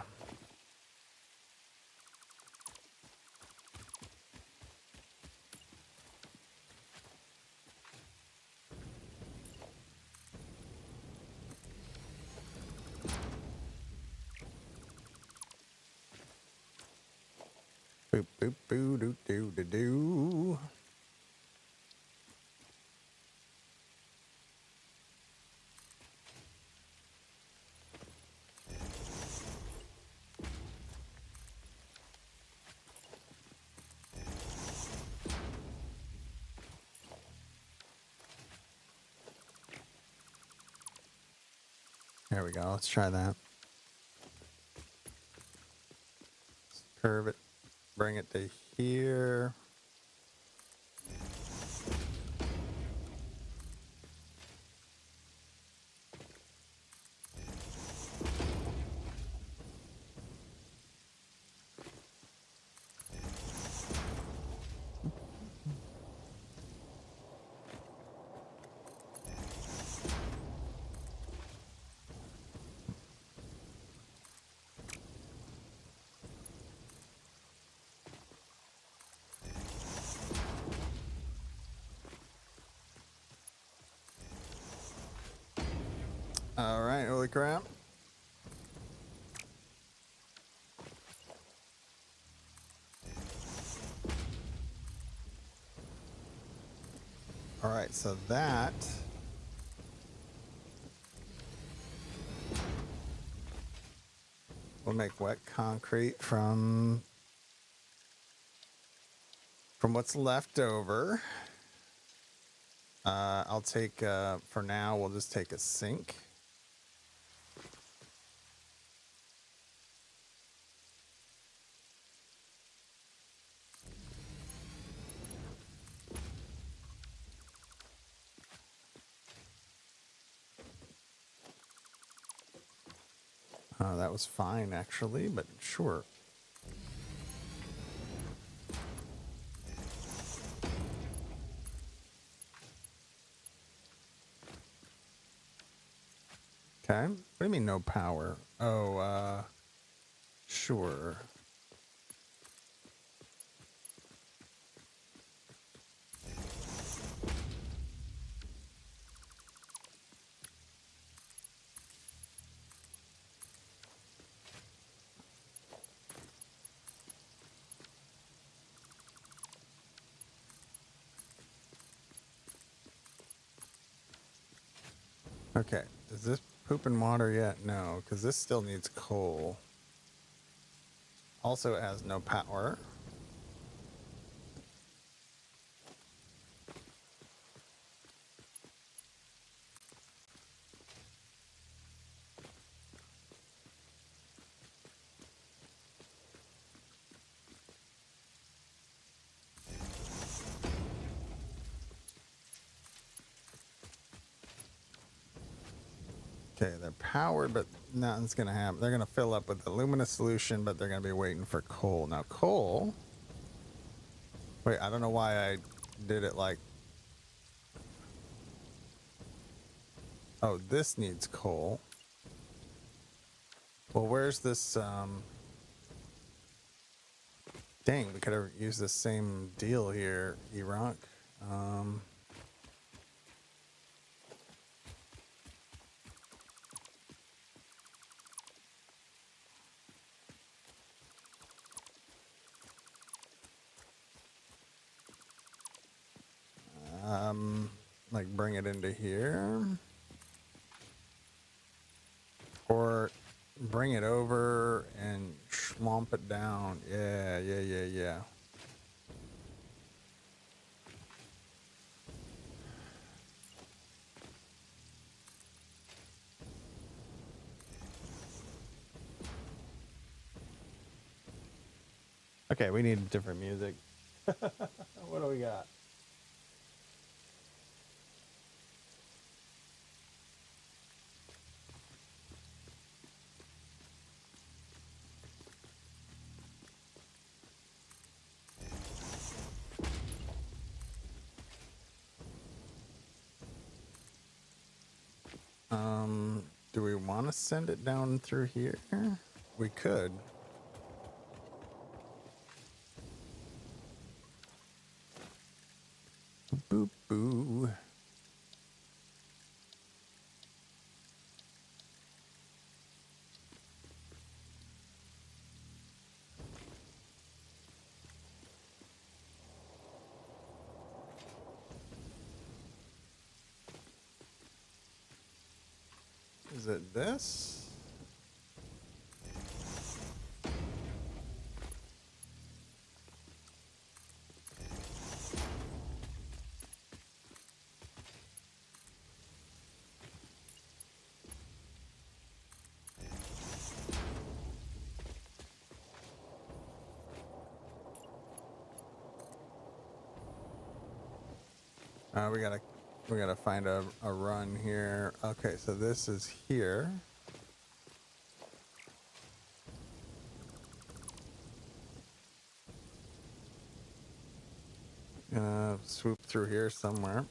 Boop, boop, boo, doo, doo, doo, doo. There we go. Let's try that. Curve it. Bring it to here. All right, holy crap. All right, so that will make wet concrete from what's left over. I'll take, for now, we'll just take a sink. That was fine, actually, but sure. Okay. What do you mean no power? Oh, sure. Okay, is this pooping water yet? No, because this still needs coal. Also, it has no power. Okay, they're powered, but nothing's gonna happen. They're gonna fill up with the aluminum solution, but they're gonna be waiting for coal. Now, coal. Wait, I don't know why I did it like. Oh, this needs coal. Well, where's this? Dang, we could have used the same deal here, Iraq. Like bring it into here, or bring it over and slump it down. Yeah. Okay, we need different music. What do we got? Do we want to send it down through here? We could. Boop boo. Is it this? We gotta find a run here. Okay, so this is here. Gonna swoop through here somewhere.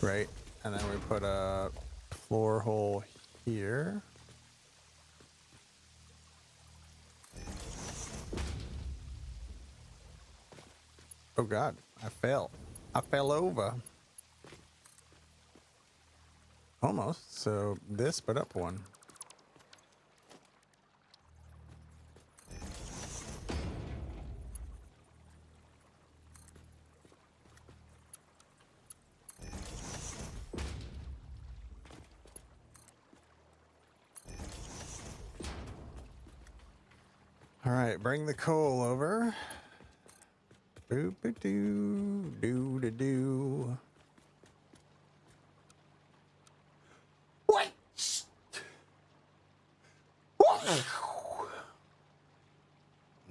Right, and then we put a floor hole here. Oh God, I fell over. Almost, so this, but up one. All right, bring the coal over. Boop a doo, doo da doo. What?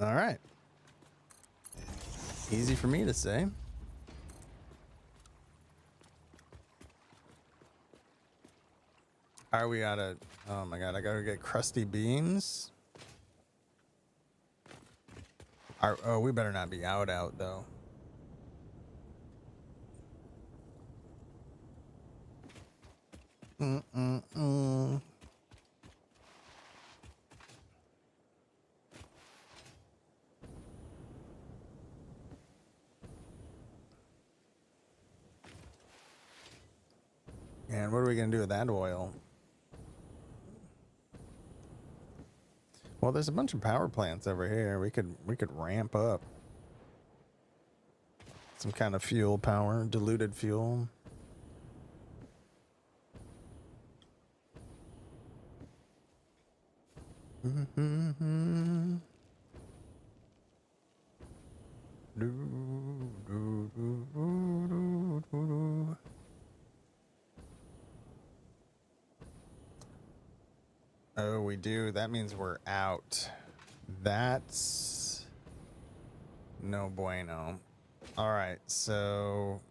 All right. Easy for me to say. All right, we gotta. Oh my God, I gotta get crusty beams. Oh, we better not be out though. And what are we gonna do with that oil? Well, there's a bunch of power plants over here. We could ramp up some kind of fuel power, diluted fuel. Oh, we do. That means we're out. That's no bueno. All right, so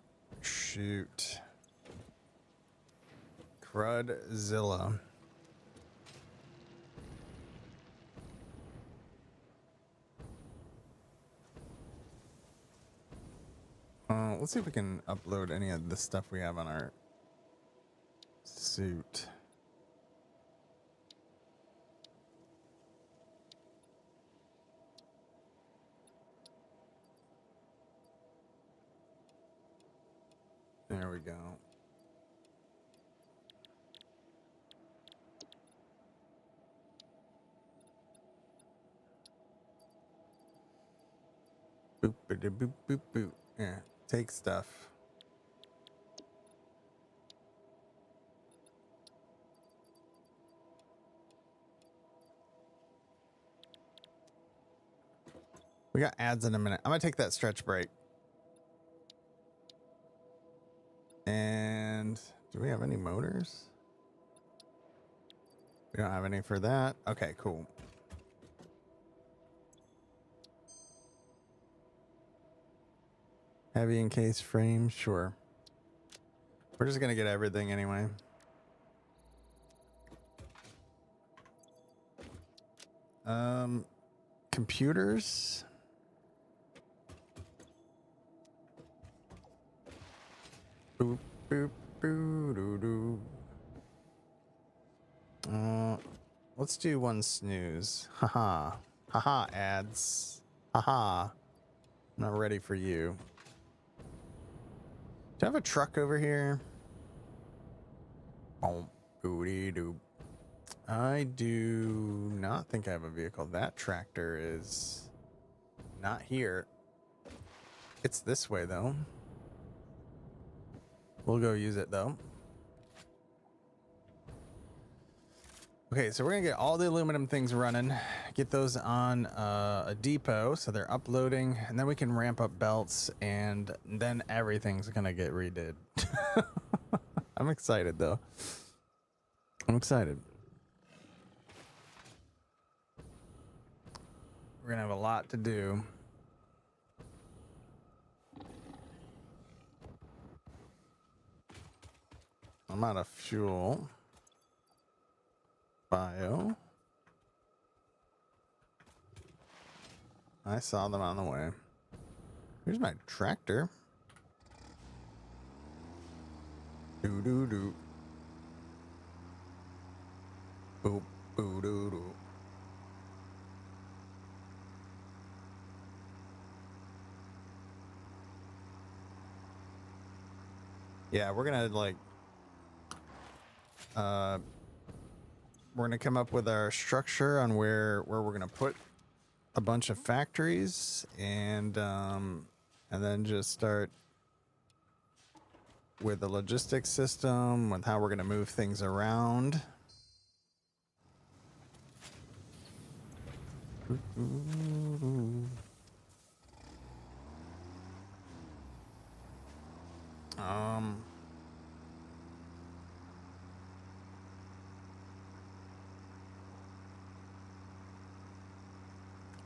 shoot. Crudzilla. Let's see if we can upload any of the stuff we have on our suit. There we go. Boop, boop, boop, boop, boop. Yeah, take stuff. We got ads in a minute. I'm gonna take that stretch break. And do we have any motors? We don't have any for that. Okay, cool. Heavy encased frame, sure. We're just gonna get everything anyway. Computers. Boop, boop, boo, doo, doo. Let's do one snooze. Haha. Haha, ads. Haha. I'm not ready for you. Do I have a truck over here? Boom, booty doo. I do not think I have a vehicle. That tractor is not here. It's this way though. We'll go use it though. Okay, so we're gonna get all the aluminum things running, get those on a depot so they're uploading, and then we can ramp up belts, and then everything's gonna get redid. I'm excited though. I'm excited. We're gonna have a lot to do. I'm out of fuel. Bio. I saw them on the way. Here's my tractor. Doo doo doo. Boop boo doo doo. Yeah, we're gonna like we're gonna come up with our structure on where we're gonna put a bunch of factories, and then just start with the logistics system, with how we're gonna move things around.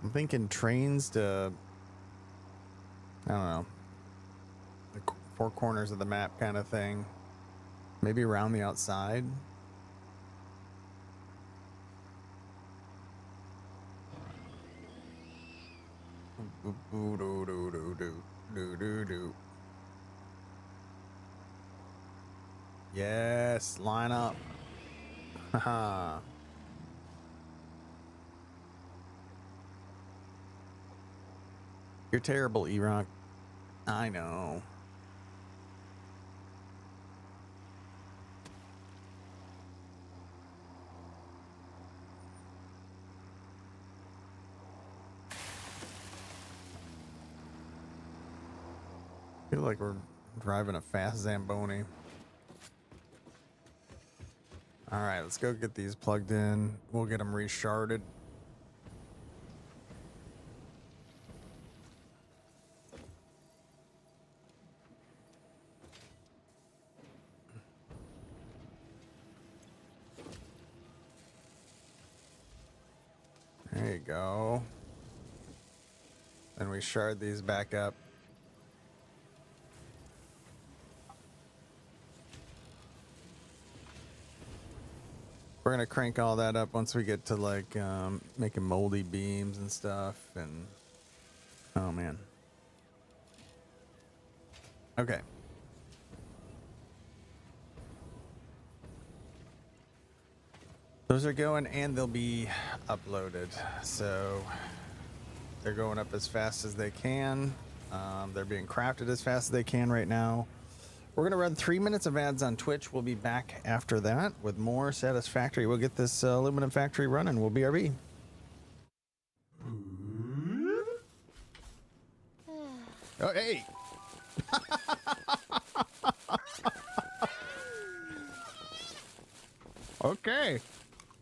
I'm thinking trains to, I don't know, the four corners of the map kind of thing. Maybe around the outside. Yes, line up. Haha. You're terrible, E-Rock. I know. feel like we're driving a fast Zamboni. All right, let's go get these plugged in. We'll get them resharded. There you go. And we shard these back up. We're gonna crank all that up once we get to like making moldy beams and stuff. And oh man. Okay. Those are going and they'll be uploaded. So they're going up as fast as they can. They're being crafted as fast as they can right now. We're going to run 3 minutes of ads on Twitch. We'll be back after that with more Satisfactory. We'll get this aluminum factory running. We'll BRB. Oh, hey. Okay.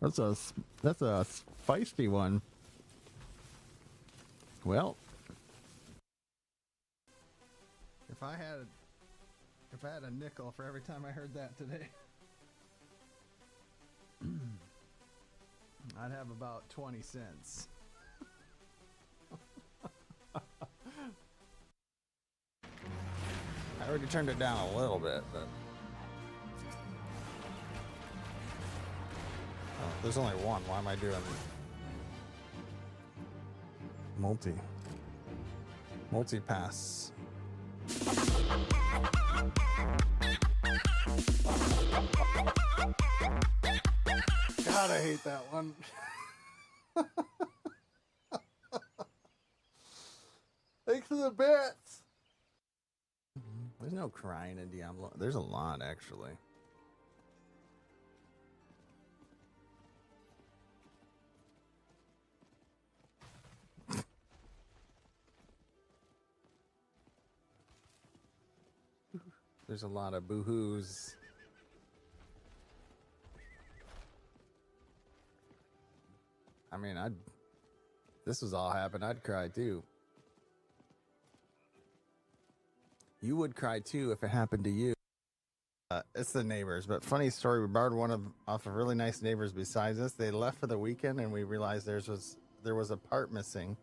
That's a feisty one. Well, if I had a nickel for every time I heard that today, I'd have about 20 cents. I already turned it down a little bit, but oh, there's only one. Why am I doing multi-pass? God, I hate that one. Thanks for the bits. There's no crying in Diablo. There's a lot, actually. There's a lot of boo-hoos. I mean, this was all happened, I'd cry too. You would cry too if it happened to you. It's the neighbors, but funny story. We borrowed one off of really nice neighbors besides us. They left for the weekend, and we realized there was a part missing.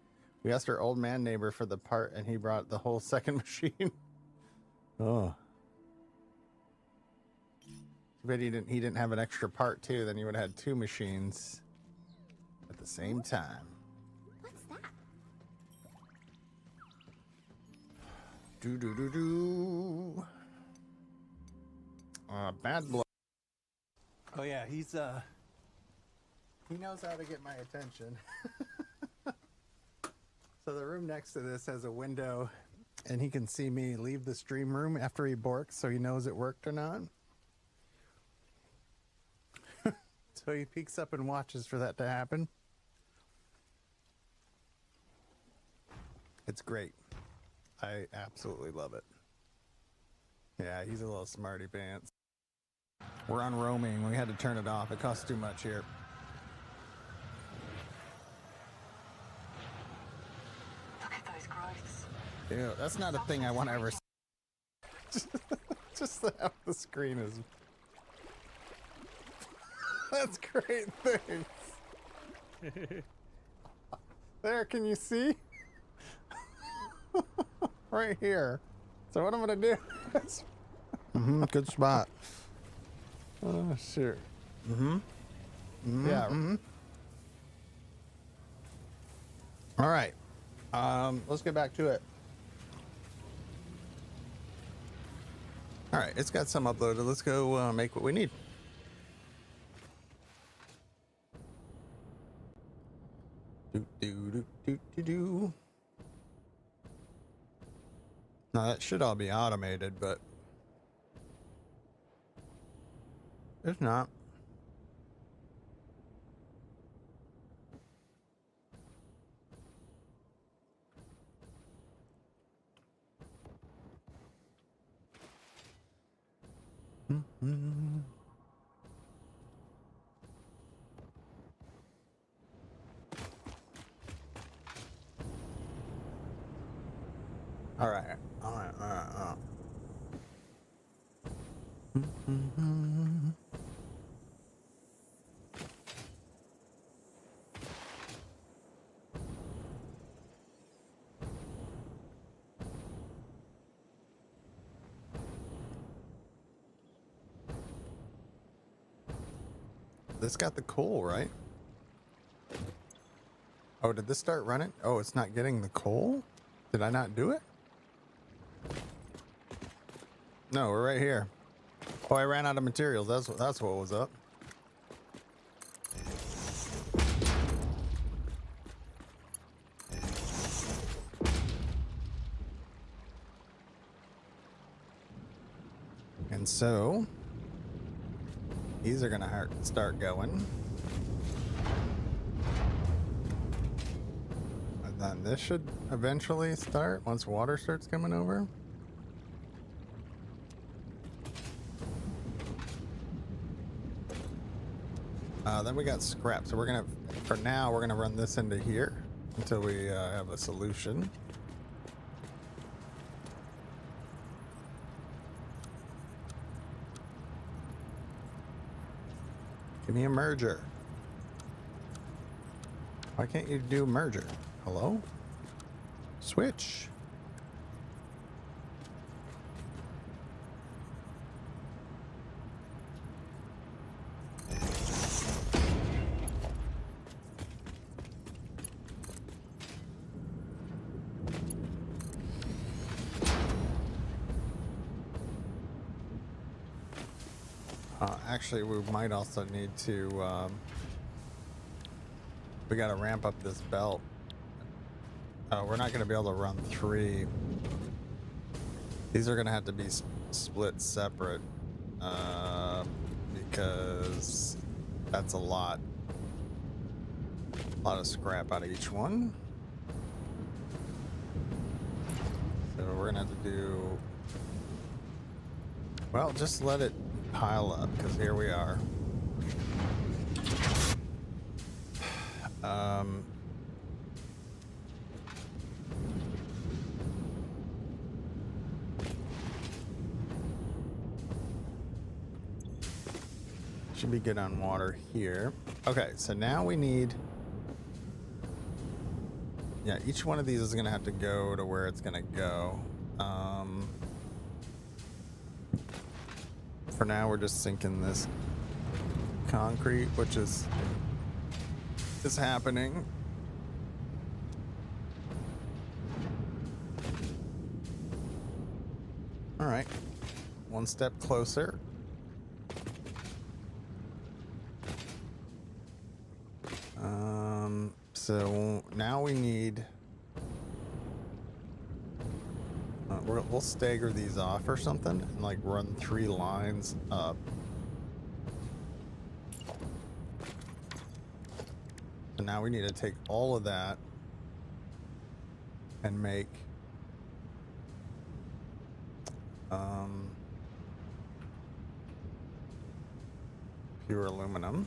We asked our old man neighbor for the part, and he brought the whole second machine. Oh. But he didn't have an extra part too. Then he would have had two machines at the same time. What's that? Do. Bad blood. Oh yeah, he knows how to get my attention. So the room next to this has a window, and he can see me leave the stream room after he borks, so he knows it worked or not. So he peeks up and watches for that to happen. It's great. I absolutely love it. Yeah, he's a little smarty pants. We're on roaming. We had to turn it off. It costs too much here. Look at those growths. Ew, that's not a thing I want to ever see. Just that the screen is... That's great, thanks. There, can you see? Right here. So what I'm gonna do is... good spot. Oh, sure. Yeah. All right. Let's get back to it. All right, it's got some uploaded. Let's go make what we need. Do. Now that should all be automated, but it's not. All right. All right. All right. All right. This got the coal, right? Oh, did this start running? Oh, it's not getting the coal? Did I not do it? No, we're right here. Oh, I ran out of materials. That's what was up. And so these are gonna start going. And then this should eventually start once water starts coming over. Then we got scrap. So we're gonna, for now, we're gonna run this into here until we have a solution. Give me a merger. Why can't you do merger? Hello? Switch. Actually, we might also need to, we got to ramp up this belt. We're not going to be able to run 3. These are going to have to be split separate, because that's a lot of scrap out of each one. So we're going to have to do, well, just let it pile up, because here we are. Should be good on water here. Okay, so now we need, yeah, each one of these is going to have to go to where it's going to go. For now, we're just sinking this concrete, which is happening. All right, one step closer. So now we need, we'll stagger these off or something and like run 3 lines up. So now we need to take all of that and make pure aluminum.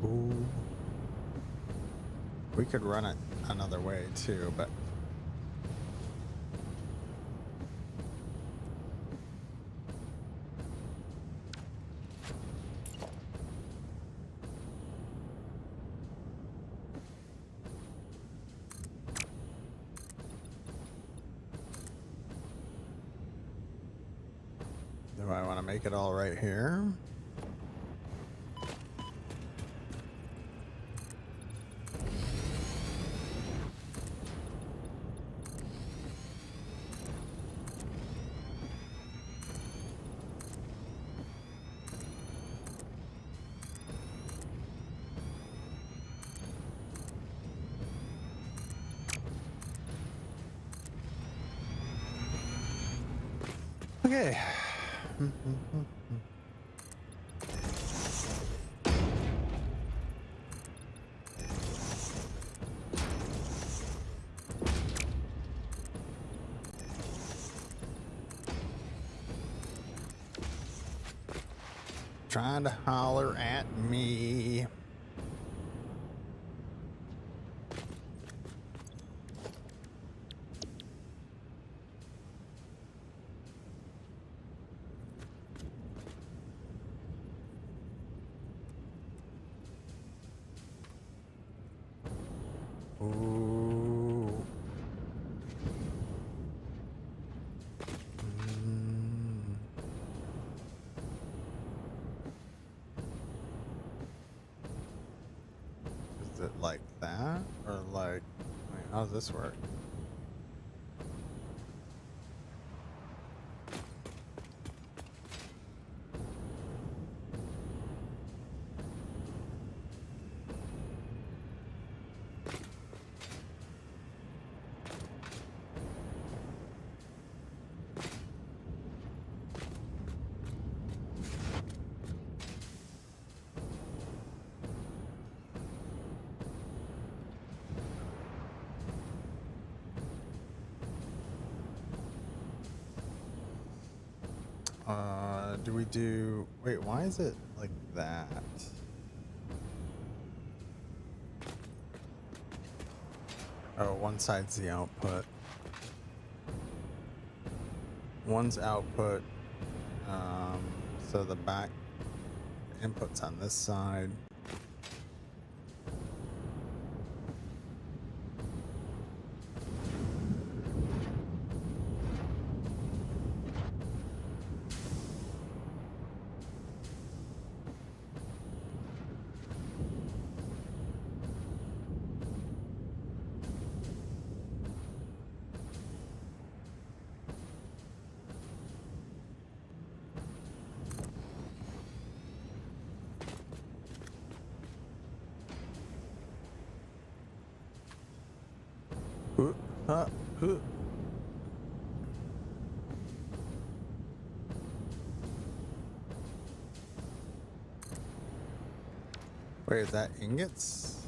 Ooh. We could run it another way too, but do I want to make it all right here? Okay. Trying to holler at me. Ooh. Is it like that? Or like, wait, how does this work? Do we do, wait, why is it like that? Oh, one side's the output. One's output, so the back input's on this side. Wait, is that ingots?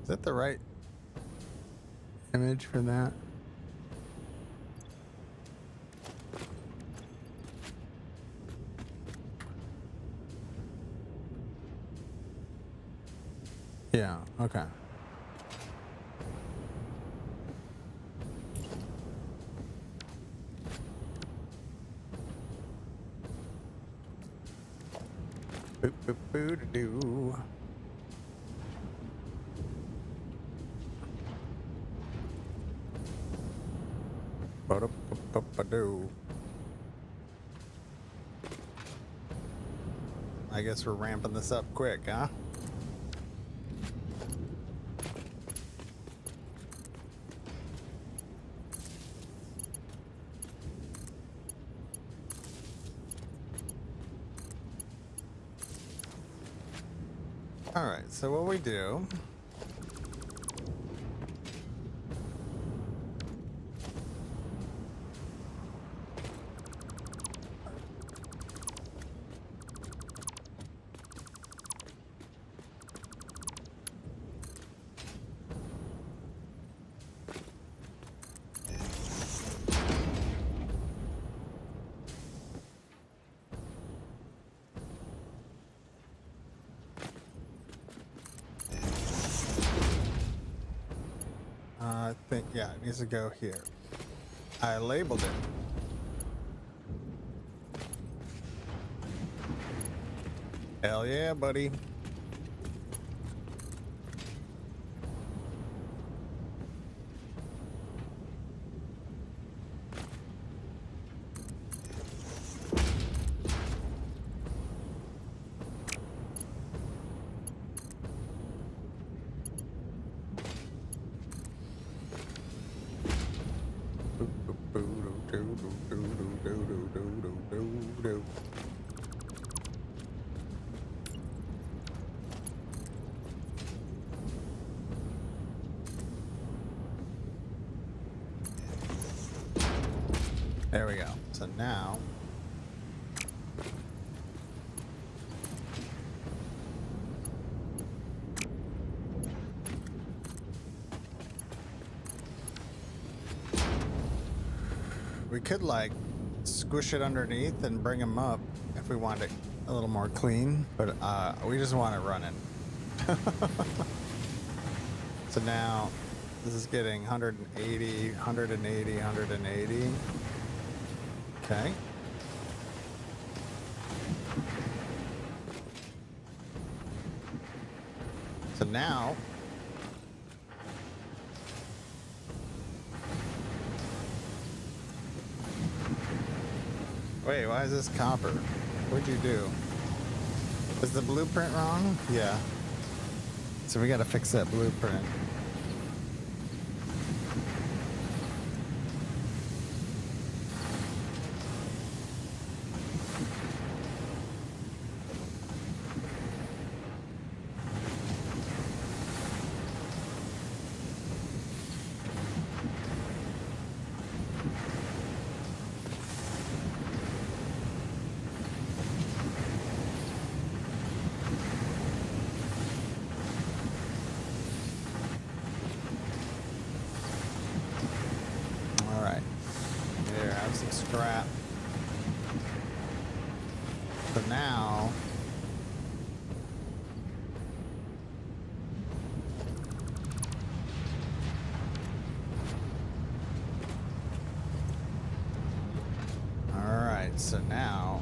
Is that the right image for that? Yeah, okay. Boop, boop, boo, doo. Ba-da-ba-ba-ba-doo. I guess we're ramping this up quick, huh? All right, so what we do, I think, yeah, it needs to go here. I labeled it. Hell yeah, buddy. So now we could like squish it underneath and bring them up if we want it a little more clean, but we just want it running. So now this is getting 180, 180, 180. Okay. So now wait, why is this copper? What'd you do? Is the blueprint wrong? Yeah. So we gotta fix that blueprint. Scrap. So now all right, so now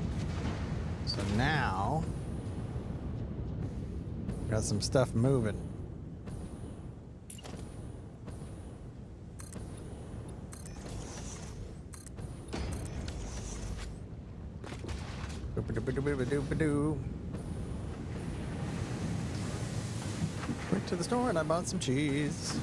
got some stuff moving. Went to the store and I bought some cheese.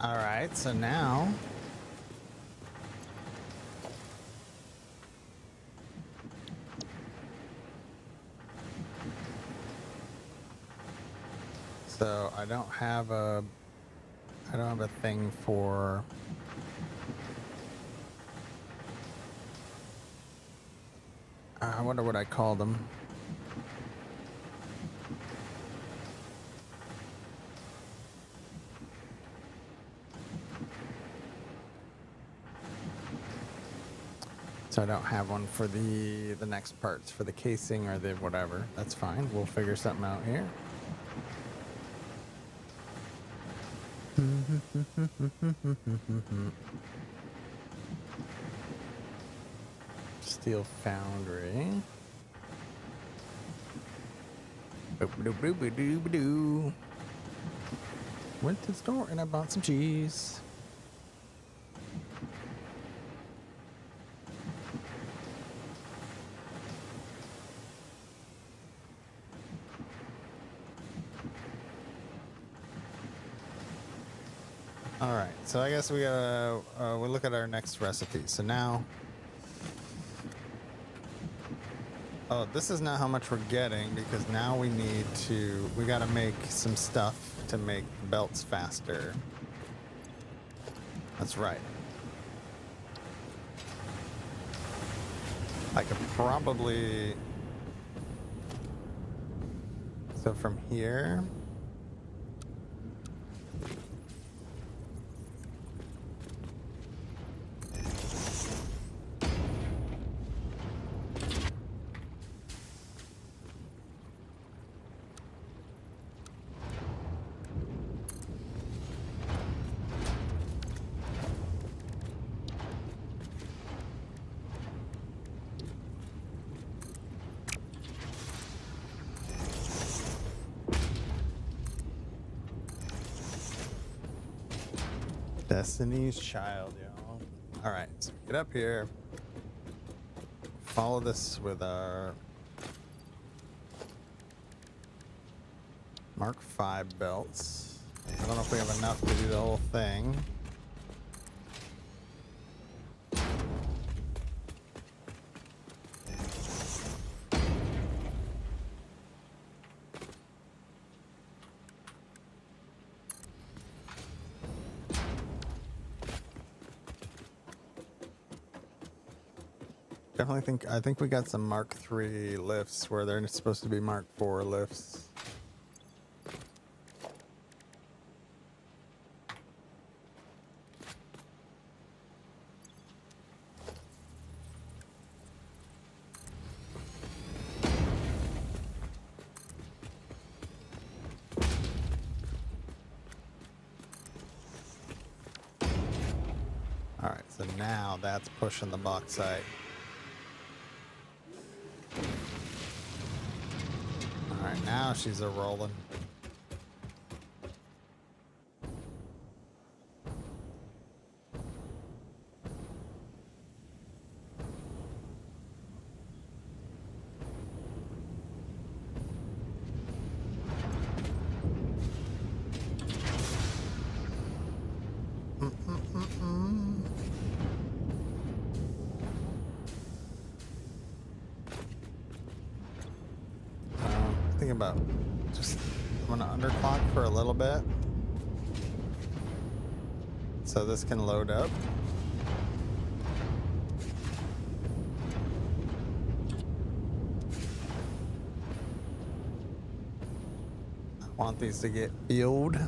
All right, so now I don't have a thing for I wonder what I call them. So I don't have one for the next parts, for the casing or the whatever. That's fine. We'll figure something out here. Steel foundry. Boop-a-doo-boop-a-doo-ba-doo. Went to the store and I bought some cheese. All right, so I guess we gotta we'll look at our next recipe. So now, oh, this is not how much we're getting because now we gotta make some stuff to make belts faster. That's right. I could probably, so from here. Destiny's Child, y'all. All right, so get up here. Follow this with our Mark 5 belts. I don't know if we have enough to do the whole thing. Definitely think, I think we got some Mark III lifts where they're supposed to be Mark IV lifts. All right, so now that's pushing the bauxite. All right, now she's a rolling. Thinking about just, I'm gonna underclock for a little bit so this can load up. I want these to get filled.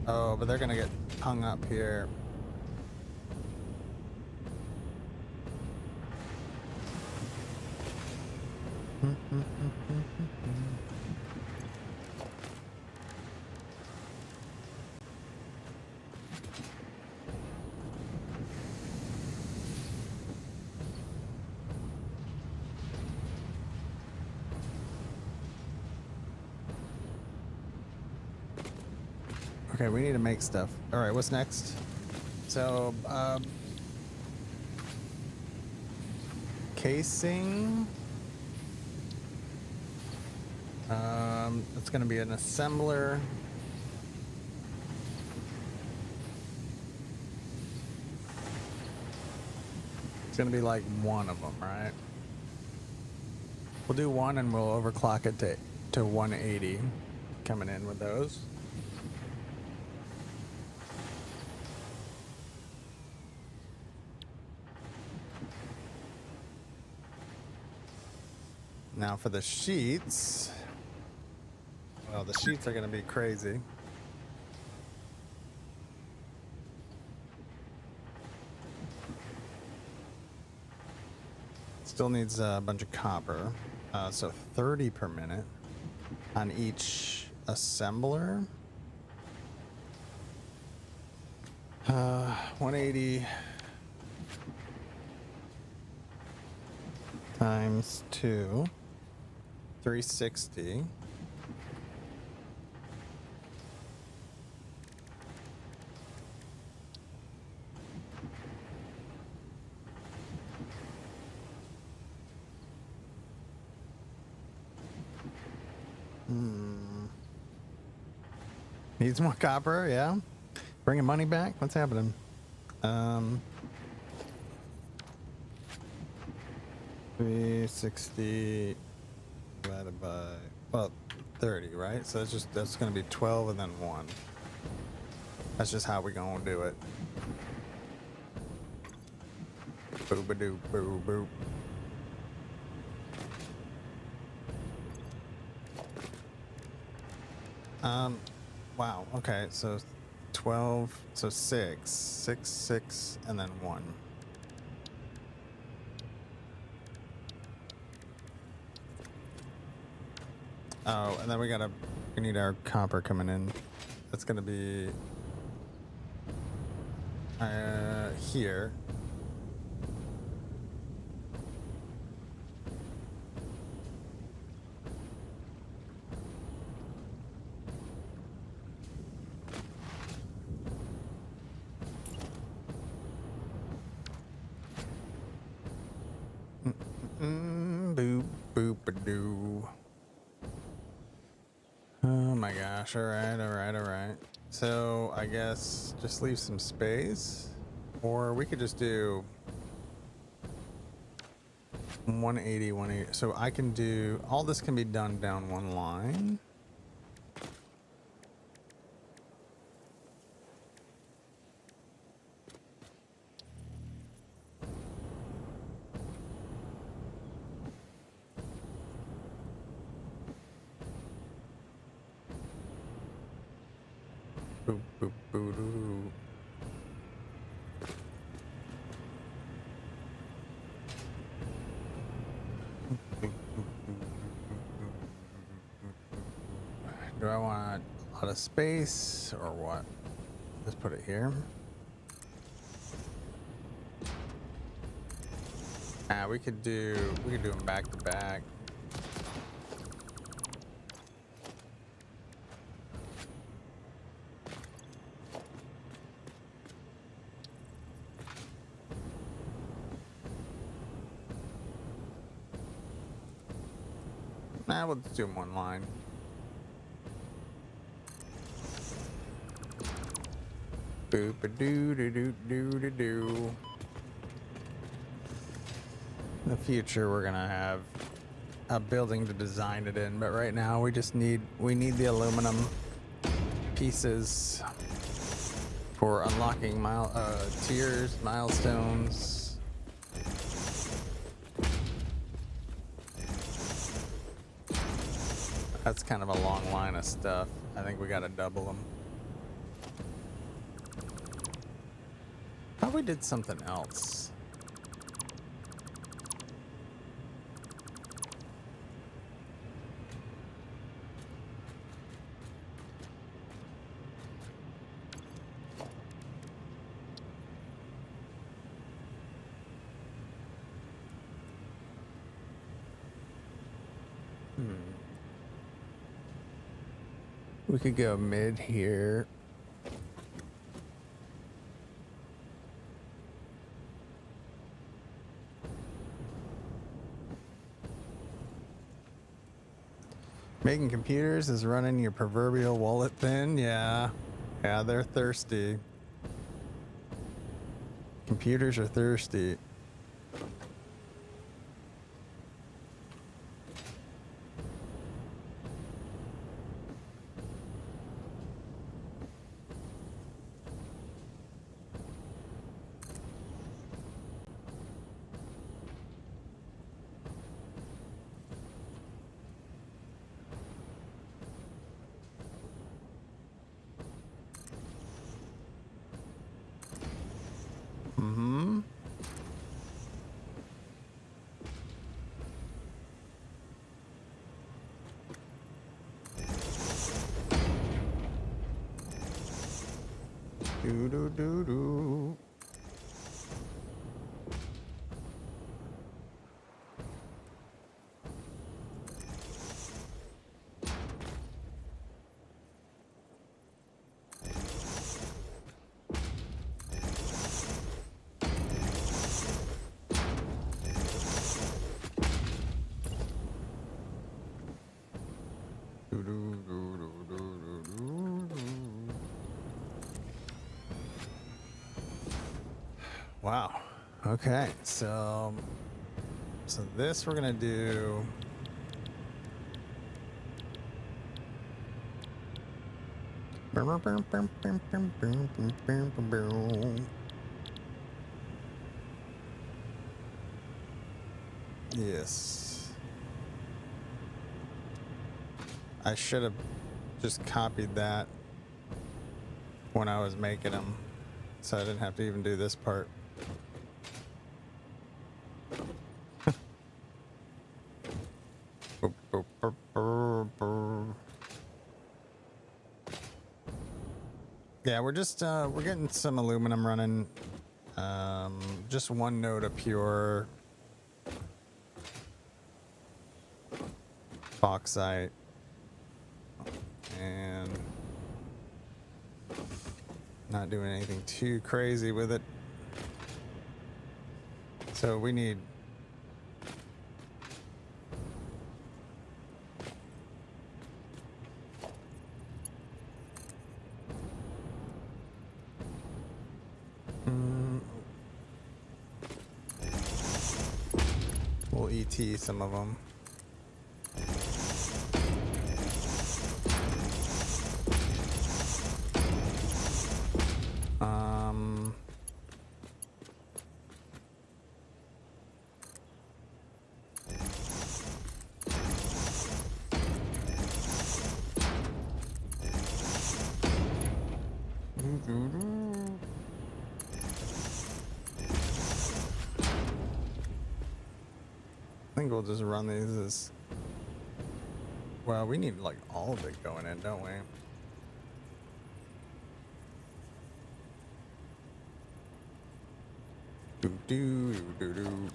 Oh, but they're gonna get hung up here. Okay, we need to make stuff. All right, what's next? So, casing. It's going to be an assembler. It's going to be like one of them, right? We'll do one and we'll overclock it to 180 coming in with those. Now for the sheets. Well, the sheets are going to be crazy. Still needs a bunch of copper. So 30 per minute on each assembler. 180 times 2. 360. Needs more copper, yeah. Bringing money back. What's happening? 360 divided by, well, 30, right? So that's going to be 12 and then 1. That's just how we're going to do it. Boop-a-doop, boop-boop. Wow, okay, so 12, so 6, 6, and then 1. Oh, and then we need our copper coming in. That's gonna be here. Boop, boop-a-doo. Oh my gosh, alright. So, I guess just leave some space. Or we could just do 180, 180. So I can do, all this can be done down one line. Boop, boop, boop, doo. Do I want a lot of space or what? Let's put it here. We could do them back to back. We'll just do them one line. Boop a doo doo doo doo doo doo. In the future, we're gonna have a building to design it in, but right now we need the aluminum pieces for unlocking tiers, milestones. That's kind of a long line of stuff. I think we gotta double them. Thought we did something else. We could go mid here. Making computers is running your proverbial wallet thin. Yeah, they're thirsty. Computers are thirsty. Do do do do. Wow. Okay. So this we're gonna do. Yes. I should have just copied that when I was making them, so I didn't have to even do this part. Yeah, we're just we're getting some aluminum running. Just one node of pure bauxite, and not doing anything too crazy with it. So we need we'll ET some of them. think we'll just run these as well. We need like all of it going in, don't we? Do do do do.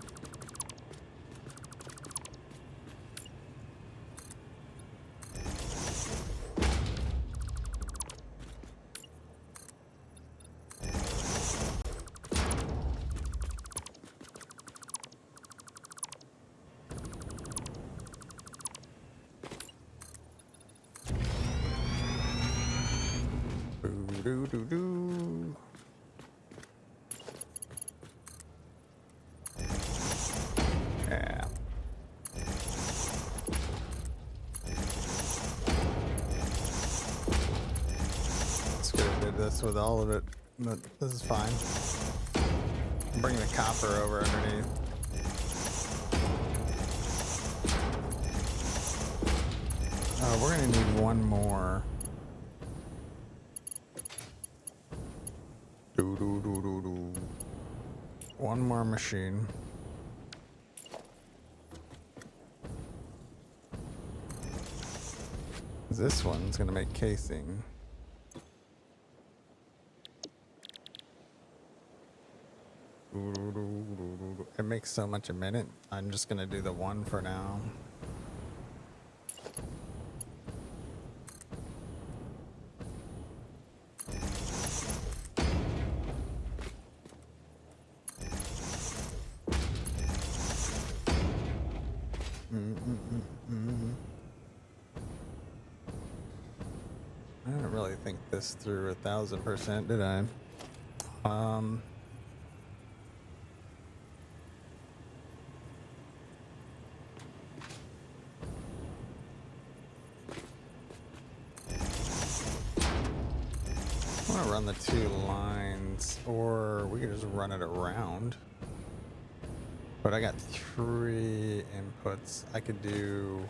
Do do do. Yeah. It's good I did this with all of it, but this is fine. Bring the copper over underneath. Oh, we're gonna need one more. One more machine. This one's gonna make casing. It makes so much a minute. I'm just gonna do the one for now. I didn't really think this through 1000%, did I? I want to run the 2 lines, or we could just run it around. But I got 3 inputs. I could do...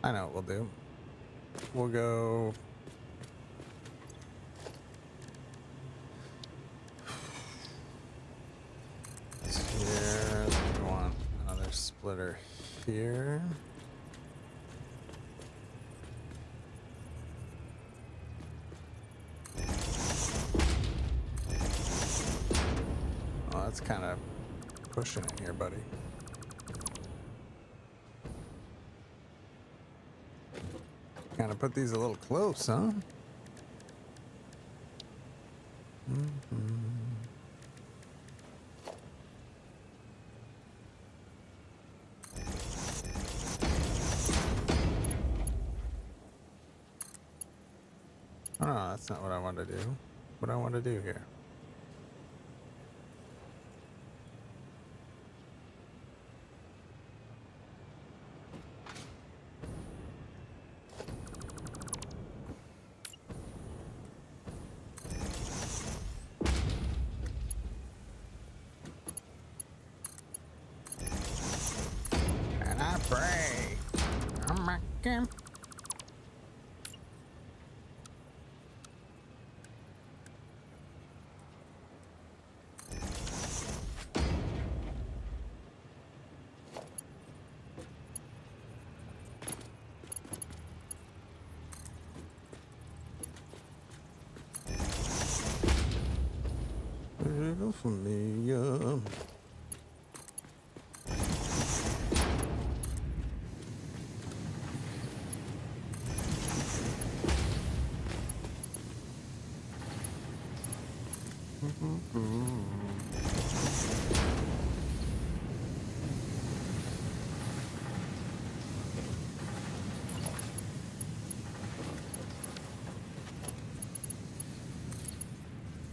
I know what we'll do. We'll go... here. Then we want another splitter here. Oh, that's kind of pushing it here, buddy. Kind of put these a little close, huh? Oh, no, that's not what I want to do. What I want to do here. And I pray. I'm a camp. Familiar.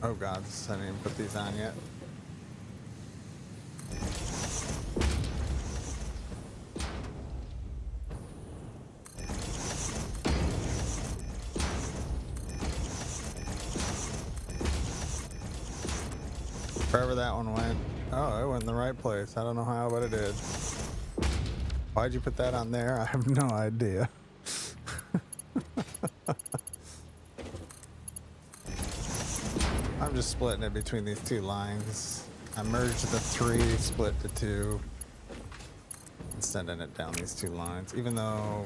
Oh god, I didn't even put these on yet. Wherever that one went. Oh, it went in the right place. I don't know how, but it did. Why'd you put that on there? I have no idea. I'm just splitting it between these two lines. I merged the 3, split the 2, and sending it down these 2 lines, even though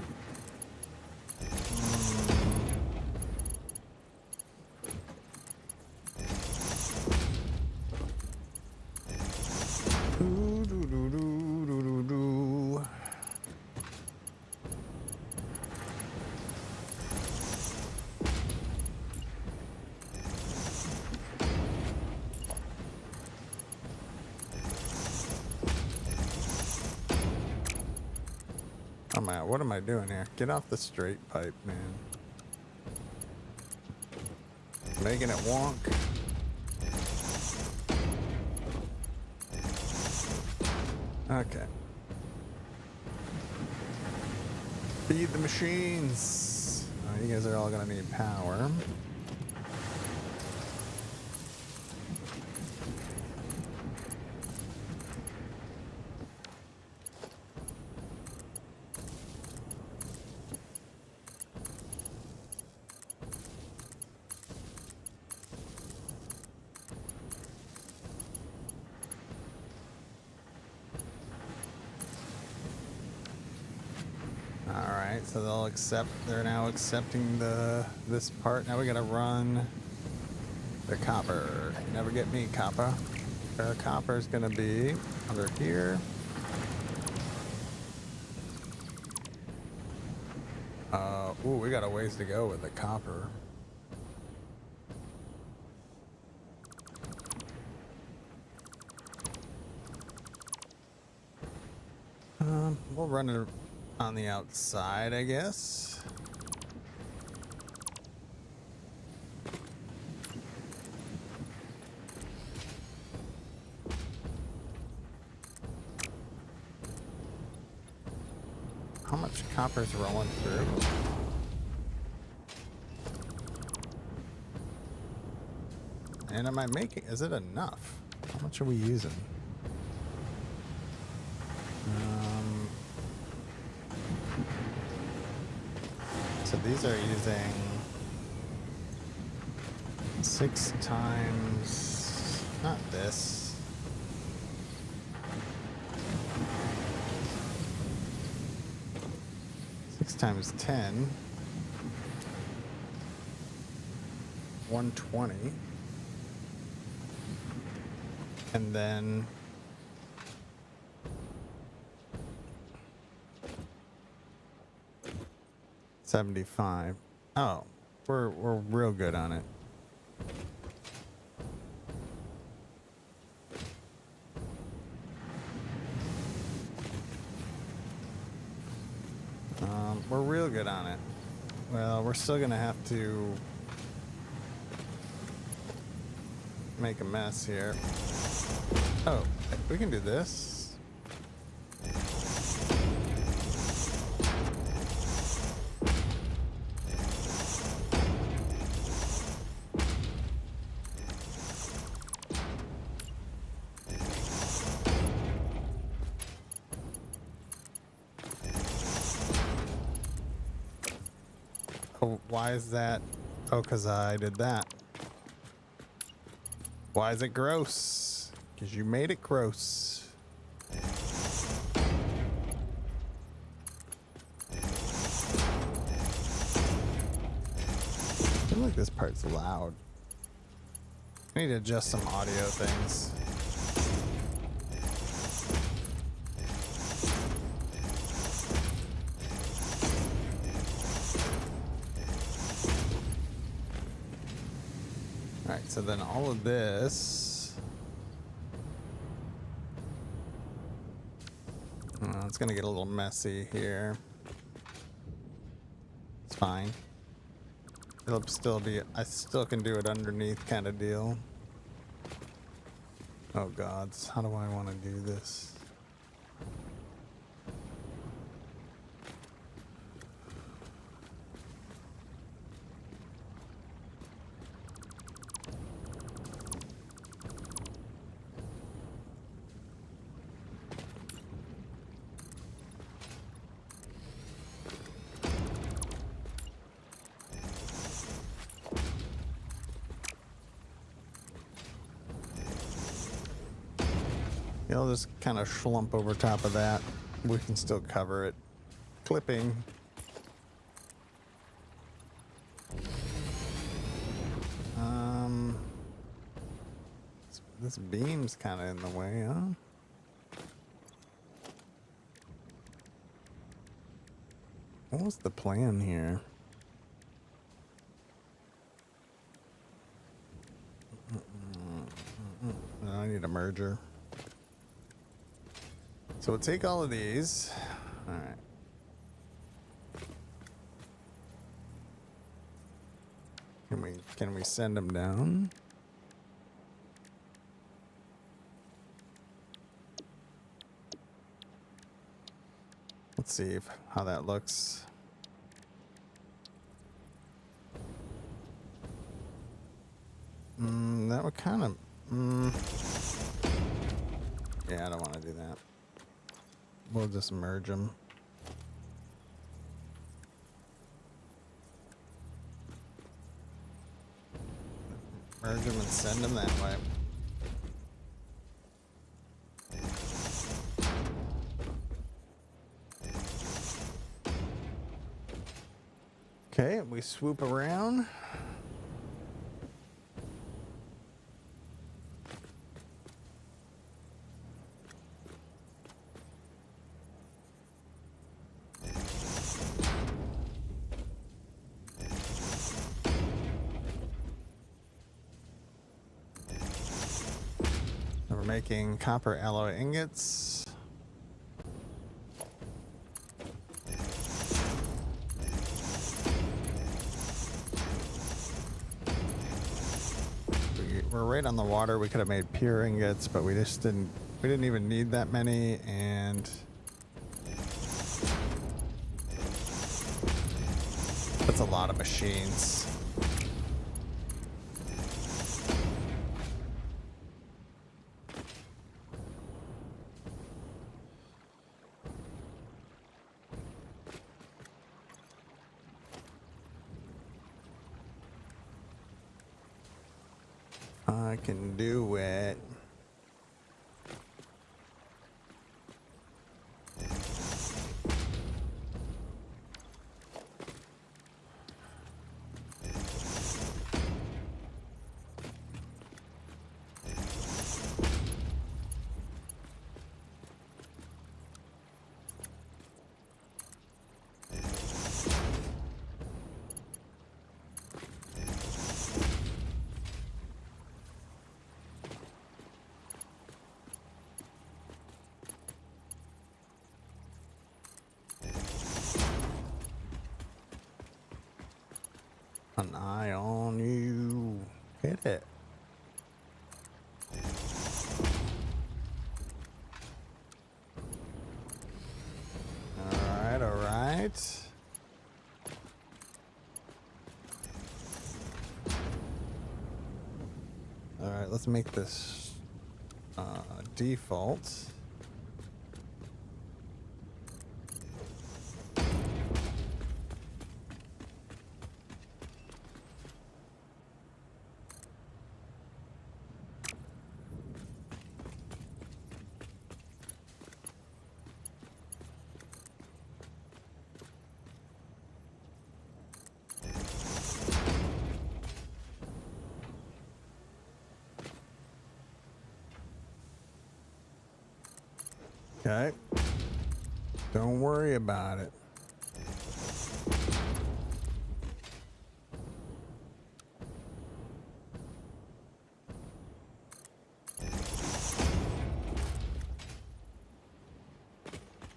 what am I doing here? Get off the straight pipe, man. Making it wonk. Okay. Feed the machines. Oh, you guys are all gonna need power. So they'll accept. They're now accepting this part. Now we gotta run the copper. You never get me, copper. Our copper is gonna be under here. Ooh, we got a ways to go with the copper. We'll run it on the outside, I guess. How much copper's rolling through? And am I making, is it enough? How much are we using? So these are using 6 times, not this. Six times 10, 120. And then 75. Oh, we're real good on it. We're real good on it. Well, we're still gonna have to make a mess here. Oh, we can do this. Oh, why is that? Oh, because I did that. Why is it gross? Because you made it gross. I feel like this part's loud. I need to adjust some audio things. Alright, so then all of this, it's gonna get a little messy here. It's fine. It'll still be, I still can do it underneath kind of deal. Oh gods, how do I want to do this? I'll just kind of slump over top of that. We can still cover it. Clipping. This beam's kind of in the way, huh? What was the plan here? I need a merger. So we'll take all of these. All right. Can we send them down? Let's see how that looks. That would kind of. Yeah, I don't want to do that. We'll just merge them. Merge them and send them that way. Okay, we swoop around. We're making copper alloy ingots. We're right on the water. We could have made pure ingots, but we didn't even need that many, and that's a lot of machines. I can do it. An eye on you. Hit it. Alright, alright. Alright, let's make this default. Okay. Don't worry about it.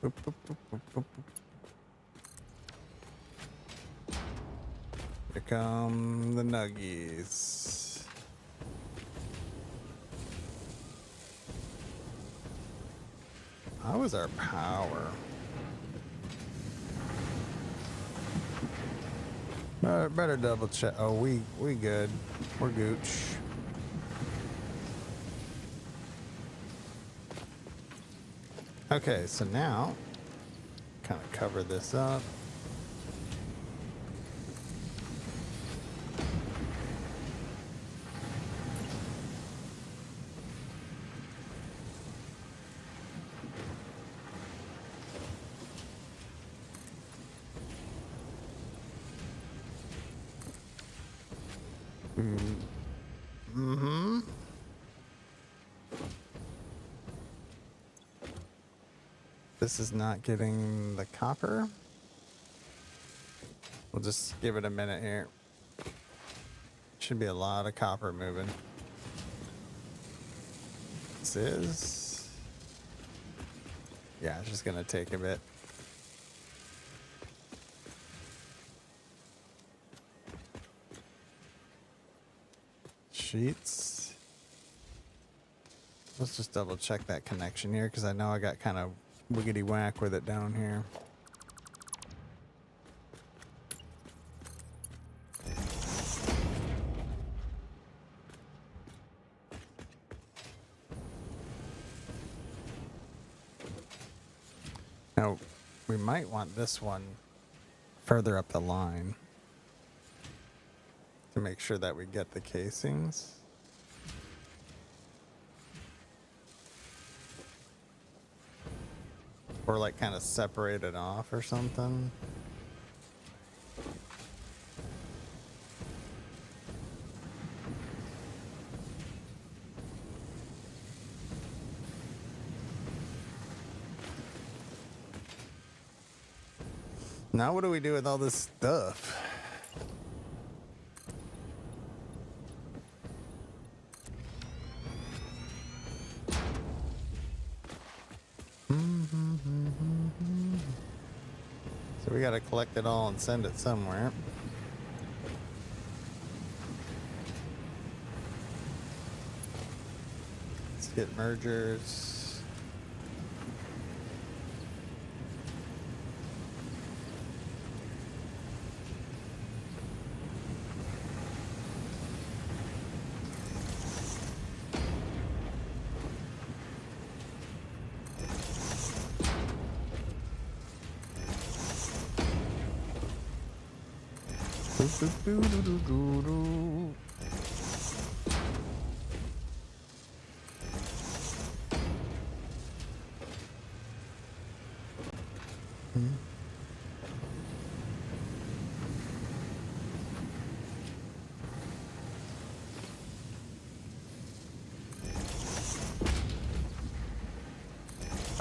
Boop, boop, boop, boop, boop, boop. Here come the nuggies. How is our power? Better double check. Oh, we good. We're gooch. Okay, so now kind of cover this up. Mm-hmm. This is not getting the copper. We'll just give it a minute here. Should be a lot of copper moving. This is... Yeah, it's just gonna take a bit. Sheets. Let's just double check that connection here because I know I got kind of wiggity whack with it down here. Now, we might want this one further up the line to make sure that we get the casings. Or like kind of separate it off or something. Now what do we do with all this stuff? So we gotta collect it all and send it somewhere. Let's get mergers.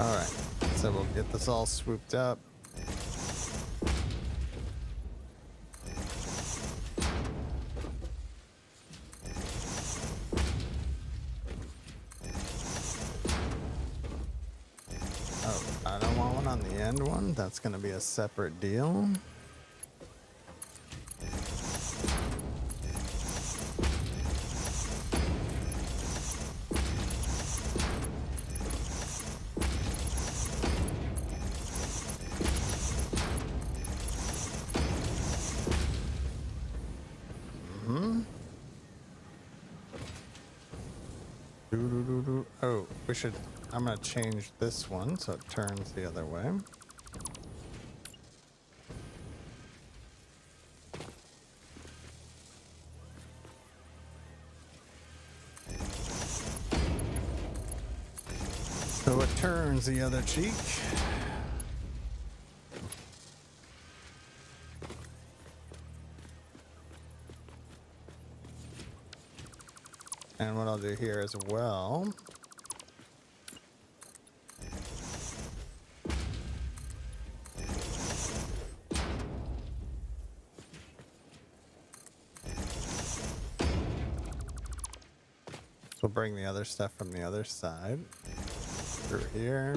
All right, so we'll get this all swooped up. Oh, I don't want one on the end one. That's going to be a separate deal. Oh, we should... I'm going to change this one so it turns the other way. So it turns the other cheek. And what I'll do here as well... So we'll bring the other stuff from the other side through here.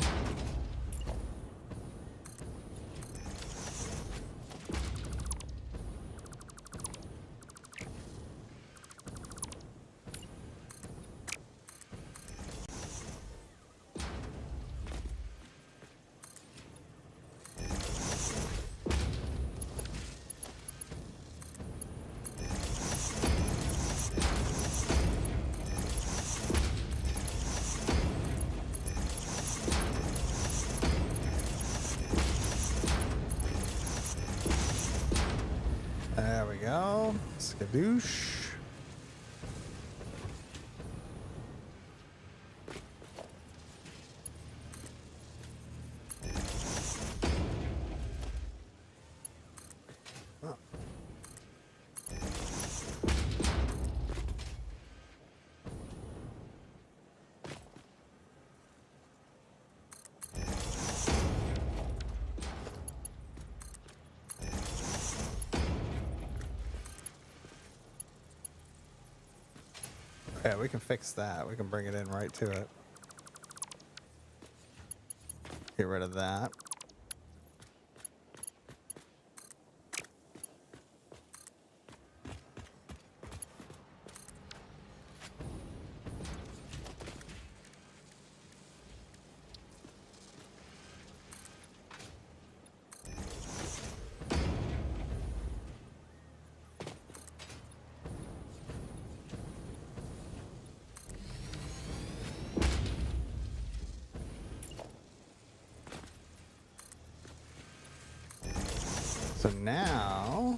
There we go. Skadoosh. Yeah, we can fix that. We can bring it in right to it. Get rid of that. So now,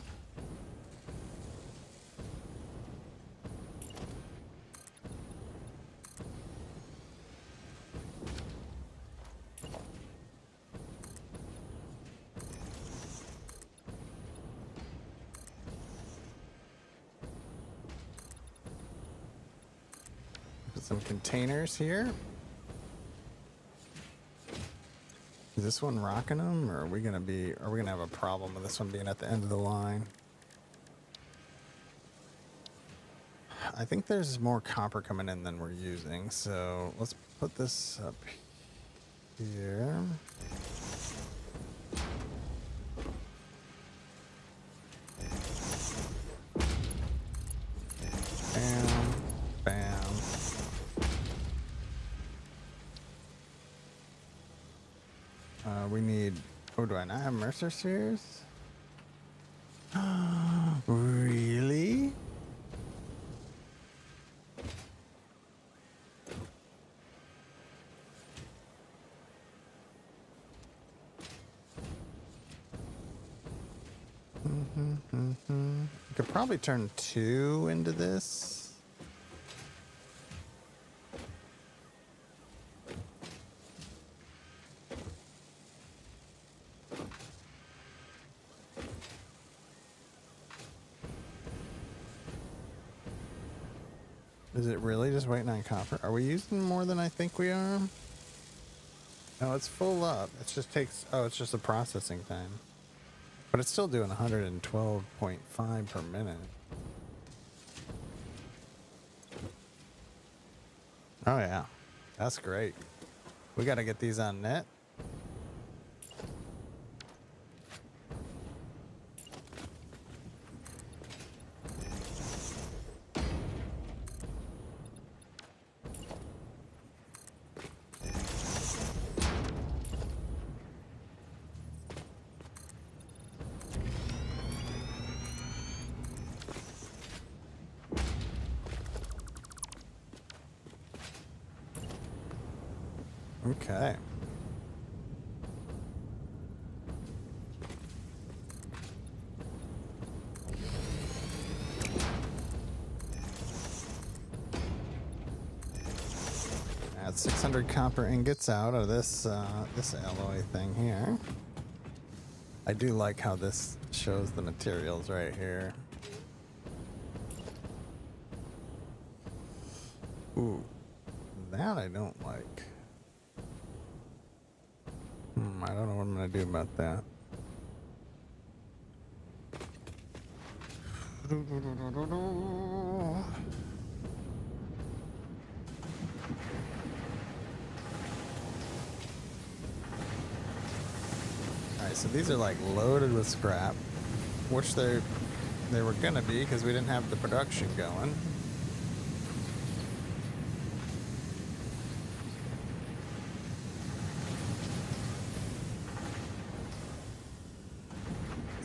put some containers here. Is this one rocking them, or are we gonna have a problem with this one being at the end of the line? I think there's more copper coming in than we're using, so let's put this up here. Bam, bam. We need. Oh, do I not have Mercer spheres? Really? Could probably turn 2 into this. Is it really just waiting on copper? Are we using more than I think we are? No, it's full up. It just takes, oh, it's just a processing time. But it's still doing 112.5 per minute. Oh yeah, that's great. We got to get these on net. Okay. Add 600 copper ingots out of this this alloy thing here. I do like how this shows the materials right here. Ooh, that I don't like. I don't know what I'm gonna do about that. Alright, so these are like loaded with scrap, which they were gonna be because we didn't have the production going.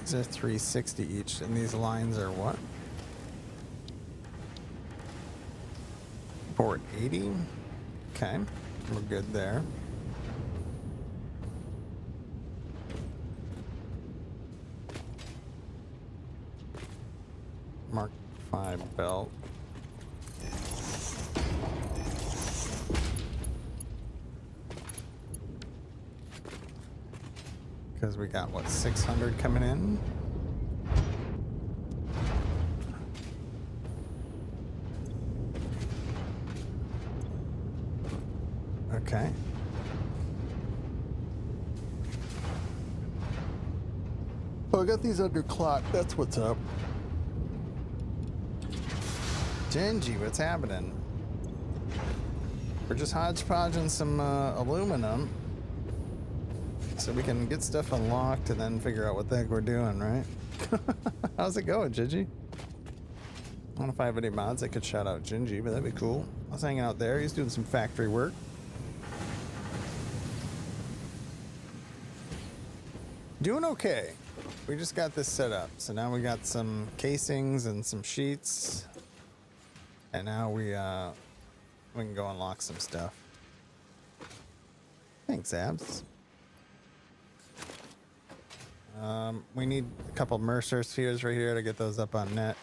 These are 360 each, and these lines are what? 480. Okay, we're good there. Mark 5 belt. Because we got, what, 600 coming in? Okay. Oh, I got these under clock. That's what's up. Genji, what's happening? We're just hodgepodging some aluminum so we can get stuff unlocked and then figure out what the heck we're doing, right? How's it going, Gingy? I don't know if I have any mods that could shout out Gingy, but that'd be cool. I was hanging out there. He's doing some factory work. Doing okay. We just got this set up. So now we got some casings and some sheets. And now we can go unlock some stuff. Thanks, Abs. We need a couple Mercer spheres right here to get those up on net.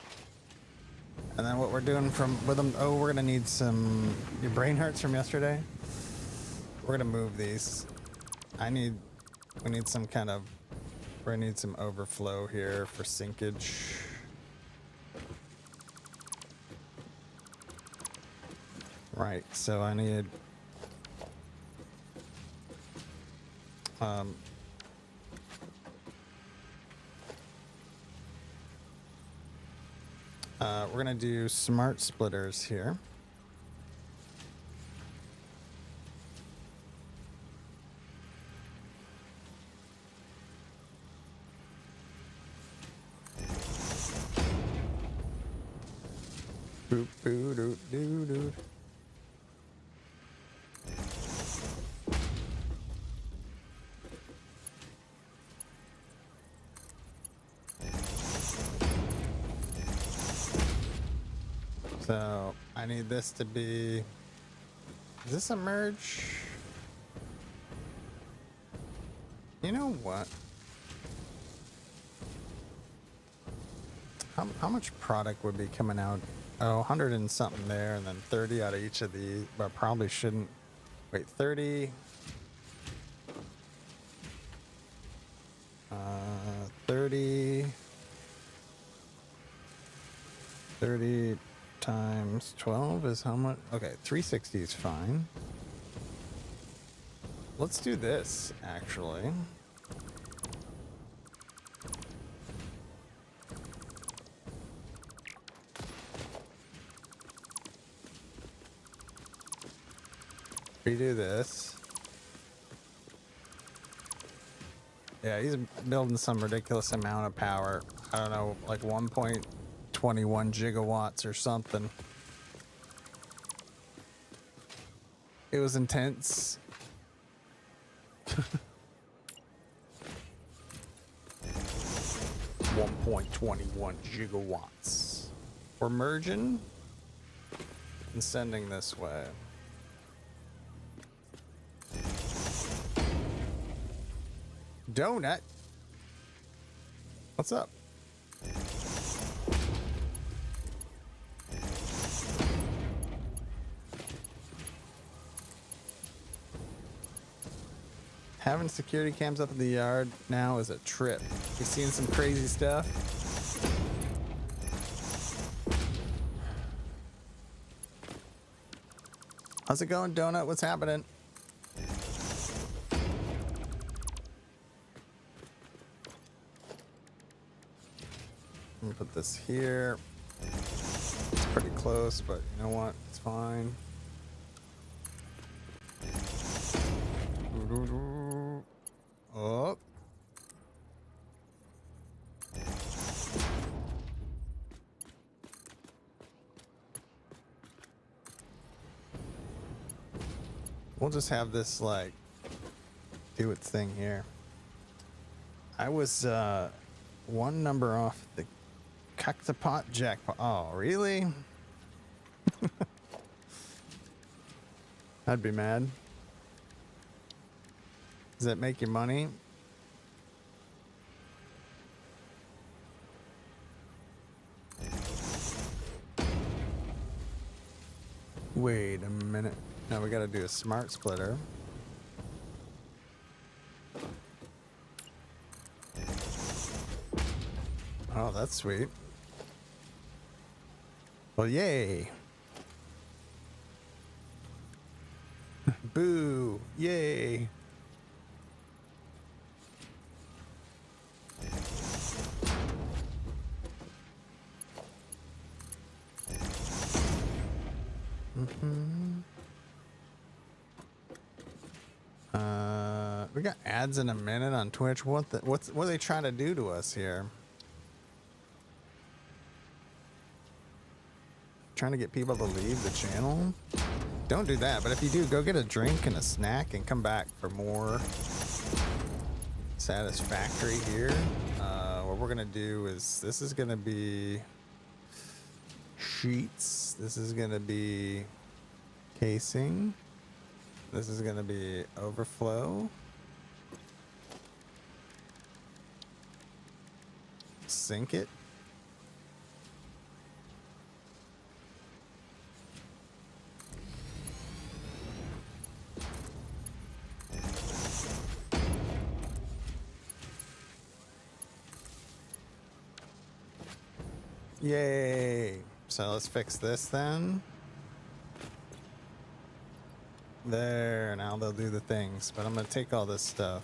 And then what we're doing with them, oh, we're gonna need some, your brain hurts from yesterday? We're gonna move these. We need some kind of, we're gonna need some overflow here for sinkage. Right, so I need, we're gonna do smart splitters here. Boop, boo, doo, doo, doo. So I need this to be, is this a merge? You know what? How much product would be coming out? Oh, 100 and something there, and then 30 out of each of these, but probably shouldn't. Wait, 30. 30 times 12 is how much? Okay, 360 is fine. Let's do this, actually. Redo this. Yeah, he's building some ridiculous amount of power. I don't know, like 1.21 gigawatts or something. It was intense. 1.21 gigawatts. We're merging and sending this way. Donut. What's up? Having security cams up in the yard now is a trip. You seen some crazy stuff? How's it going, Donut? What's happening? Let me put this here. It's pretty close, but you know what? It's fine. Oh. We'll just have this like do its thing here. I was one number off the Cactapot jackpot. Oh, really? I'd be mad. Does that make you money? Wait a minute. Now we gotta do a smart splitter. Oh, that's sweet. Well, yay. Boo. Yay. We got ads in a minute on Twitch. What are they trying to do to us here? Trying to get people to leave the channel? Don't do that, but if you do, go get a drink and a snack and come back for more Satisfactory here. What we're gonna do is, this is gonna be sheets. This is gonna be casing. This is gonna be overflow. Sink it. Yay. So let's fix this then. There, now they'll do the things, but I'm gonna take all this stuff.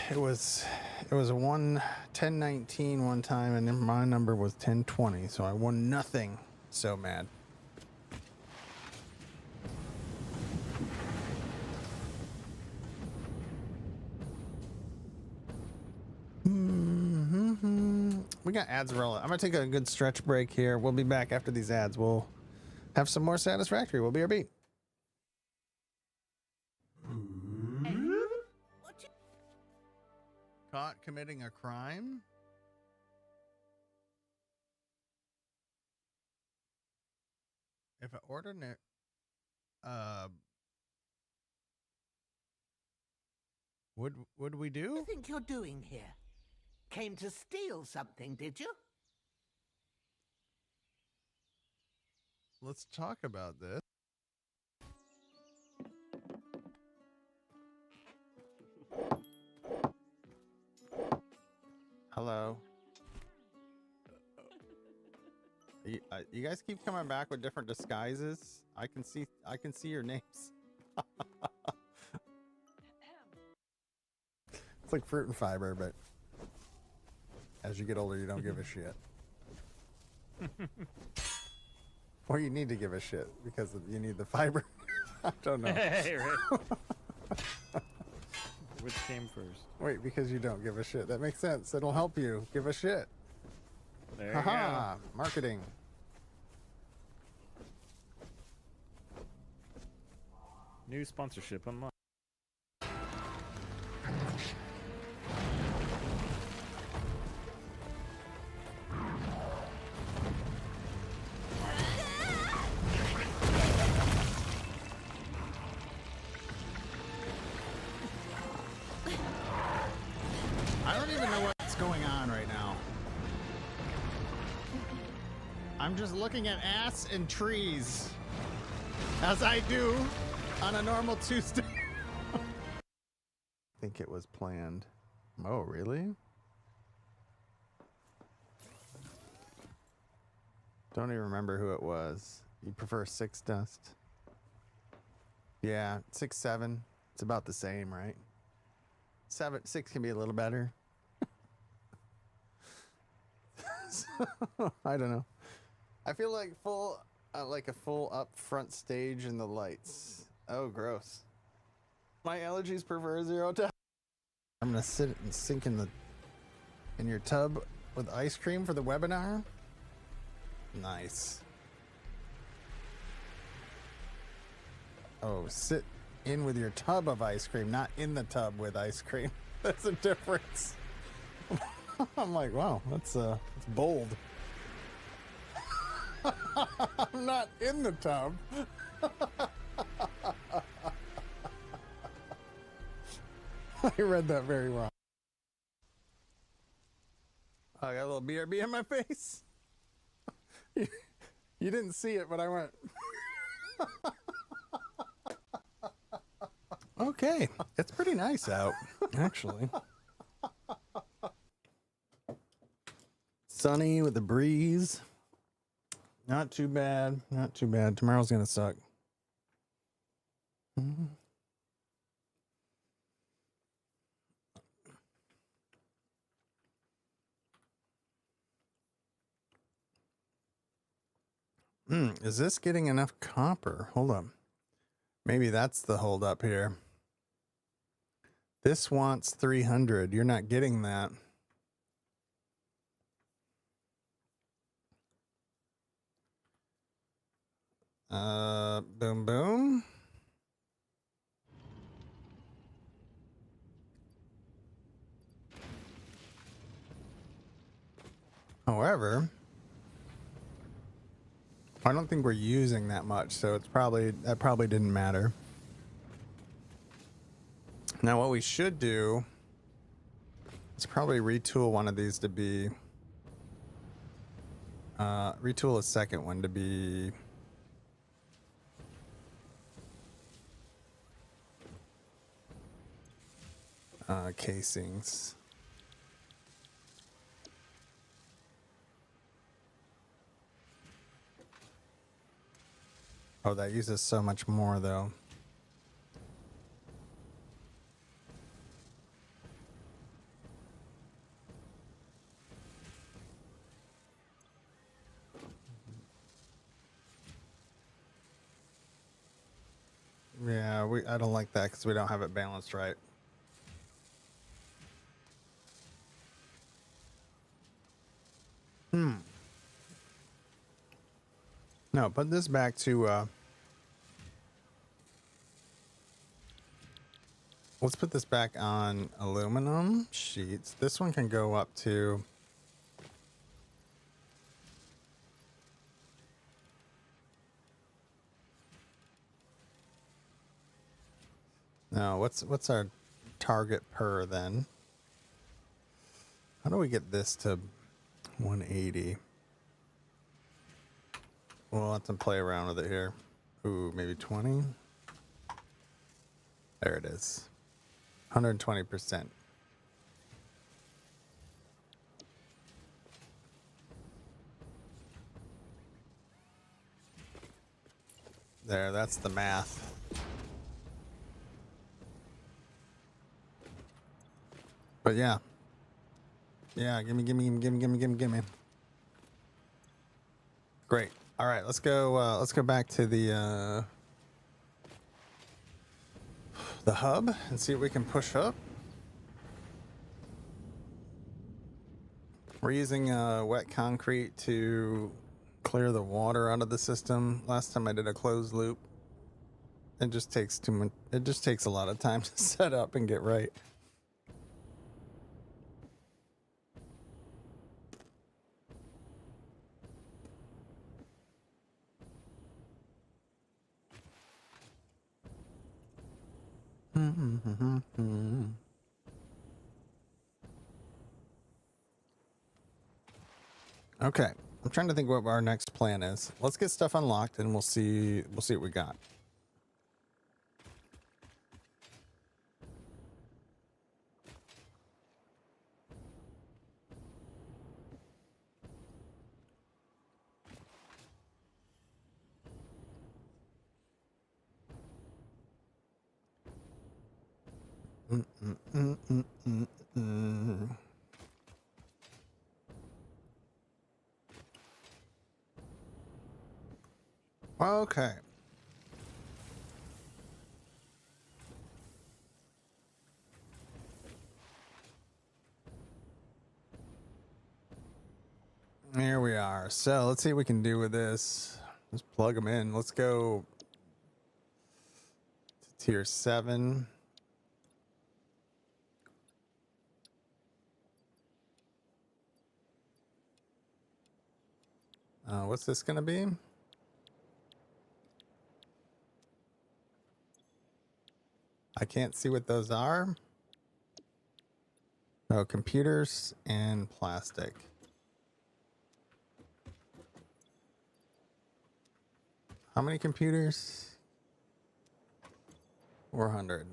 It was a 1019 one time, and then my number was 1020, so I won nothing. So mad. We got ads rolling. I'm gonna take a good stretch break here. We'll be back after these ads. We'll have some more Satisfactory. We'll be RB. Caught committing a crime? If an ordinary would we do? What do you think you're doing here? Came to steal something, did you? Let's talk about this. Hello. You guys keep coming back with different disguises. I can see your names. It's like fruit and fiber, but as you get older, you don't give a shit. Or you need to give a shit because you need the fiber. I don't know. Hey, right. Which came first? Wait, because you don't give a shit. That makes sense. It'll help you give a shit. There you Haha, marketing. go. New sponsorship unlocked. I don't even know what's going on right now. I'm just looking at ass and trees, as I do on a normal Tuesday. I think it was planned. Oh, really? Don't even remember who it was. You prefer 6 dust? Yeah, 6, 7. It's about the same, right? 6 can be a little better. I don't know. I feel like a full up front stage in the lights. Oh, gross. My allergies prefer 0 to. I'm gonna sit and sink in your tub with ice cream for the webinar. Nice. Oh, sit in with your tub of ice cream, not in the tub with ice cream. That's a difference. I'm like, wow, that's bold. I'm not in the tub. I read that very wrong. I got a little BRB on my face. You didn't see it, but I went. Okay, it's pretty nice out, actually. Sunny with the breeze. Not too bad. Not too bad. Tomorrow's gonna suck. Is this getting enough copper? Hold on. Maybe that's the hold up here. This wants 300. You're not getting that. Boom, boom. However, I don't think we're using that much, so that probably didn't matter. Now what we should do is probably retool one of these to be retool a second one to be casings. Oh, that uses so much more though. Yeah, I don't like that because we don't have it balanced right. No, put this back to let's put this back on aluminum sheets. This one can go up to no, what's our target per then? How do we get this to 180? We'll have to play around with it here. Ooh, maybe 20. There it is. 120%. There, that's the math. But yeah. Yeah, gimme. Great. All right, let's go back to the hub and see what we can push up. We're using wet concrete to clear the water out of the system. Last time I did a closed loop. It just takes too much. It just takes a lot of time to set up and get right. Okay, I'm trying to think what our next plan is. Let's get stuff unlocked and we'll see what we got. Okay. Here we are. So let's see what we can do with this. Let's plug them in. Let's go to tier 7. What's this going to be? I can't see what those are. Oh, computers and plastic. How many computers? 400.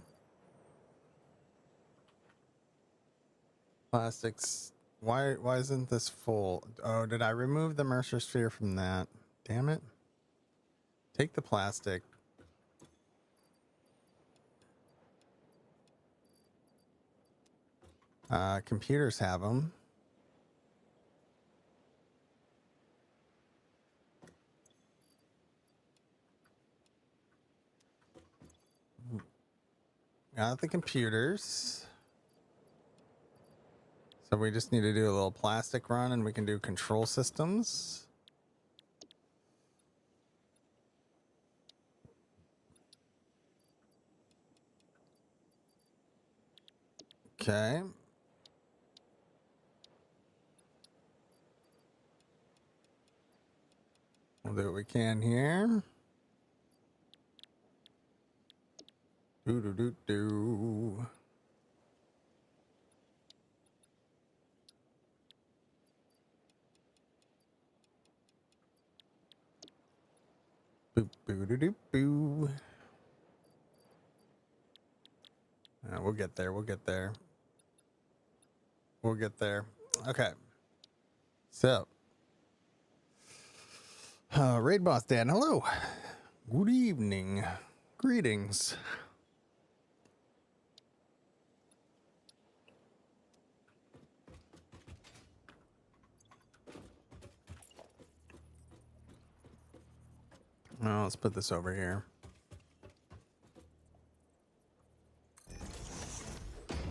Plastics. Why isn't this full? Oh, did I remove the Mercer sphere from that? Damn it. Take the plastic. Computers have them. Got the computers. So we just need to do a little plastic run and we can do control systems. Okay. We'll do what we can here. Do do do do. Boop boo doo doo boo. We'll get there. We'll get there. We'll get there. Okay. So, Raid Boss Dan, hello. Good evening. Greetings. Oh, let's put this over here.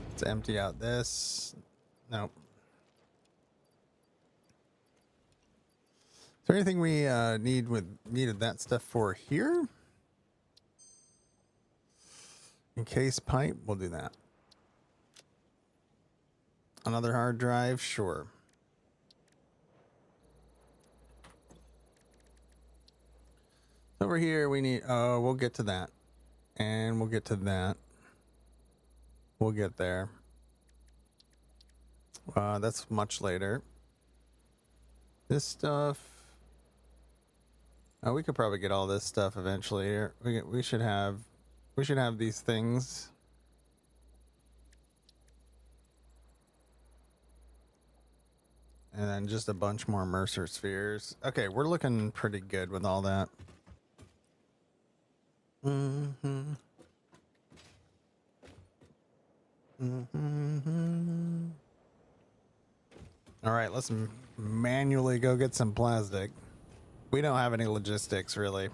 Let's empty out this. Nope. Is there anything we needed that stuff for here? Encased pipe, we'll do that. Another hard drive, sure. Over here we need, we'll get to that. And we'll get to that. We'll get there. That's much later. This stuff. Oh, we could probably get all this stuff eventually. Here, we should have these things. And then just a bunch more Mercer spheres. Okay, we're looking pretty good with all that. Mm-hmm. Mm-hmm. All right, let's manually go get some plastic. We don't have any logistics, really.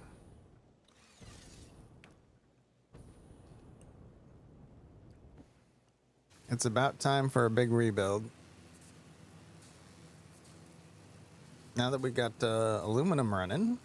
It's about time for a big rebuild. Now that we got aluminum running.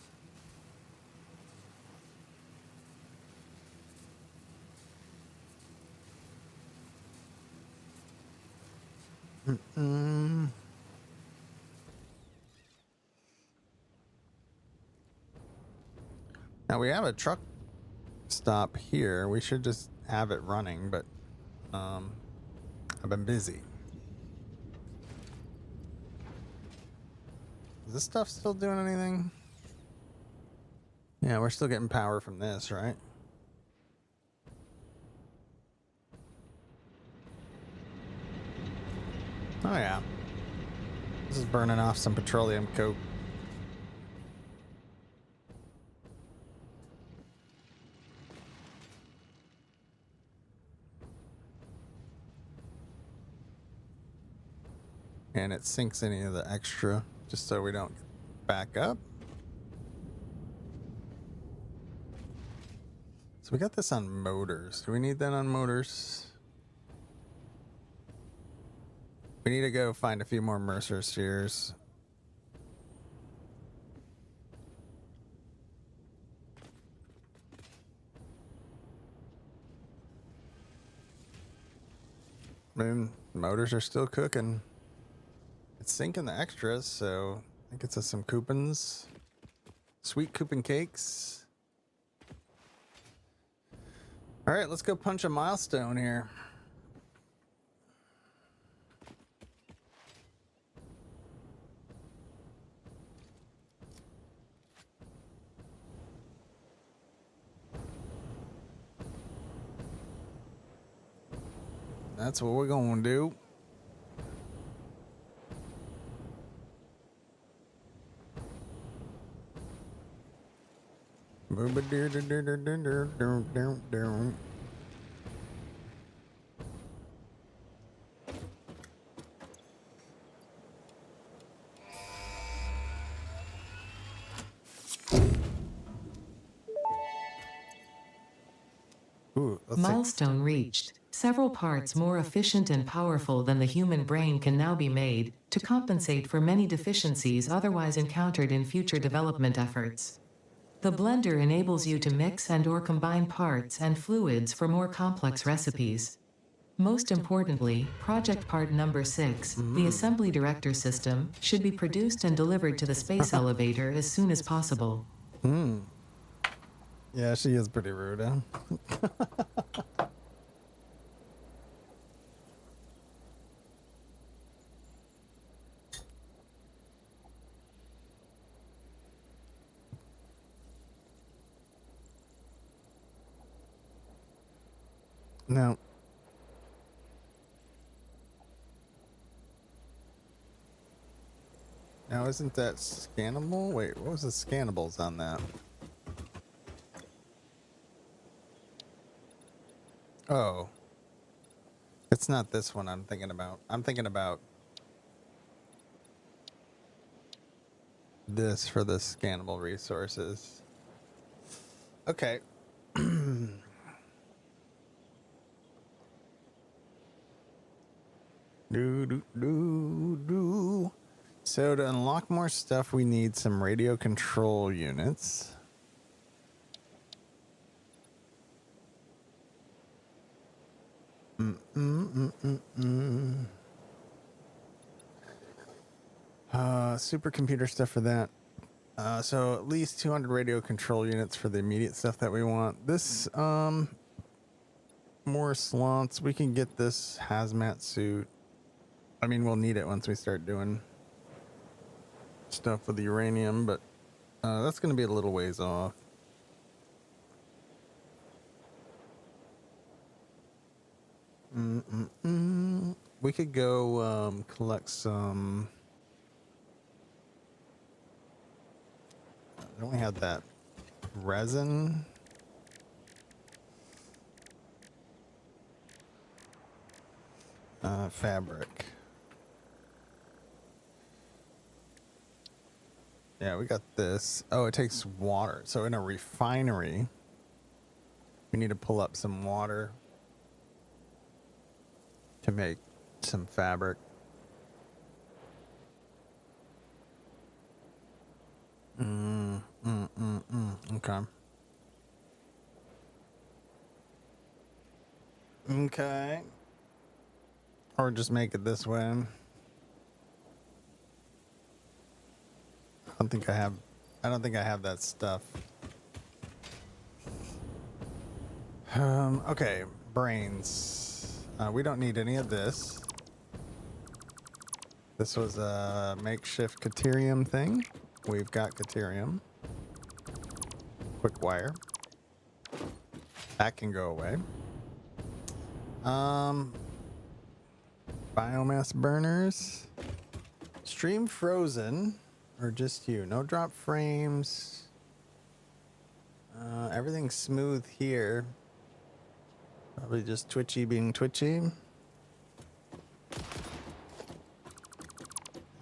Now we have a truck stop here. We should just have it running, but I've been busy. Is this stuff still doing anything? Yeah, we're still getting power from this, right? Oh yeah. This is burning off some petroleum coke. And it sinks any of the extra just so we don't back up. So we got this on motors. Do we need that on motors? We need to go find a few more Mercer spheres. I mean, motors are still cooking. It's sinking the extras, so it gets us some coupons. Sweet coupon cakes. All right, let's go punch a milestone here. That's what we're going to do. Ooh, let's see. Milestone reached. Several parts more efficient and powerful than the human brain can now be made to compensate for many deficiencies otherwise encountered in future development efforts. The blender enables you to mix and/or combine parts and fluids for more complex recipes. Most importantly, project part number 6, the assembly director system, should be produced and delivered to the space elevator as soon as possible. Yeah, she is pretty rude, huh? No. Now, isn't that scannable? Wait, what was the scannables on that? Oh. It's not this one I'm thinking about. I'm thinking about this for the scannable resources. Okay. Do. So to unlock more stuff, we need some radio control units. Supercomputer stuff for that. So at least 200 radio control units for the immediate stuff that we want. This, more slots. We can get this hazmat suit. I mean, we'll need it once we start doing stuff with the uranium, but that's going to be a little ways off. We could go collect some. Don't we have that resin? Fabric. Yeah, we got this. Oh, it takes water. So in a refinery, we need to pull up some water to make some fabric. Okay. Okay. Or just make it this way. I don't think I have that stuff. Okay, brains. We don't need any of this. This was a makeshift Caterium thing. We've got Caterium. Quick wire. That can go away. Biomass burners. Stream frozen. Or just you. No drop frames. Everything's smooth here. Probably just Twitchy being twitchy.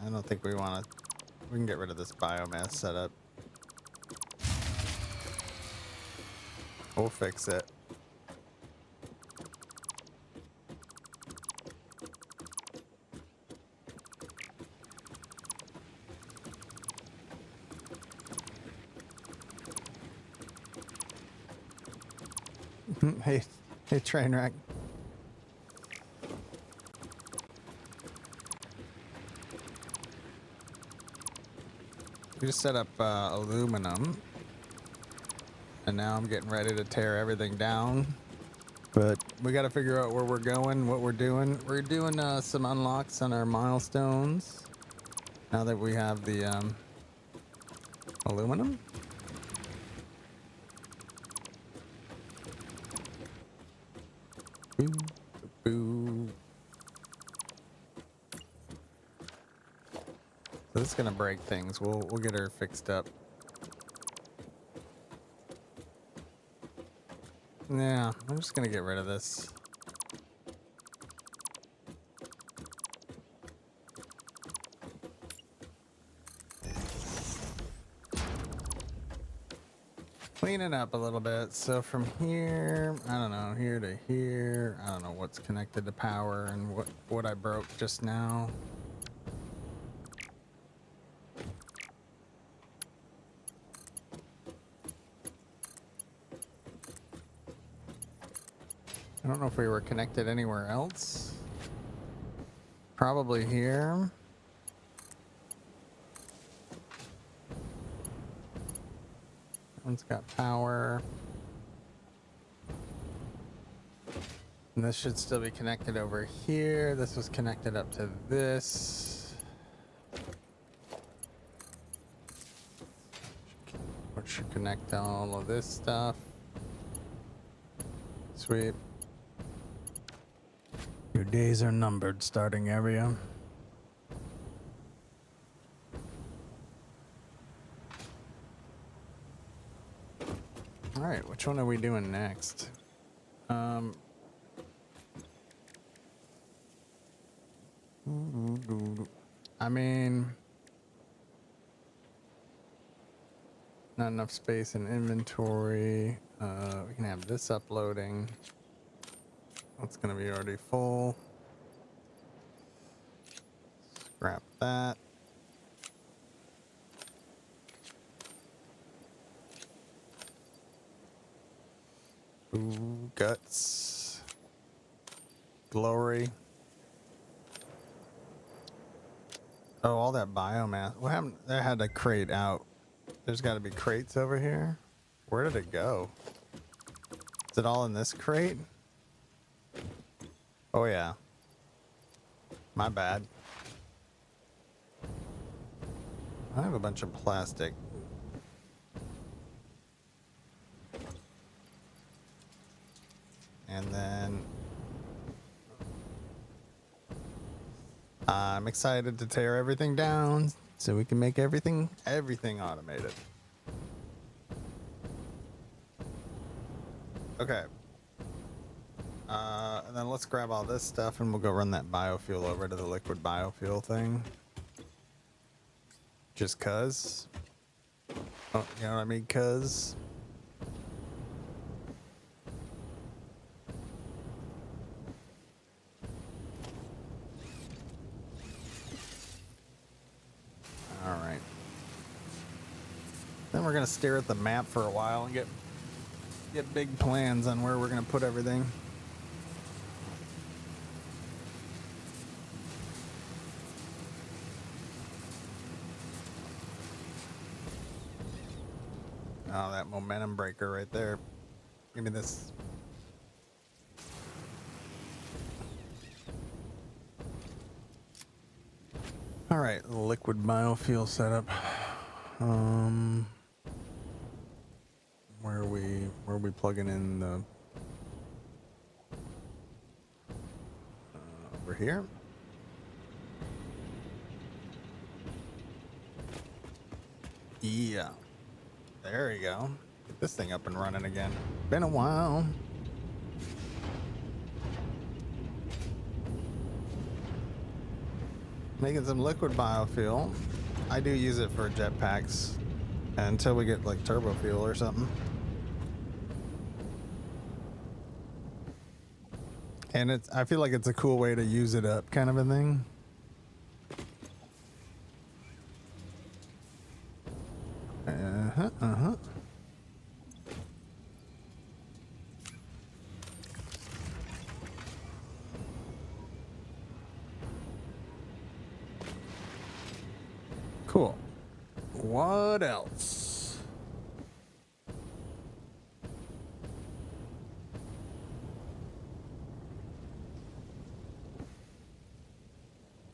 I don't think we want to. We can get rid of this biomass setup. We'll fix it. Hey, Trainwreck. We just set up aluminum, and now I'm getting ready to tear everything down. But we got to figure out where we're going, what we're doing. We're doing some unlocks on our milestones now that we have the aluminum. Boo, boo. So this is gonna break things. We'll get her fixed up. Yeah, I'm just gonna get rid of this. clean it up a little bit. So from here, I don't know, here to here, I don't know what's connected to power and what I broke just now. I don't know if we were connected anywhere else. Probably here. One's got power. And this should still be connected over here. This was connected up to this. Which should connect to all of this stuff. Sweet. Your days are numbered, starting area. All right, which one are we doing next? I mean, not enough space in inventory. We can have this uploading. That's gonna be already full. Scrap that. Ooh, guts. Glory. Oh, all that biomass. What happened? They had a crate out. There's got to be crates over here. Where did it go? Is it all in this crate? Oh, yeah. My bad. I have a bunch of plastic. And then I'm excited to tear everything down so we can make everything automated. Okay. And then let's grab all this stuff and we'll go run that biofuel over to the liquid biofuel thing. Just cuz. Oh, you know what I mean? Cuz. Alright. Then we're gonna stare at the map for a while and get big plans on where we're gonna put everything. Oh, that momentum breaker right there. Give me this. All right, liquid biofuel setup. Where are we plugging in the? Over here. Yeah. There you go. Get this thing up and running again. Been a while. Making some liquid biofuel. I do use it for jetpacks until we get like turbo fuel or something. And I feel like it's a cool way to use it up, kind of a thing. Cool. What else?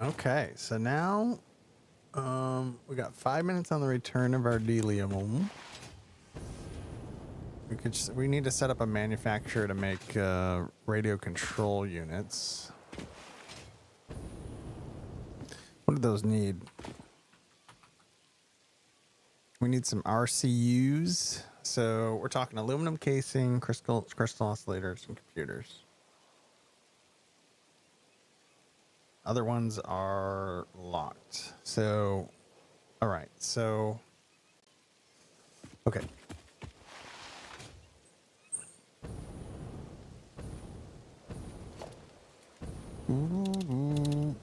Okay, so now we got 5 minutes on the return of our Delium. We need to set up a manufacturer to make radio control units. What do those need? We need some RCUs. So we're talking aluminum casing, crystal oscillators, and computers. Other ones are locked. So, all right. So, okay. Ooh.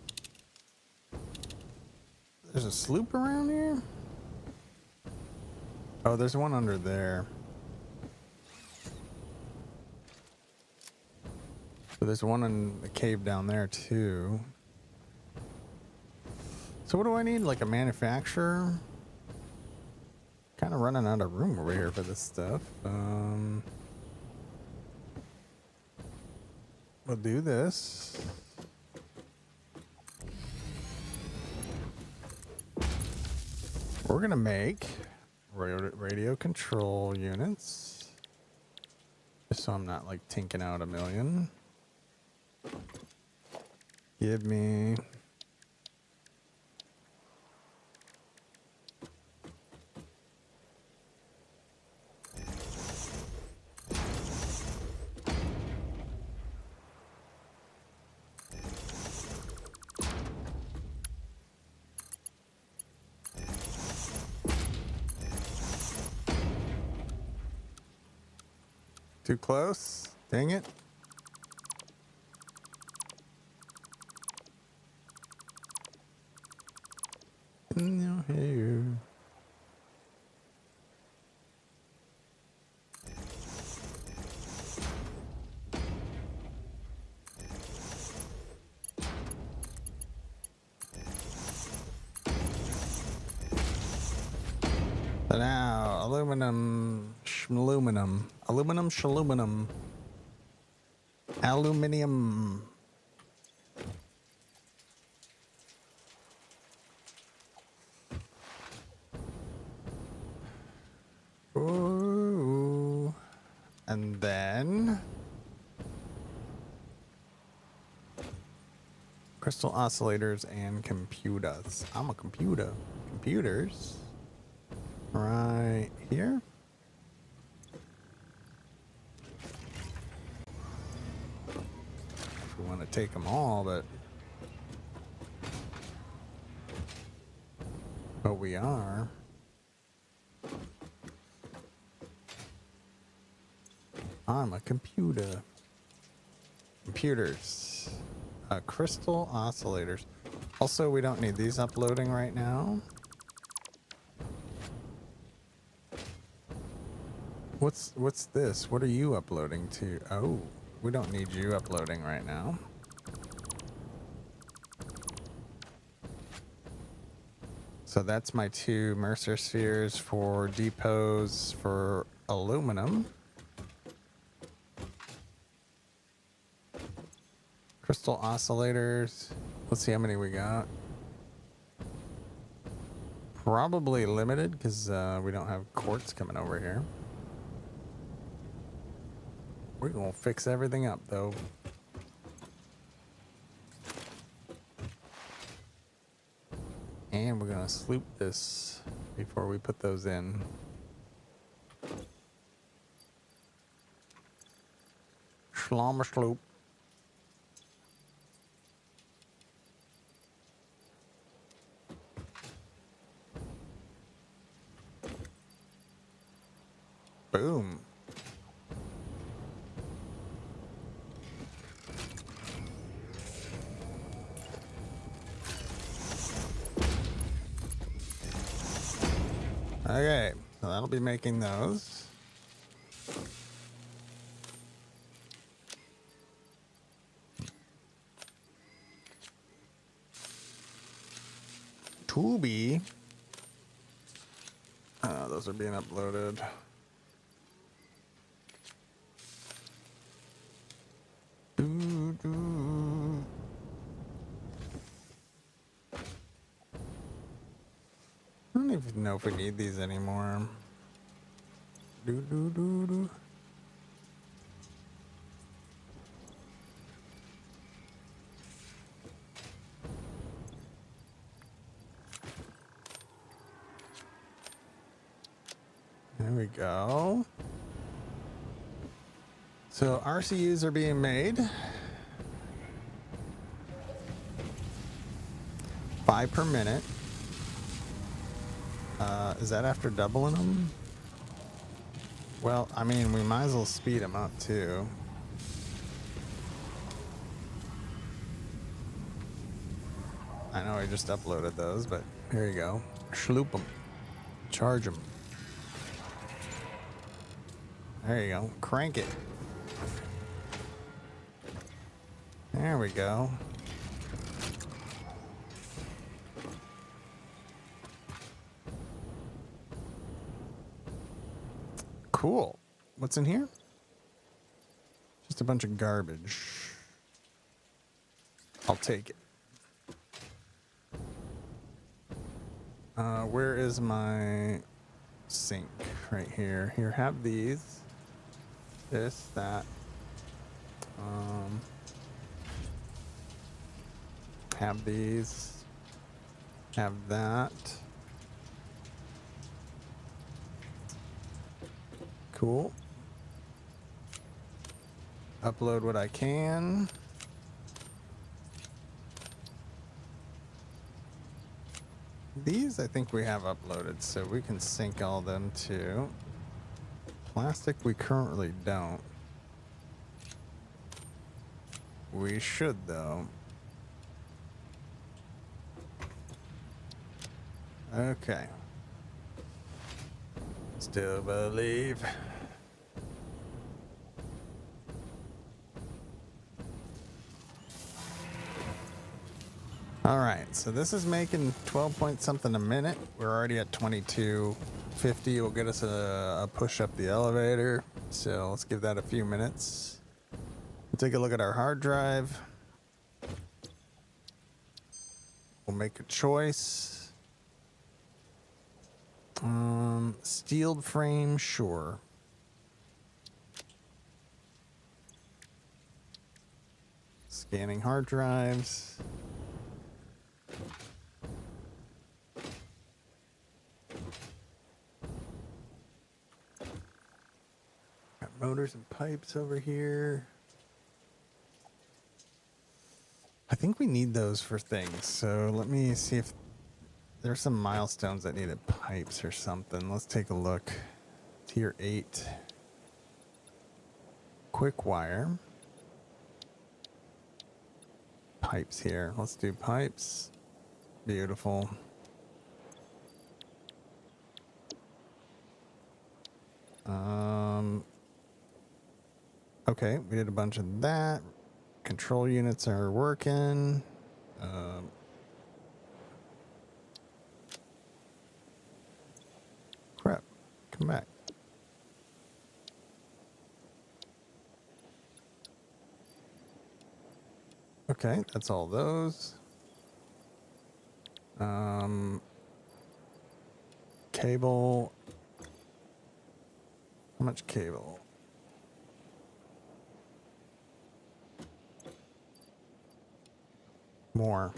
There's a sloop around here? Oh, there's one under there. But there's one in the cave down there too. So what do I need? Like a manufacturer? Kind of running out of room over here for this stuff. We'll do this. We're gonna make radio control units. Just so I'm not like tinking out a million. Give me... Too close? Dang it. No, here. So now, aluminum, shmaluminum, aluminum, shaluminum, aluminium. Ooh. And then crystal oscillators and computers. I'm a computer. Computers. Right here. If we want to take them all, but we are. I'm a computer. Computers. Crystal oscillators. Also, we don't need these uploading right now. What's this? What are you uploading to? Oh, we don't need you uploading right now. So that's my 2 Mercer spheres for depots for aluminum. Crystal oscillators. Let's see how many we got. Probably limited because we don't have quartz coming over here. We're gonna fix everything up though. And we're gonna sloop this before we put those in. Schlommer sloop. Boom. Okay, so that'll be making those. Tubi. Those are being uploaded. I don't even know if we need these anymore. There we go. So RCUs are being made. 5 per minute. Is that after doubling them? Well, I mean, we might as well speed them up too. I know I just uploaded those, but here you go. Schloop them. Charge them. There you go. Crank it. There we go. Cool. What's in here? Just a bunch of garbage. I'll take it. Where is my sink? Right here. Here, have these. This, that. Have these. Have that. Cool. Upload what I can. These I think we have uploaded, so we can sync all them too. Plastic we currently don't. We should though. Okay. Still believe. All right, so this is making 12 point something a minute. We're already at 22.50. Will get us a push up the elevator. So let's give that a few minutes. We'll take a look at our hard drive. We'll make a choice. Steeled frame, sure. Scanning hard drives. Got motors and pipes over here. I think we need those for things. So let me see if there's some milestones that needed pipes or something. Let's take a look. Tier 8. Quick wire. Pipes here. Let's do pipes. Beautiful. Okay, we did a bunch of that. Control units are working. Crap, come back. Okay, that's all those. Cable. How much cable? More.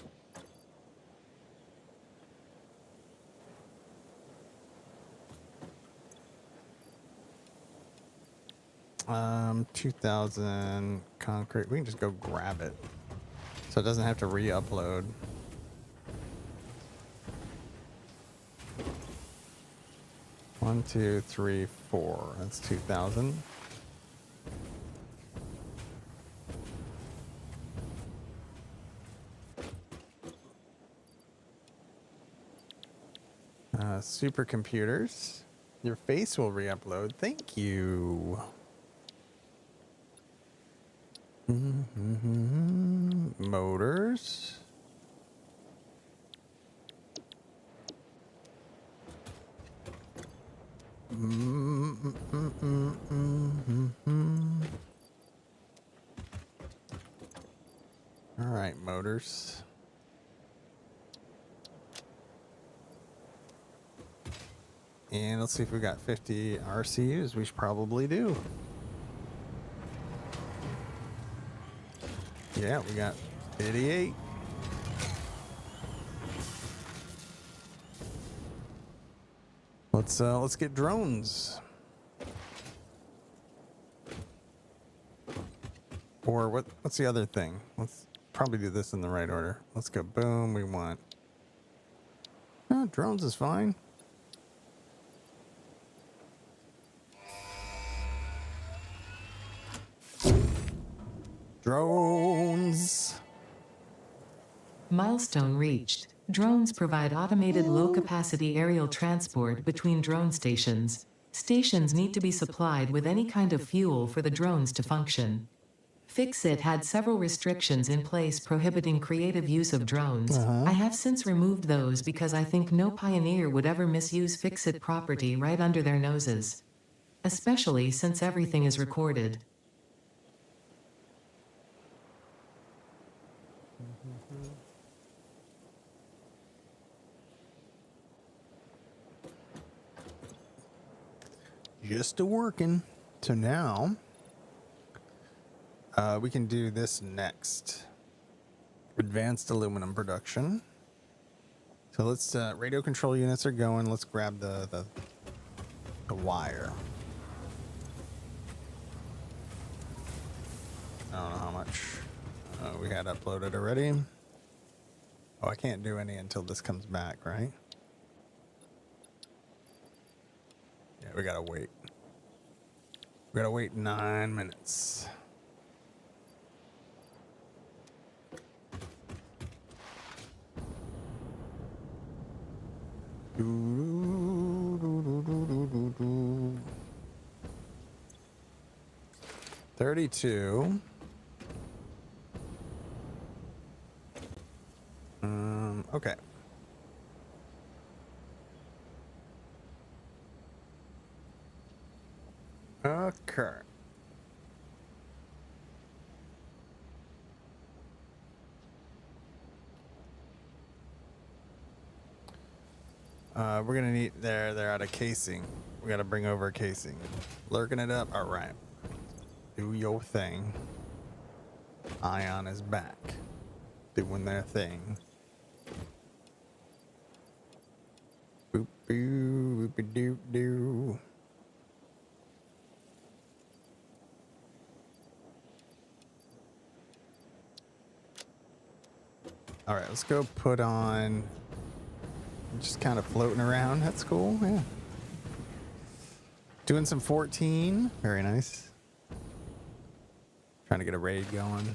Um, 2,000 concrete. We can just go grab it. So it doesn't have to re-upload. One, two, three, four. That's 2,000. Supercomputers. Your face will re-upload. Thank you. Motors. All right, motors. And let's see if we got 50 RCUs. We probably do. Yeah, we got 88. Let's get drones. Or what's the other thing? Let's probably do this in the right order. Let's go boom, we want. Oh, drones is fine. Drones. Milestone reached. Drones provide automated low-capacity aerial transport between drone stations. Stations need to be supplied with any kind of fuel for the drones to function. Fixit had several restrictions in place prohibiting creative use of drones. I have since removed those because I think no pioneer would ever misuse Fixit property right under their noses. Especially since everything is recorded. Just a working. So now we can do this next. Advanced aluminum production. So let's radio control units are going. Let's grab the wire. I don't know how much we had uploaded already. Oh, I can't do any until this comes back, right? Yeah, we gotta wait. We gotta wait 9 minutes. Do. 32. Okay. Okay. We're gonna need they're out of casing. We gotta bring over a casing. Lurking it up. All right. Do your thing. Ion is back. Doing their thing. Boop boo boop doo doo. All right, let's go put on. Just kind of floating around. That's cool. Yeah. Doing some 14. Very nice. Trying to get a raid going.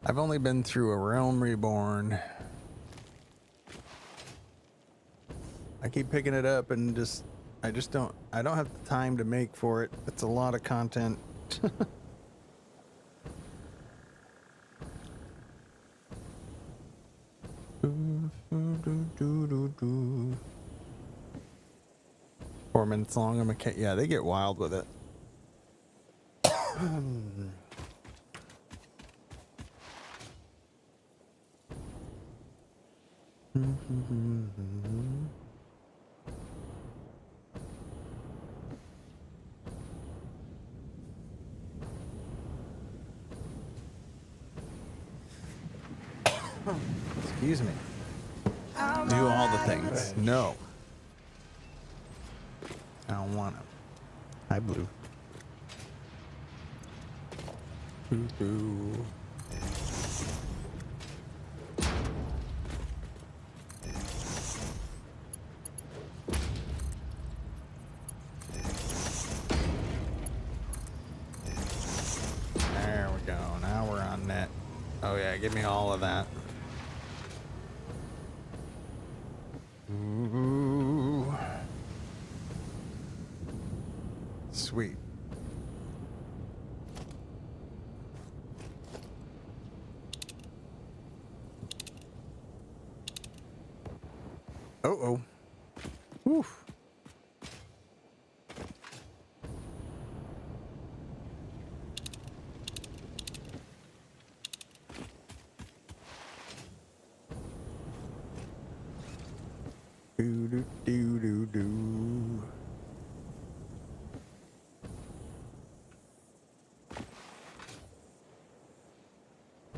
I've only been through a Realm Reborn. I keep picking it up and I don't have the time to make for it. It's a lot of content. Four minutes long. Yeah, they get wild with it. Excuse me. Do all the things. No. I don't want to. Hi, Blue. Boo-boo. There we go. Now we're on net. Oh yeah, give me all of that. Ooh. Sweet. Uh-oh. Oof. Do do do do do.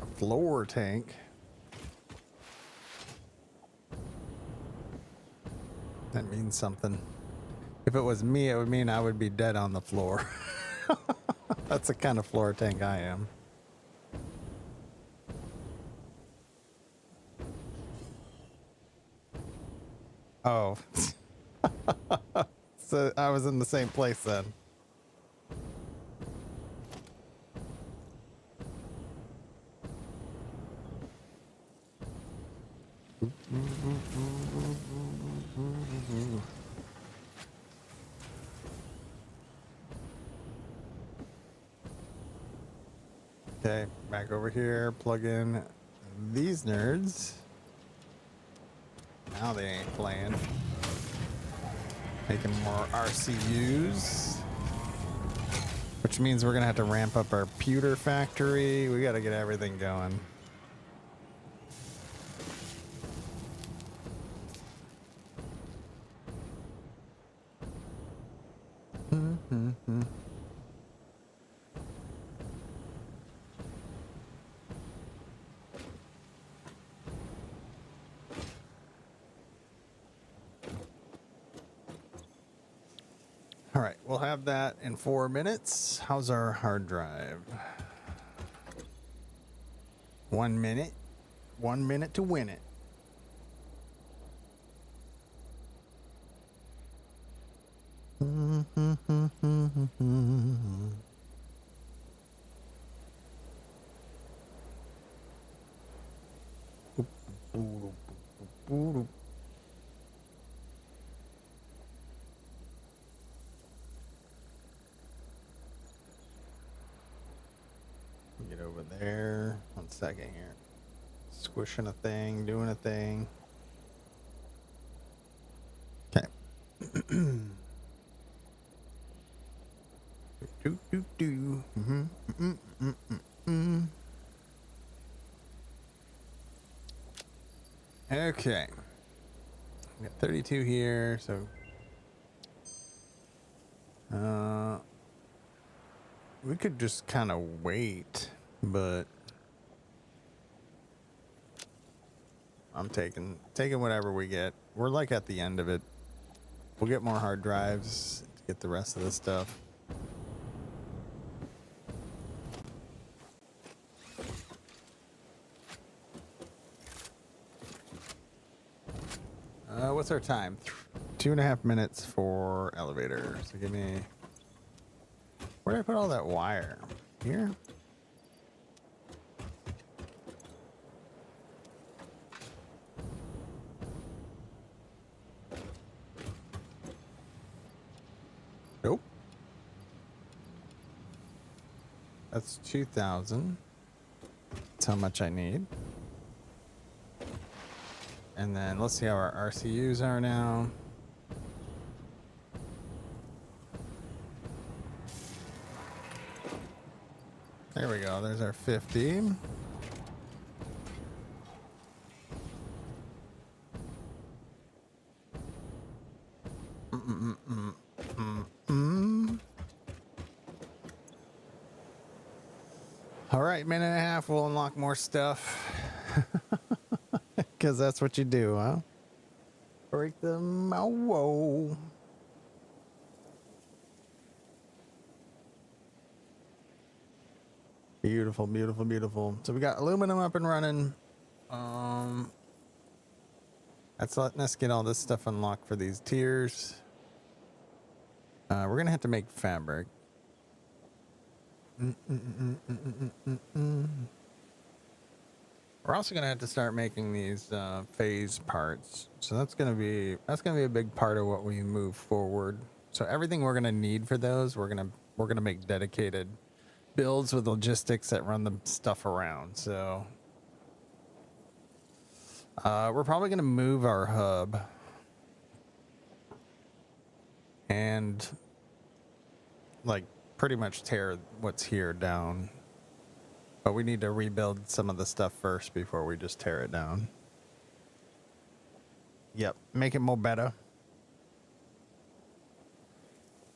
A floor tank. That means something. If it was me, it would mean I would be dead on the floor. That's the kind of floor tank I am. Oh. So I was in the same place then. Okay, back over here, plug in these nerds. Now they ain't playing. Making more RCUs. Which means we're gonna have to ramp up our pewter factory. We gotta get everything going. All right, we'll have that in 4 minutes. How's our hard drive? 1 minute. 1 minute to win it. Get over there. 1 second here. Squishing a thing, doing a thing. Okay. Okay. We got 32 here, so we could just kind of wait, but I'm taking whatever we get. We're like at the end of it. We'll get more hard drives to get the rest of this stuff. What's our time? 2.5 minutes for elevator. So give me... Where did I put all that wire? Here? Nope. That's 2,000. That's how much I need. And then let's see how our RCUs are now. There we go. There's our 50. All right, minute and a half. We'll unlock more stuff. Because that's what you do, huh? Break them. Oh, whoa. Beautiful, beautiful, beautiful. So we got aluminum up and running. That's letting us get all this stuff unlocked for these tiers. We're going to have to make fabric. We're also going to have to start making these phase parts. So that's going to be a big part of what we move forward. So everything we're going to need for those, we're going to make dedicated builds with logistics that run the stuff around. So we're probably going to move our hub and like pretty much tear what's here down. But we need to rebuild some of the stuff first before we just tear it down. Yep, make it more better.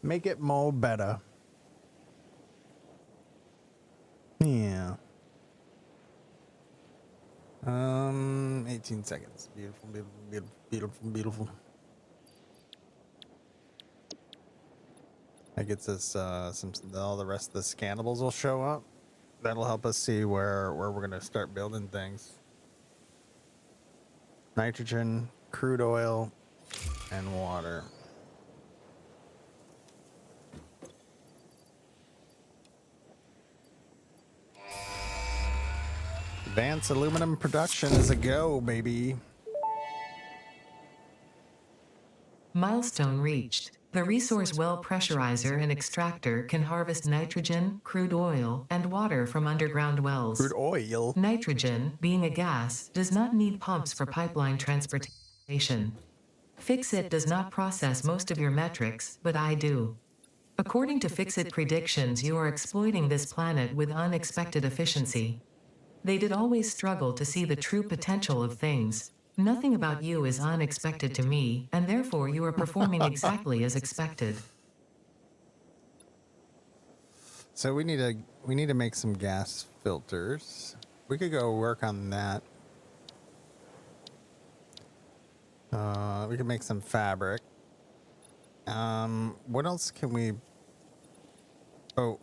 Make it more better. Yeah. 18 seconds. Beautiful, beautiful, beautiful, beautiful, beautiful. That gets us all the rest of the scannables will show up. That'll help us see where we're going to start building things. Nitrogen, crude oil, and water. Advanced aluminum production is a go, baby. Milestone reached. The resource well pressurizer and extractor can harvest nitrogen, crude oil, and water from underground wells. Crude oil. Nitrogen, being a gas, does not need pumps for pipeline transportation. Fixit does not process most of your metrics, but I do. According to Fixit predictions, you are exploiting this planet with unexpected efficiency. They did always struggle to see the true potential of things. Nothing about you is unexpected to me, and therefore you are performing exactly as expected. So we need to make some gas filters. We could go work on that. We could make some fabric. What else can we? Oh,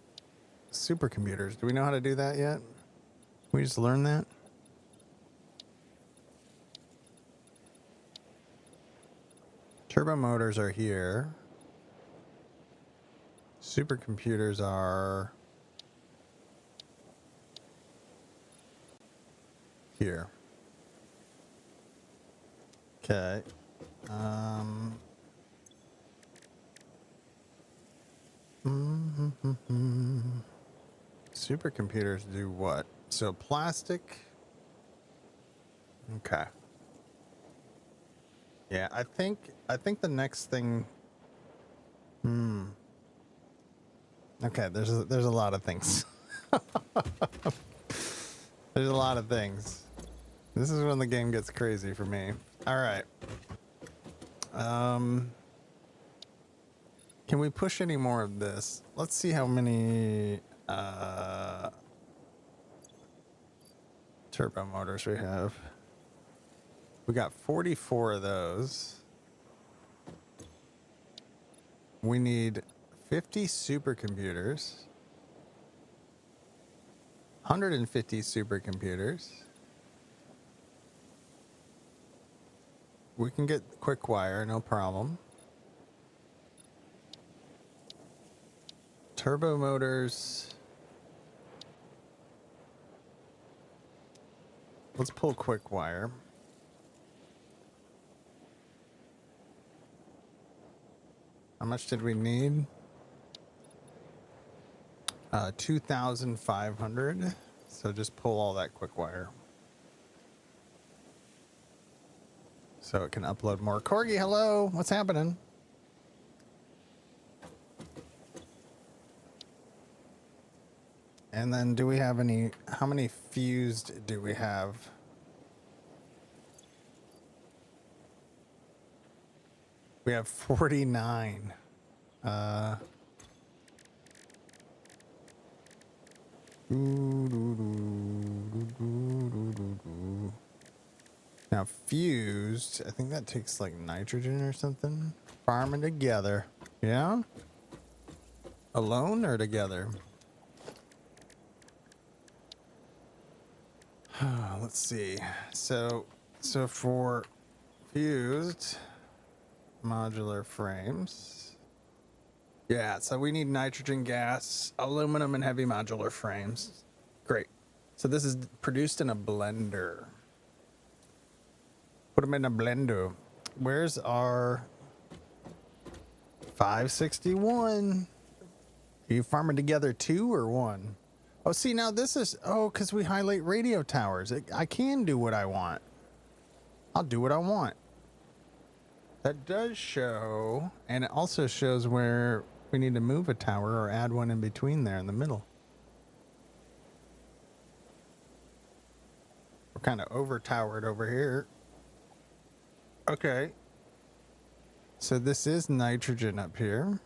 supercomputers. Do we know how to do that yet? We just learned that. Turbo motors are here. Supercomputers are here. Okay. Supercomputers do what? So plastic. Okay. Yeah, I think the next thing. Okay, there's a lot of things. There's a lot of things. This is when the game gets crazy for me. All right. Can we push any more of this? Let's see how many turbo motors we have. We got 44 of those. We need 50 supercomputers. 150 supercomputers. We can get quick wire, no problem. Turbo motors. Let's pull quick wire. How much did we need? 2,500. So just pull all that quick wire. So it can upload more. Corgi, hello. What's happening? And then do we have any, how many fused do we have? We have 49. Now fused, I think that takes like nitrogen or something. Farming together. Yeah? Alone or together? Let's see. So for fused modular frames. Yeah, so we need nitrogen gas, aluminum, and heavy modular frames. Great. So this is produced in a blender. Put them in a blender. Where's our 561? Are you farming together 2 or 1? Oh, see, now this is, because we highlight radio towers. I can do what I want. I'll do what I want. That does show, and it also shows where we need to move a tower or add one in between there in the middle. We're kind of over-towered over here. Okay. So this is nitrogen up here.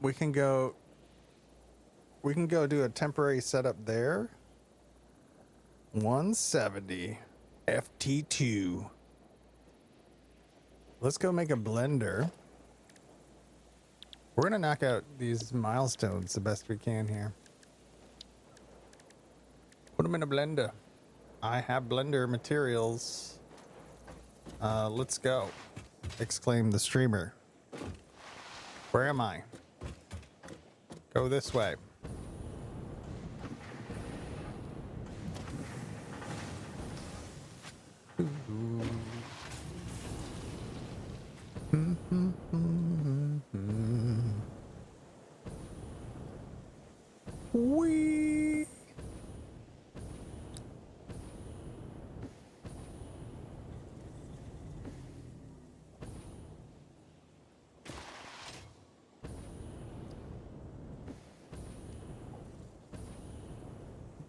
We can go do a temporary setup there. 170 FT2. Let's go make a blender. We're gonna knock out these milestones the best we can here. Put them in a blender. I have blender materials. Let's go. Exclaimed the streamer. Where am I? Go this way. Whee!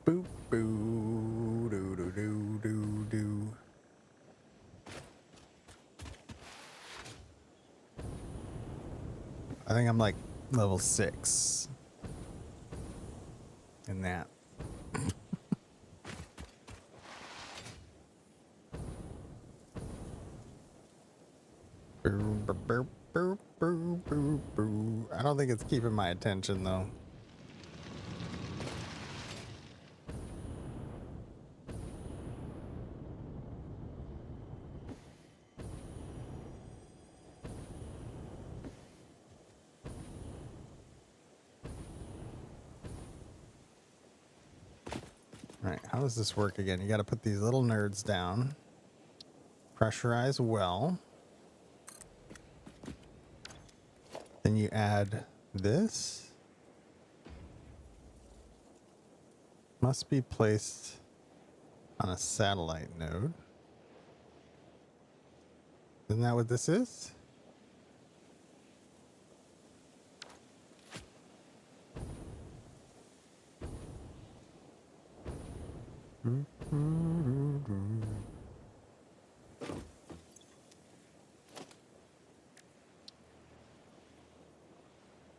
Boop boo doo doo doo doo doo. I think I'm like level 6 in that. Boo, boo, boo, boo, boo, boo. I don't think it's keeping my attention though. All right, how does this work again? You got to put these little nerds down. Pressurize well. Then you add this. Must be placed on a satellite node. Isn't that what this is?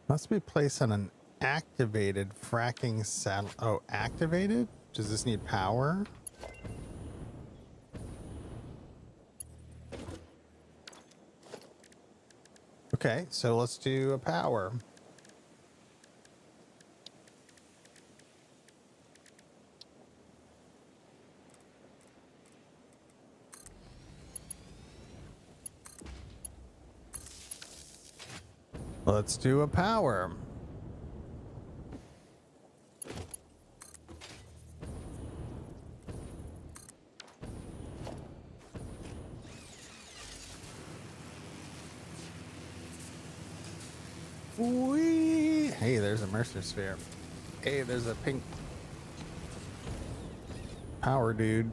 Must be placed on an activated fracking satellite. Oh, activated? Does this need power? Okay, so let's do a power. Let's do a power. Whee! Hey, there's a Mercer sphere. Hey, there's a pink power dude.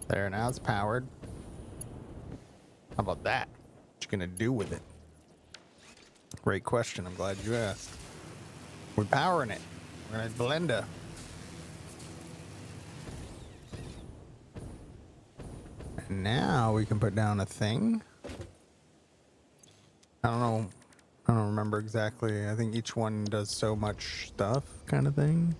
There, now it's powered. How about that? What you gonna do with it? Great question. I'm glad you asked. We're powering it. We're gonna blender. And now we can put down a thing. I don't know. I don't remember exactly. I think each one does so much stuff, kind of thing.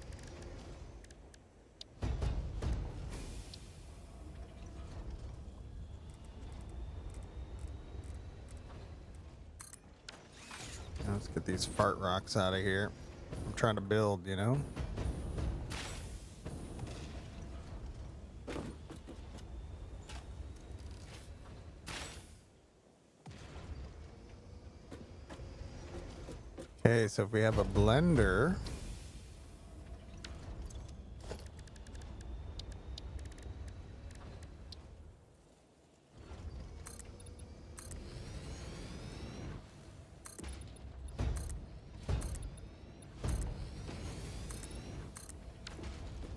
Let's get these fart rocks out of here. I'm trying to build, you know? Okay, so if we have a blender,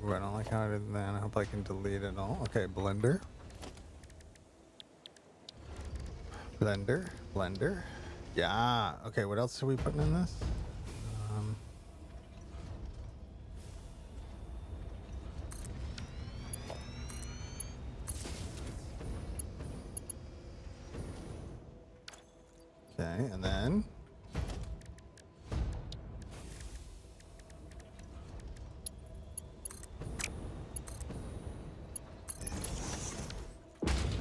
ooh, I don't like how I did that. I hope I can delete it all. Okay, blender. Blender, blender. Yeah. Okay, what else are we putting in this? Okay, and then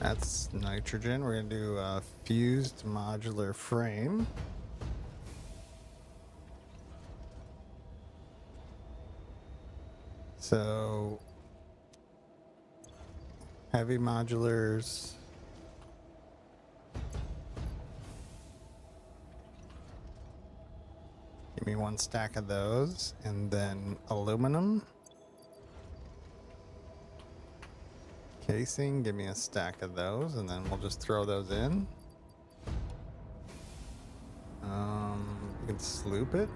that's nitrogen. We're gonna do a fused modular frame. So Heavy modulars. Give me 1 stack of those, and then aluminum. Casing, give me a stack of those, and then we'll just throw those in. You can sloop it.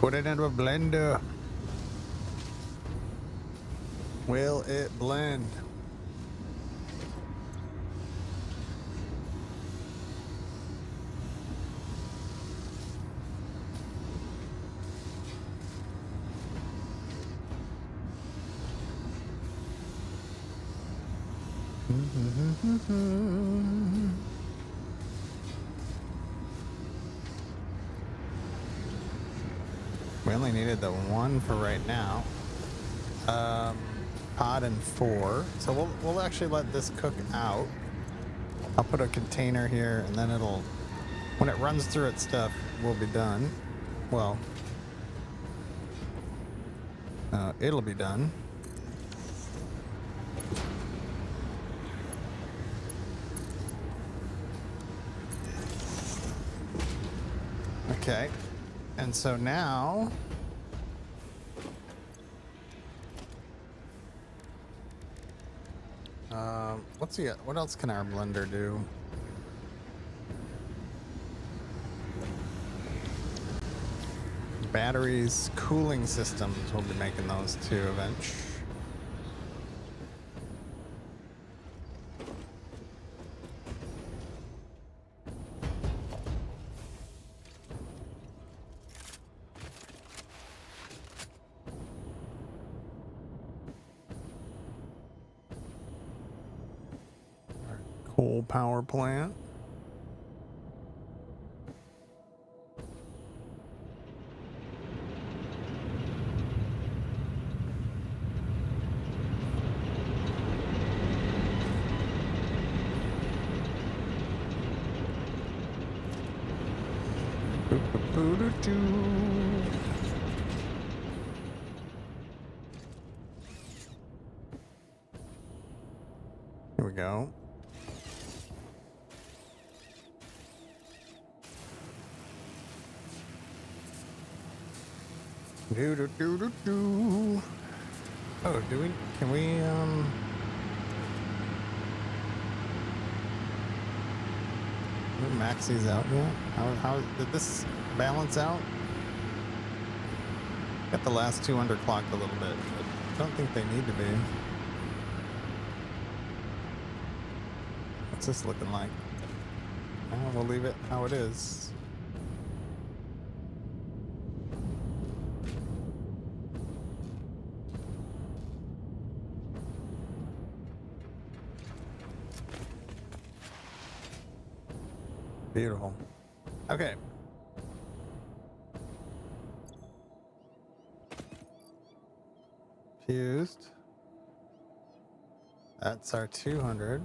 Put it into a blender. Will it blend? We only needed the 1 for right now. Pod and 4. So we'll actually let this cook out. I'll put a container here, and then it'll, when it runs through its stuff, we'll be done. Well, it'll be done. Okay, and so now what else can our blender do? Batteries, cooling systems, we'll be making those too eventually. Coal power plant. Here we go. Do. Oh, can we, max these out yet? How did this balance out? Got the last 2 underclocked a little bit, but I don't think they need to be. What's this looking like? We'll leave it how it is. Beautiful. Okay. Fused. That's our 200.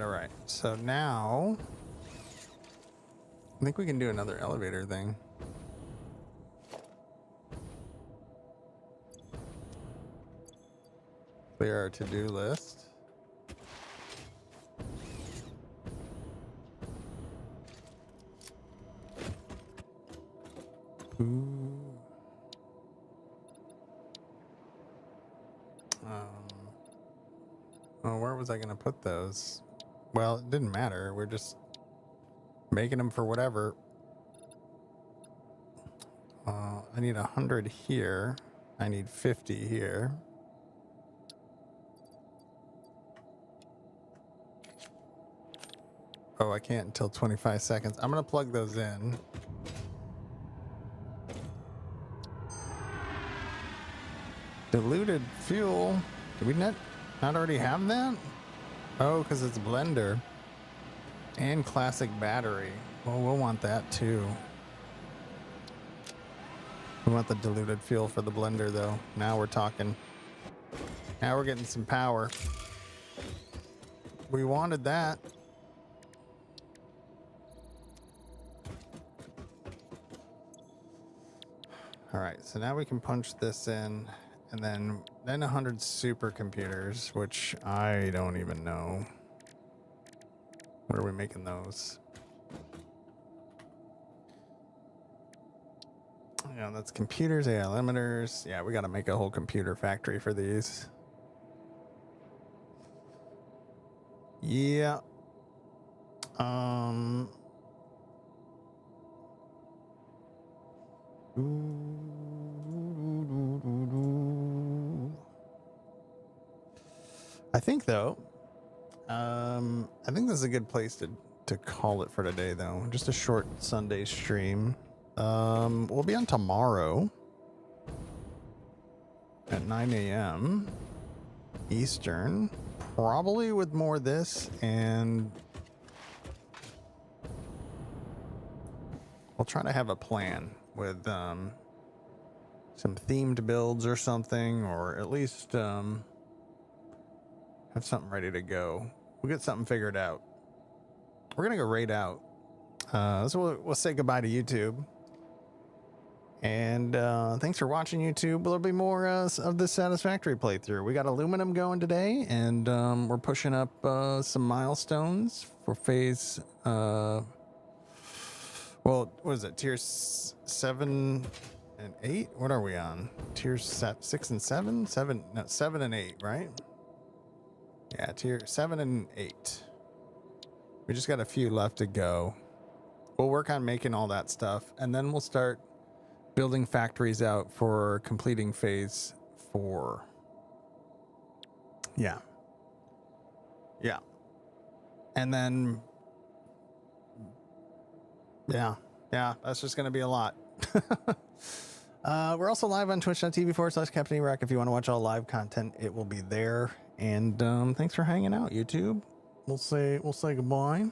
All right. So now I think we can do another elevator thing. Clear our to-do list. Oh, where was I going to put those? Well, it didn't matter. We're just making them for whatever. I need 100 here. I need 50 here. Oh, I can't until 25 seconds. I'm going to plug those in. Diluted fuel. Did we not already have that? Oh, because it's blender. And classic battery. Well, we'll want that too. We want the diluted fuel for the blender though. Now we're talking. Now we're getting some power. We wanted that. All right, so now we can punch this in, and then 100 supercomputers, which I don't even know. Where are we making those? Yeah, that's computers, AI limiters. Yeah, we got to make a whole computer factory for these. Yeah. I think though, I think this is a good place to call it for today though. Just a short Sunday stream. We'll be on tomorrow at 9 a.m. Eastern, probably with more of this, and we'll try to have a plan with some themed builds or something, or at least have something ready to go. We'll get something figured out. We're gonna go raid out. So we'll say goodbye to YouTube. And thanks for watching, YouTube. There'll be more of this Satisfactory playthrough. We got Aluminium going today, and we're pushing up some milestones for phase. Well, what is it? Tiers 7 and 8? What are we on? Tiers 6 and 7? 7 and 8, right? Yeah, tier 7 and 8. We just got a few left to go. We'll work on making all that stuff, and then we'll start building factories out for completing phase 4. Yeah. Yeah. And then, yeah, that's just going to be a lot. We're also live on twitch.tv/Captain Iraq. If you want to watch all live content, it will be there. And thanks for hanging out, YouTube. We'll say goodbye.